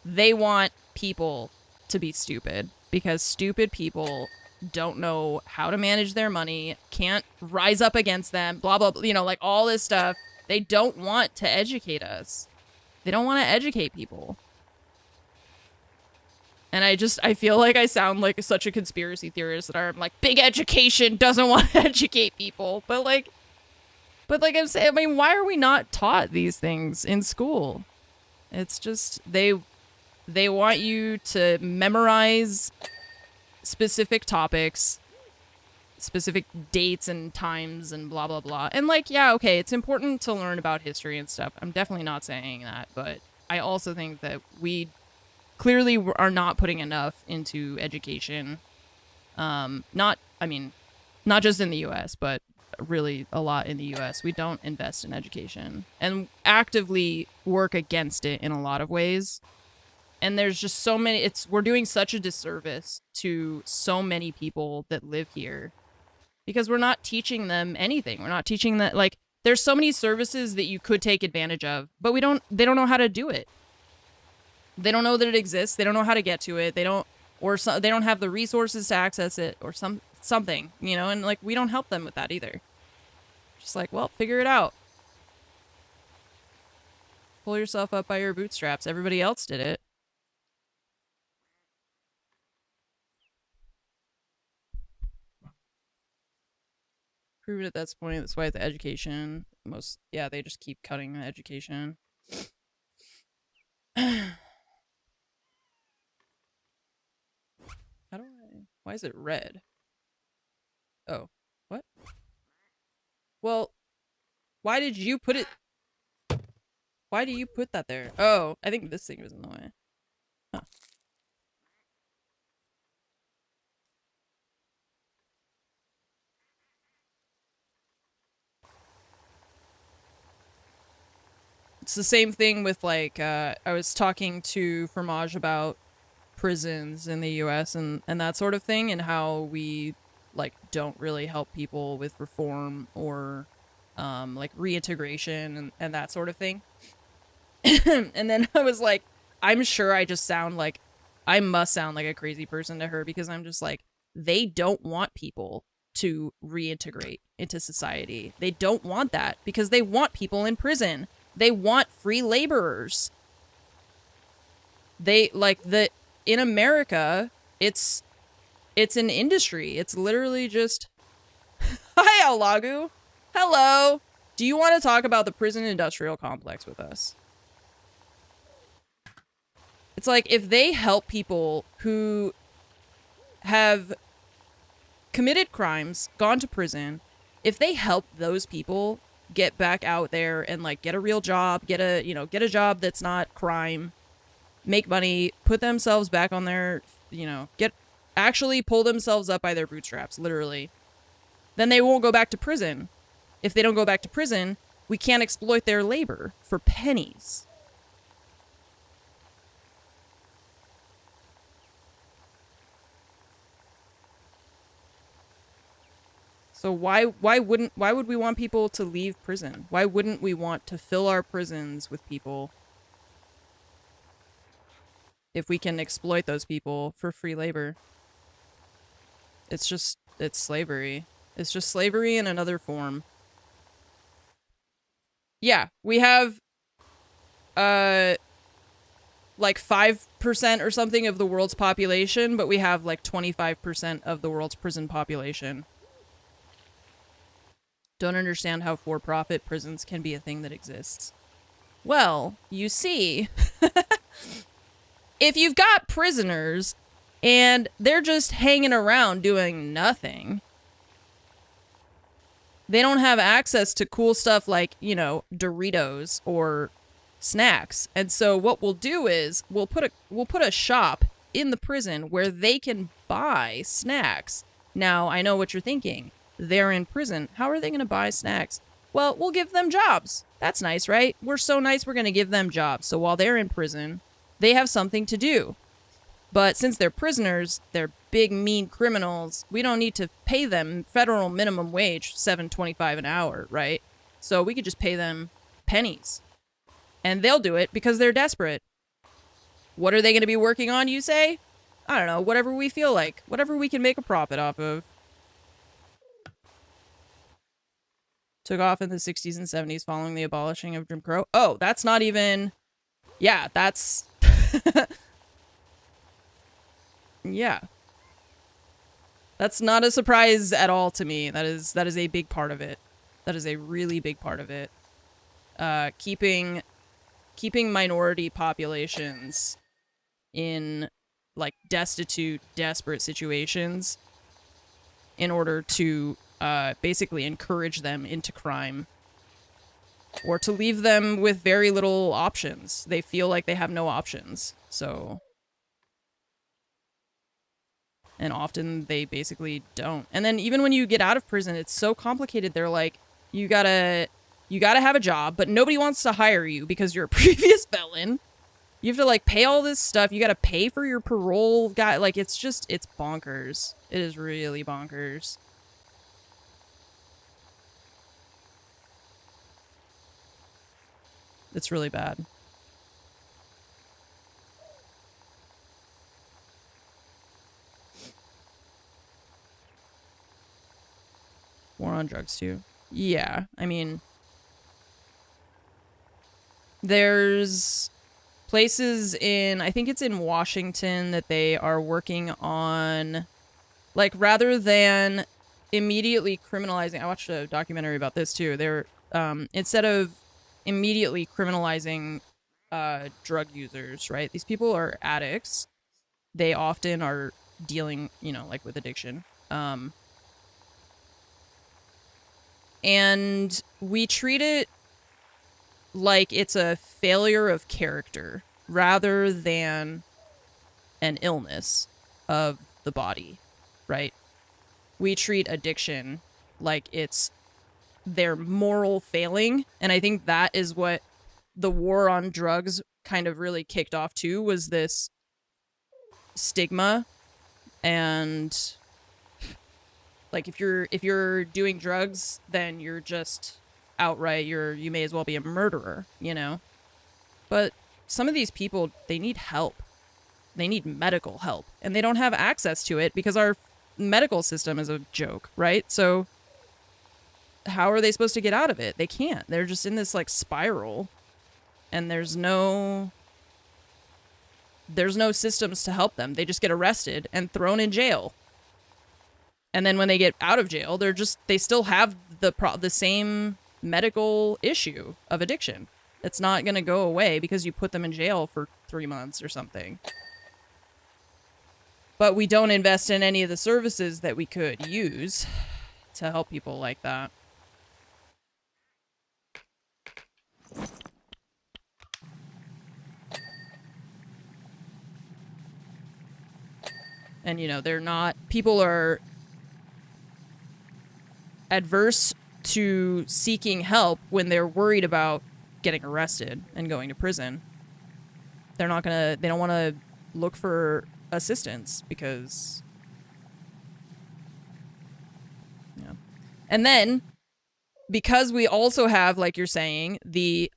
They want people to be stupid because stupid people don't know how to manage their money, can't rise up against them, blah, blah, blah, you know, like all this stuff. They don't want to educate us. They don't want to educate people. And I feel like I sound like such a conspiracy theorist that I'm like, big education doesn't want to educate people. But like I'm saying, I mean, why are we not taught these things in school? It's just, they want you to memorize specific topics, specific dates and times and blah, blah, blah. And like, yeah, okay, it's important to learn about history and stuff. I'm definitely not saying that, but I also think that we clearly are not putting enough into education. Not just in the US, but really a lot in the US. We don't invest in education and actively work against it in a lot of ways. And there's just so many, we're doing such a disservice to so many people that live here because we're not teaching them anything. We're not teaching that, like, there's so many services that you could take advantage of, but they don't know how to do it. They don't know that it exists. They don't know how to get to it. They don't have the resources to access it or something, you know, and like, we don't help them with that either. Just like, well, figure it out. Pull yourself up by your bootstraps. Everybody else did it. Prove it at that point. That's why the education they just keep cutting the education. Why is it red? Oh, what? Well, why did you put it? Why do you put that there? Oh, I think this thing was in the way. Huh. it's the same thing with like I was talking to Fromage about prisons in the US and that sort of thing, and how we like don't really help people with reform or like reintegration and that sort of thing. And then I was like, I'm sure I must sound like a crazy person to her, because I'm just like, they don't want people to reintegrate into society. They don't want that because they want people in prison. They want free laborers. They like in America, it's an industry. It's literally just Hi Alagu. Hello. Do you want to talk about the prison industrial complex with us? It's like, if they help people who have committed crimes, gone to prison, if they help those people get back out there and like get a real job, get a job that's not crime, make money, put themselves back on their, actually pull themselves up by their bootstraps, literally, then they won't go back to prison. If they don't go back to prison, we can't exploit their labor for pennies. So why would we want people to leave prison? Why wouldn't we want to fill our prisons with people if we can exploit those people for free labor? It's slavery. It's just slavery in another form. Yeah, we have like 5% or something of the world's population, but we have like 25% of the world's prison population. Don't understand how for-profit prisons can be a thing that exists. Well, you see, if you've got prisoners and they're just hanging around doing nothing, they don't have access to cool stuff like, Doritos or snacks. And so what we'll do is we'll put a shop in the prison where they can buy snacks. Now, I know what you're thinking. They're in prison. How are they going to buy snacks? Well, we'll give them jobs. That's nice, right? We're so nice, we're going to give them jobs. So while they're in prison, they have something to do. But since they're prisoners, they're big, mean criminals, we don't need to pay them federal minimum wage, $7.25 an hour, right? So we could just pay them pennies. And they'll do it because they're desperate. What are they going to be working on, you say? I don't know, whatever we feel like. Whatever we can make a profit off of. Took off in the 60s and 70s following the abolishing of Jim Crow. Oh, that's not even... Yeah, that's... Yeah. That's not a surprise at all to me. That is a big part of it. That is a really big part of it. Keeping minority populations in, like, destitute, desperate situations in order to basically encourage them into crime, or to leave them with very little options. They feel like they have no options, so... And often they basically don't. And then even when you get out of prison, it's so complicated. They're like, you gotta have a job, but nobody wants to hire you because you're a previous felon. You have to, like, pay all this stuff. You gotta pay for your parole guy. Like, it's bonkers. It is really bonkers. It's really bad. War on drugs, too. Yeah, I mean... There's places in... I think it's in Washington that they are working on... Like, rather than immediately criminalizing... I watched a documentary about this, too. They're, instead of immediately criminalizing drug users, right? These people are addicts. They often are dealing, like, with addiction. And we treat it like it's a failure of character rather than an illness of the body, right? We treat addiction like it's their moral failing, and I think that is what the war on drugs kind of really kicked off too was this stigma, and like if you're doing drugs, then you're just outright you may as well be a murderer, you know? But some of these people, they need help. They need medical help, and they don't have access to it because our medical system is a joke, right? So how are they supposed to get out of it? They can't. They're just in this like spiral, and there's no systems to help them. They just get arrested and thrown in jail. And then when they get out of jail, they still have the same medical issue of addiction. It's not going to go away because you put them in jail for 3 months or something. But we don't invest in any of the services that we could use to help people like that. And, you know, people are adverse to seeking help when they're worried about getting arrested and going to prison. They don't want to look for assistance because, yeah. And then, because we also have, like you're saying, the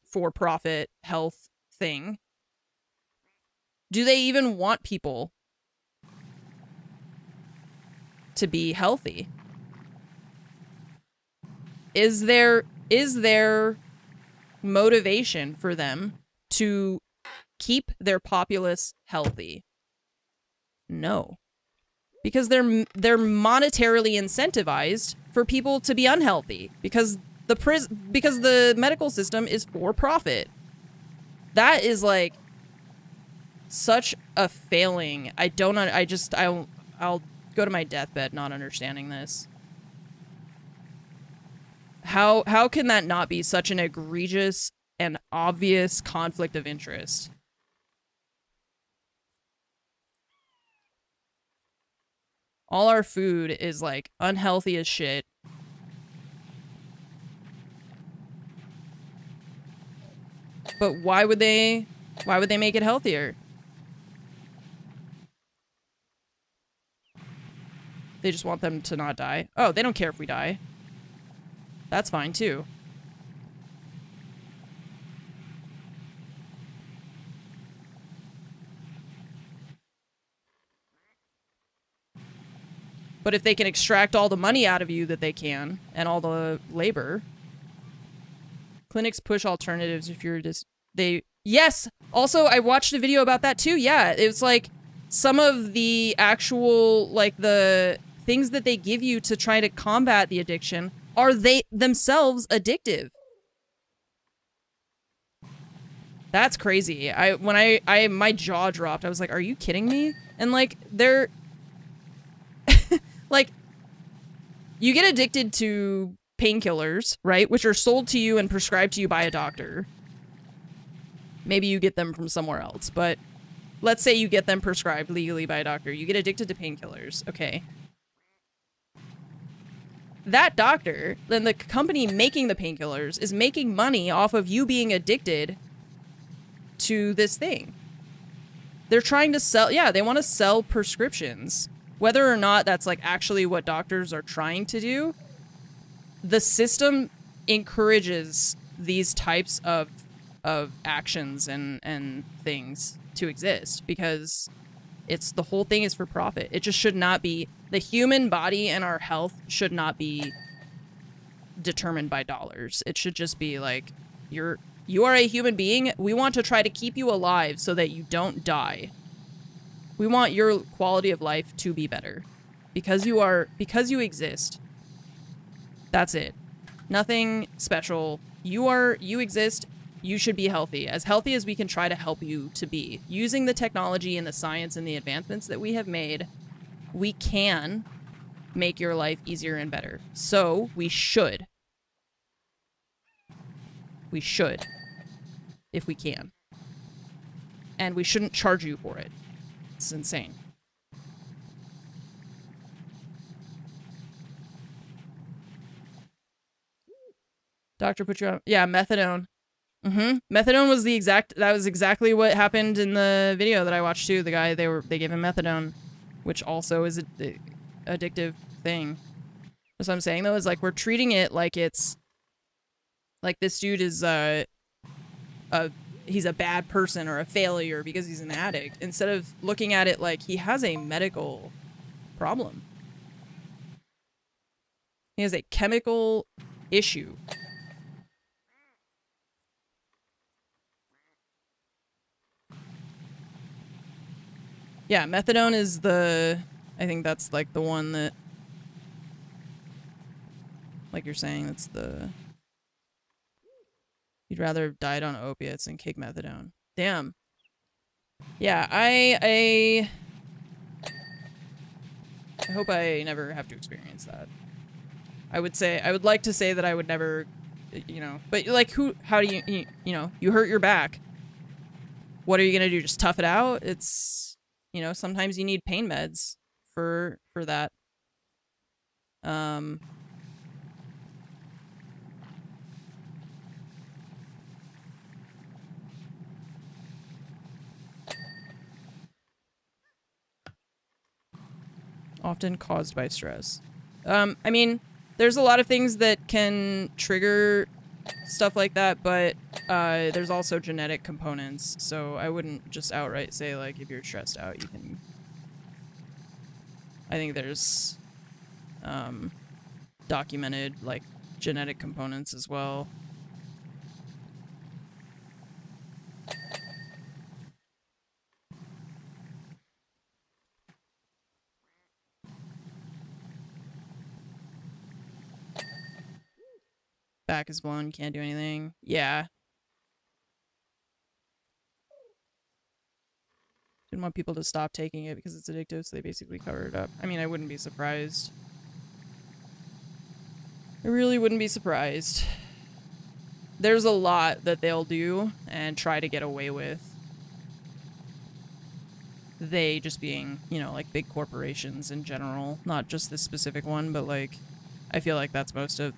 for-profit health thing, do they even want people to be healthy? Is there motivation for them to keep their populace healthy? No. Because they're monetarily incentivized for people to be unhealthy because the medical system is for profit. That is like such a failing. I'll go to my deathbed not understanding this. How can that not be such an egregious and obvious conflict of interest? All our food is like unhealthy as shit. But why would they make it healthier? They just want them to not die. Oh, they don't care if we die. That's fine too. But if they can extract all the money out of you that they can, and all the labor, clinics push alternatives if you're yes! Also, I watched a video about that too. Yeah, it's like some of the actual, like, the things that they give you to try to combat the addiction are they themselves addictive. That's crazy. My jaw dropped. I was like, are you kidding me? And like, they're like, you get addicted to painkillers, right? Which are sold to you and prescribed to you by a doctor. Maybe you get them from somewhere else, but let's say you get them prescribed legally by a doctor. You get addicted to painkillers. Okay. That doctor, then the company making the painkillers, is making money off of you being addicted to this thing. They're trying to sell, yeah, they want to sell prescriptions. Whether or not that's like actually what doctors are trying to do, the system encourages these types of actions and things to exist because the whole thing is for profit. It just should not be. The human body and our health should not be determined by dollars. It should just be like, you are a human being. We want to try to keep you alive so that you don't die. We want your quality of life to be better because you exist. That's it. Nothing special. You exist. You should be healthy as we can try to help you to be. Using the technology and the science and the advancements that we have made, we can make your life easier and better. So we should. We should, if we can. And we shouldn't charge you for it. It's insane. Doctor put you on. Yeah, methadone. Methadone was that was exactly what happened in the video that I watched too. The guy, they gave him methadone, which also is a addictive thing. That's what I'm saying though, is like we're treating it like it's like this dude is he's a bad person or a failure because he's an addict, instead of looking at it like he has a medical problem. He has a chemical issue. Yeah, methadone is I think that's like the one that, like you're saying, that's you'd rather have died on opiates than kick methadone. Damn. Yeah, I hope I never have to experience that. I would like to say that I would never, you know, but like how do you know, you hurt your back. What are you gonna do? Just tough it out? It's, you know, sometimes you need pain meds for that. Often caused by stress. I mean, there's a lot of things that can trigger stuff like that, but there's also genetic components, so I wouldn't just outright say, like, if you're stressed out, you can... I think there's documented, like, genetic components as well. Back is blown, can't do anything. Yeah. Didn't want people to stop taking it because it's addictive, so they basically covered it up. I mean, I wouldn't be surprised. I really wouldn't be surprised. There's a lot that they'll do and try to get away with. They just being, you know, like big corporations in general. Not just this specific one, but like, I feel like that's most of...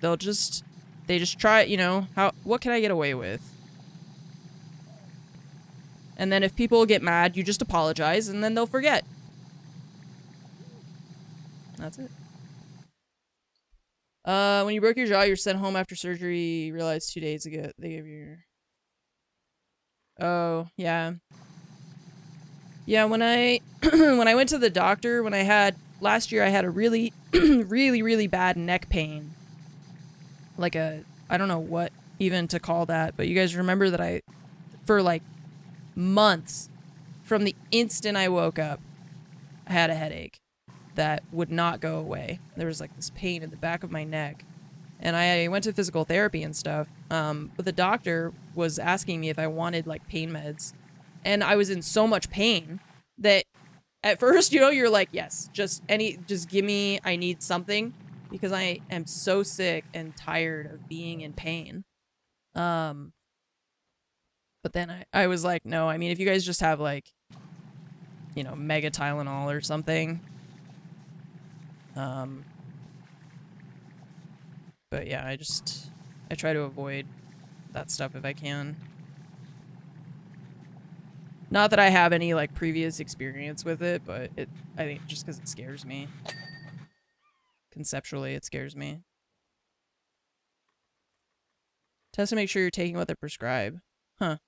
They just try, you know, what can I get away with? And then if people get mad, you just apologize, and then they'll forget. That's it. When you broke your jaw, you're sent home after surgery. You realized 2 days ago they gave you your... Oh, yeah. Yeah, when I when I went to the doctor, last year I had a really, really, really bad neck pain. Like I don't know what even to call that, but you guys remember that for like months, from the instant I woke up, I had a headache that would not go away. There was like this pain in the back of my neck. And I went to physical therapy and stuff, but the doctor was asking me if I wanted like pain meds. And I was in so much pain that at first, you know, you're like, yes, just give me, I need something, because I am so sick and tired of being in pain. But then I was like, no, I mean, if you guys just have like, you know, Mega Tylenol or something. But yeah, I try to avoid that stuff if I can. Not that I have any like previous experience with it, but I think just because it scares me. Conceptually, it scares me. Test to make sure you're taking what they prescribe. Huh.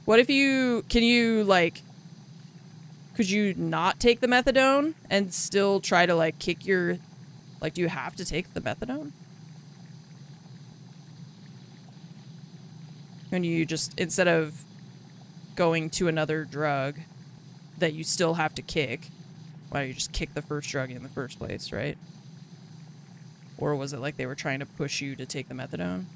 What if could you not take the methadone and still try to like kick your, like, do you have to take the methadone? And you just, instead of going to another drug that you still have to kick, why don't you just kick the first drug in the first place, right? Or was it like they were trying to push you to take the methadone?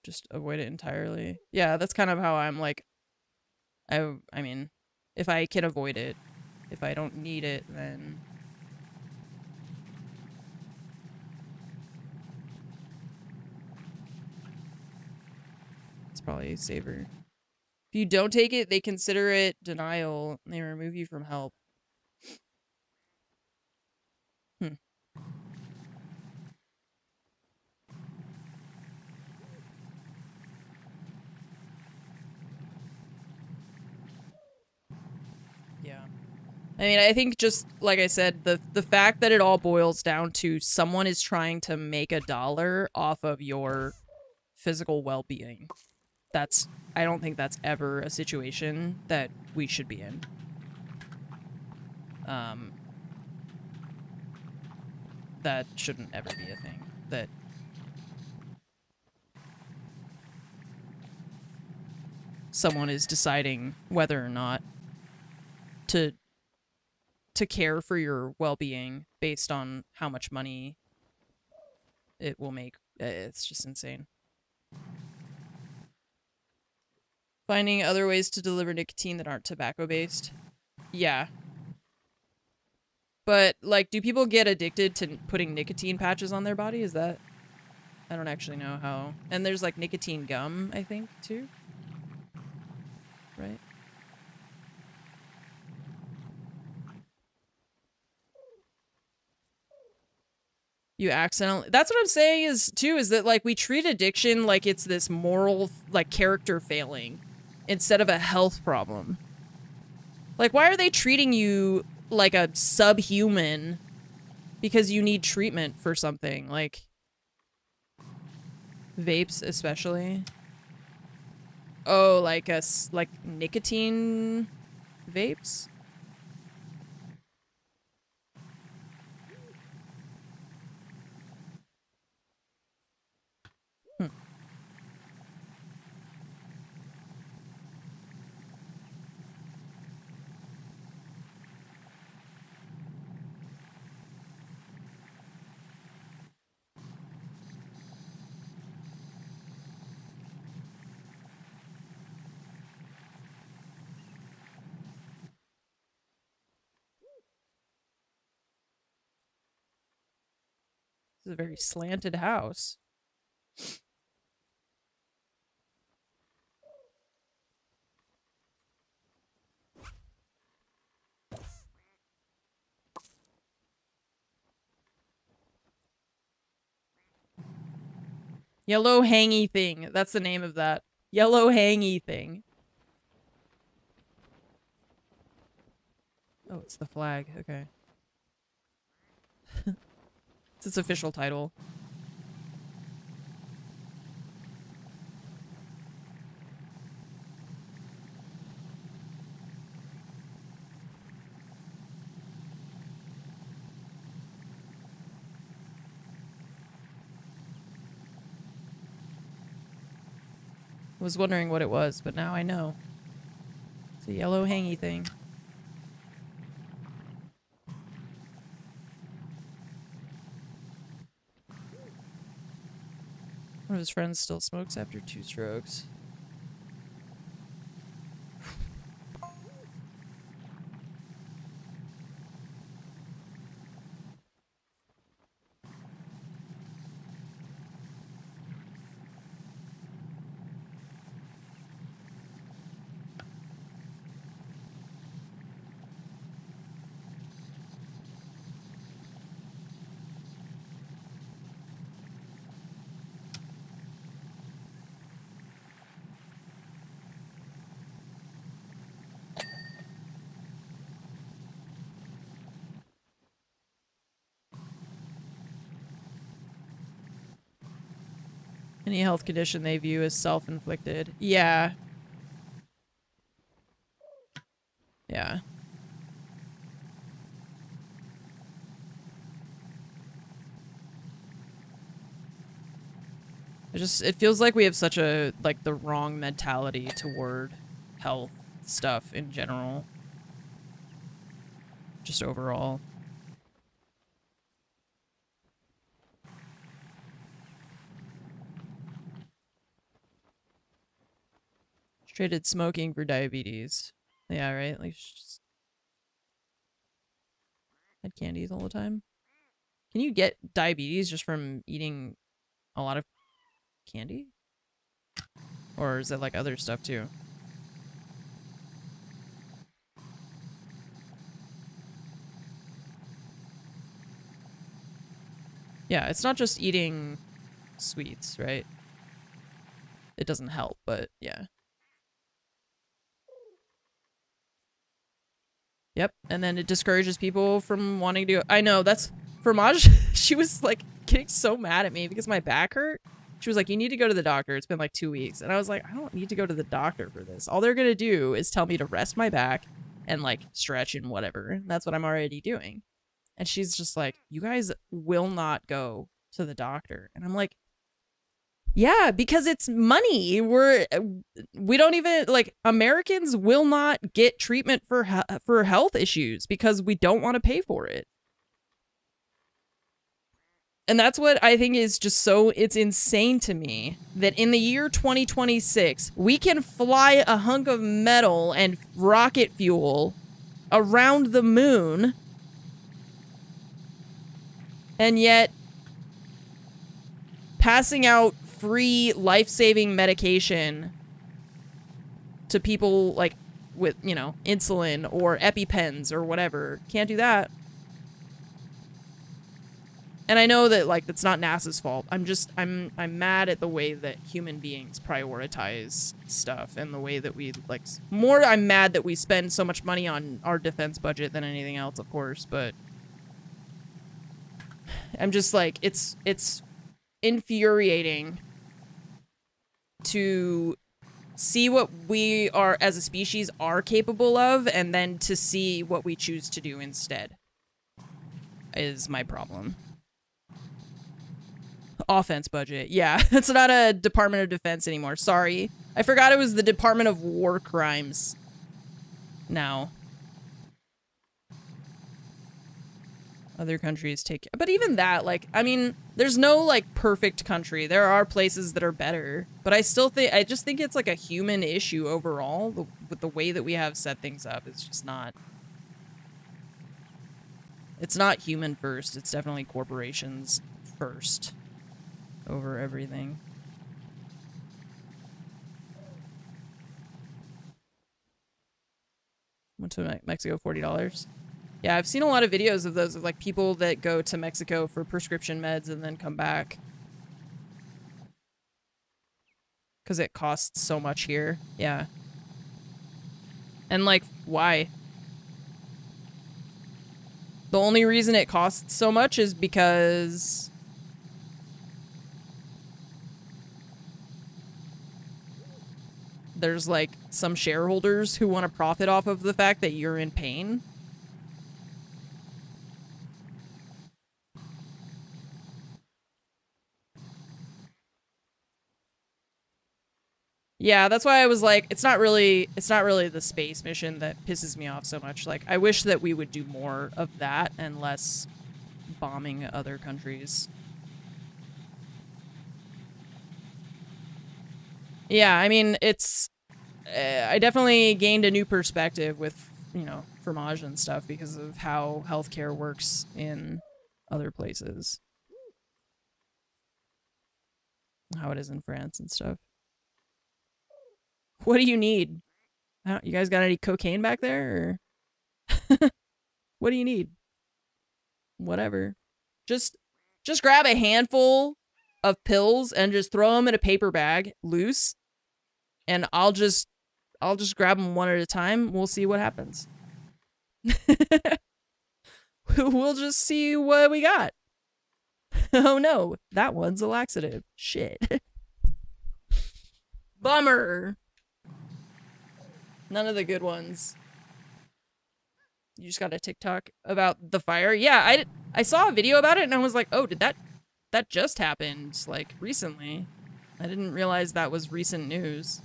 Just avoid it entirely. Yeah, that's kind of how I'm like, I mean, if I can avoid it, if I don't need it, then... It's probably safer. If you don't take it, they consider it denial and they remove you from help. Hmm. Yeah. I mean, I think just like I said, the fact that it all boils down to someone is trying to make $1 off of your physical well-being. I don't think that's ever a situation that we should be in. That shouldn't ever be a thing. That someone is deciding whether or not to care for your well-being based on how much money it will make. It's just insane. Finding other ways to deliver nicotine that aren't tobacco-based. Yeah. But, like, do people get addicted to putting nicotine patches on their body? Is that... I don't actually know how. And there's, like, nicotine gum, I think, too? Right? You accidentally... That's what I'm saying is, too, is that, like, we treat addiction like it's this moral, like, character failing instead of a health problem. Like, why are they treating you like a subhuman because you need treatment for something? Like, vapes especially. Oh, like like nicotine vapes? Hmm. This is a very slanted house. Yellow hangy thing. That's the name of that. Yellow hangy thing. Oh, it's the flag. Okay. It's its official title. I was wondering what it was, but now I know. It's a yellow hangy thing. One of his friends still smokes after 2 strokes. Any health condition they view as self-inflicted. Yeah. Yeah. It feels like we have such a, like, the wrong mentality toward health stuff in general. Just overall. Traded smoking for diabetes. Yeah, right? Like, just had candies all the time. Can you get diabetes just from eating a lot of candy? Or is it like other stuff too? Yeah, it's not just eating sweets, right? It doesn't help, but yeah. Yep, and then it discourages people from wanting to. I know, that's Fromage. She was like getting so mad at me because my back hurt. She was like, you need to go to the doctor. It's been like 2 weeks. And I was like, I don't need to go to the doctor for this. All they're gonna do is tell me to rest my back and like stretch and whatever. And that's what I'm already doing. And she's just like, you guys will not go to the doctor. And I'm like, yeah, because it's money. We don't even, like, Americans will not get treatment for health issues because we don't want to pay for it. And that's what I think is just so, it's insane to me that in the year 2026, we can fly a hunk of metal and rocket fuel around the moon, and yet passing out free life-saving medication to people like with, you know, insulin or EpiPens or whatever. Can't do that. And I know that, like, that's not NASA's fault. I'm mad at the way that human beings prioritize stuff and the way that we, like, I'm mad that we spend so much money on our defense budget than anything else, of course, but I'm just like, it's infuriating to see what we are as a species are capable of, and then to see what we choose to do instead is my problem. Offense budget. Yeah, it's not a Department of Defense anymore. Sorry. I forgot it was the Department of War Crimes now. Other countries take, but even that, like, I mean, there's no like perfect country. There are places that are better, but I just think it's like a human issue overall with the way that we have set things up. It's just not, it's not human first. It's definitely corporations first over everything. Went to Mexico, $40. Yeah, I've seen a lot of videos of those, of like people that go to Mexico for prescription meds and then come back. Because it costs so much here. Yeah. And like, why? The only reason it costs so much is because there's like some shareholders who want to profit off of the fact that you're in pain. Yeah, that's why I was like, it's not really the space mission that pisses me off so much. Like, I wish that we would do more of that and less bombing other countries. Yeah, I mean, it's, I definitely gained a new perspective with, you know, Fromage and stuff because of how healthcare works in other places. How it is in France and stuff. What do you need? You guys got any cocaine back there? Or what do you need? Whatever. Just grab a handful of pills and just throw them in a paper bag, loose, and I'll just grab them one at a time. We'll see what happens. We'll just see what we got. Oh no, that one's a laxative. Shit. Bummer. None of the good ones. You just got a TikTok about the fire? Yeah, I saw a video about it and I was like, oh, did that just happened, like, recently. I didn't realize that was recent news.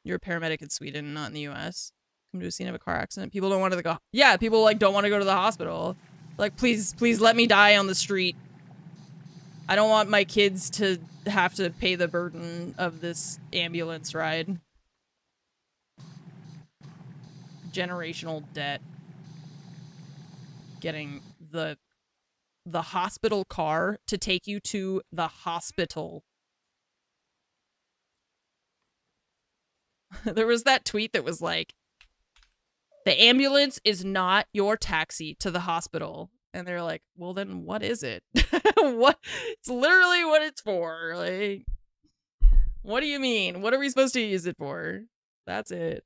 You're a paramedic in Sweden, not in the US. Come to a scene of a car accident. People don't want to go. Yeah, people like don't want to go to the hospital. Like, please let me die on the street. I don't want my kids to have to pay the burden of this ambulance ride. Generational debt. Getting the hospital car to take you to the hospital. There was that tweet that was like, The ambulance is not your taxi to the hospital. And they're like, well, then what is it? What? It's literally what it's for. Like, what do you mean? What are we supposed to use it for? That's it.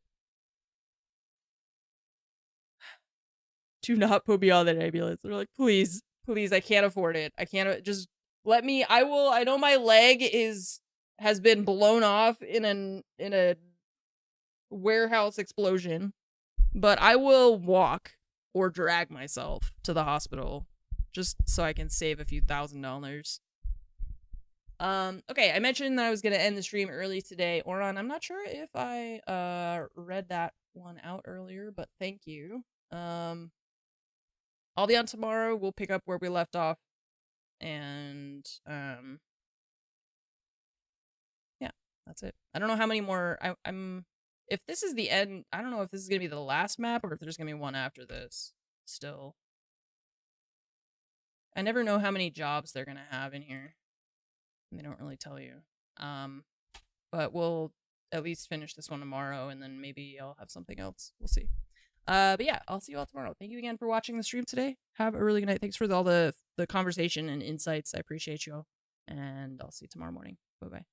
Do not put me on that ambulance. They're like, please, please, I can't afford it. I can't, just let me, I know my leg has been blown off in a warehouse explosion, but I will walk or drag myself to the hospital just so I can save a few $1,000s. Okay, I mentioned that I was gonna end the stream early today. Oron, I'm not sure if I read that one out earlier, but thank you. I'll be on tomorrow. We'll pick up where we left off. And yeah, that's it. I don't know how many more I'm if this is the end, I don't know if this is gonna be the last map or if there's gonna be one after this still. I never know how many jobs they're gonna have in here. They don't really tell you. But we'll at least finish this one tomorrow, and then maybe I'll have something else. We'll see. But yeah, I'll see you all tomorrow. Thank you again for watching the stream today. Have a really good night. Thanks for all the conversation and insights. I appreciate you all. And I'll see you tomorrow morning. Bye-bye.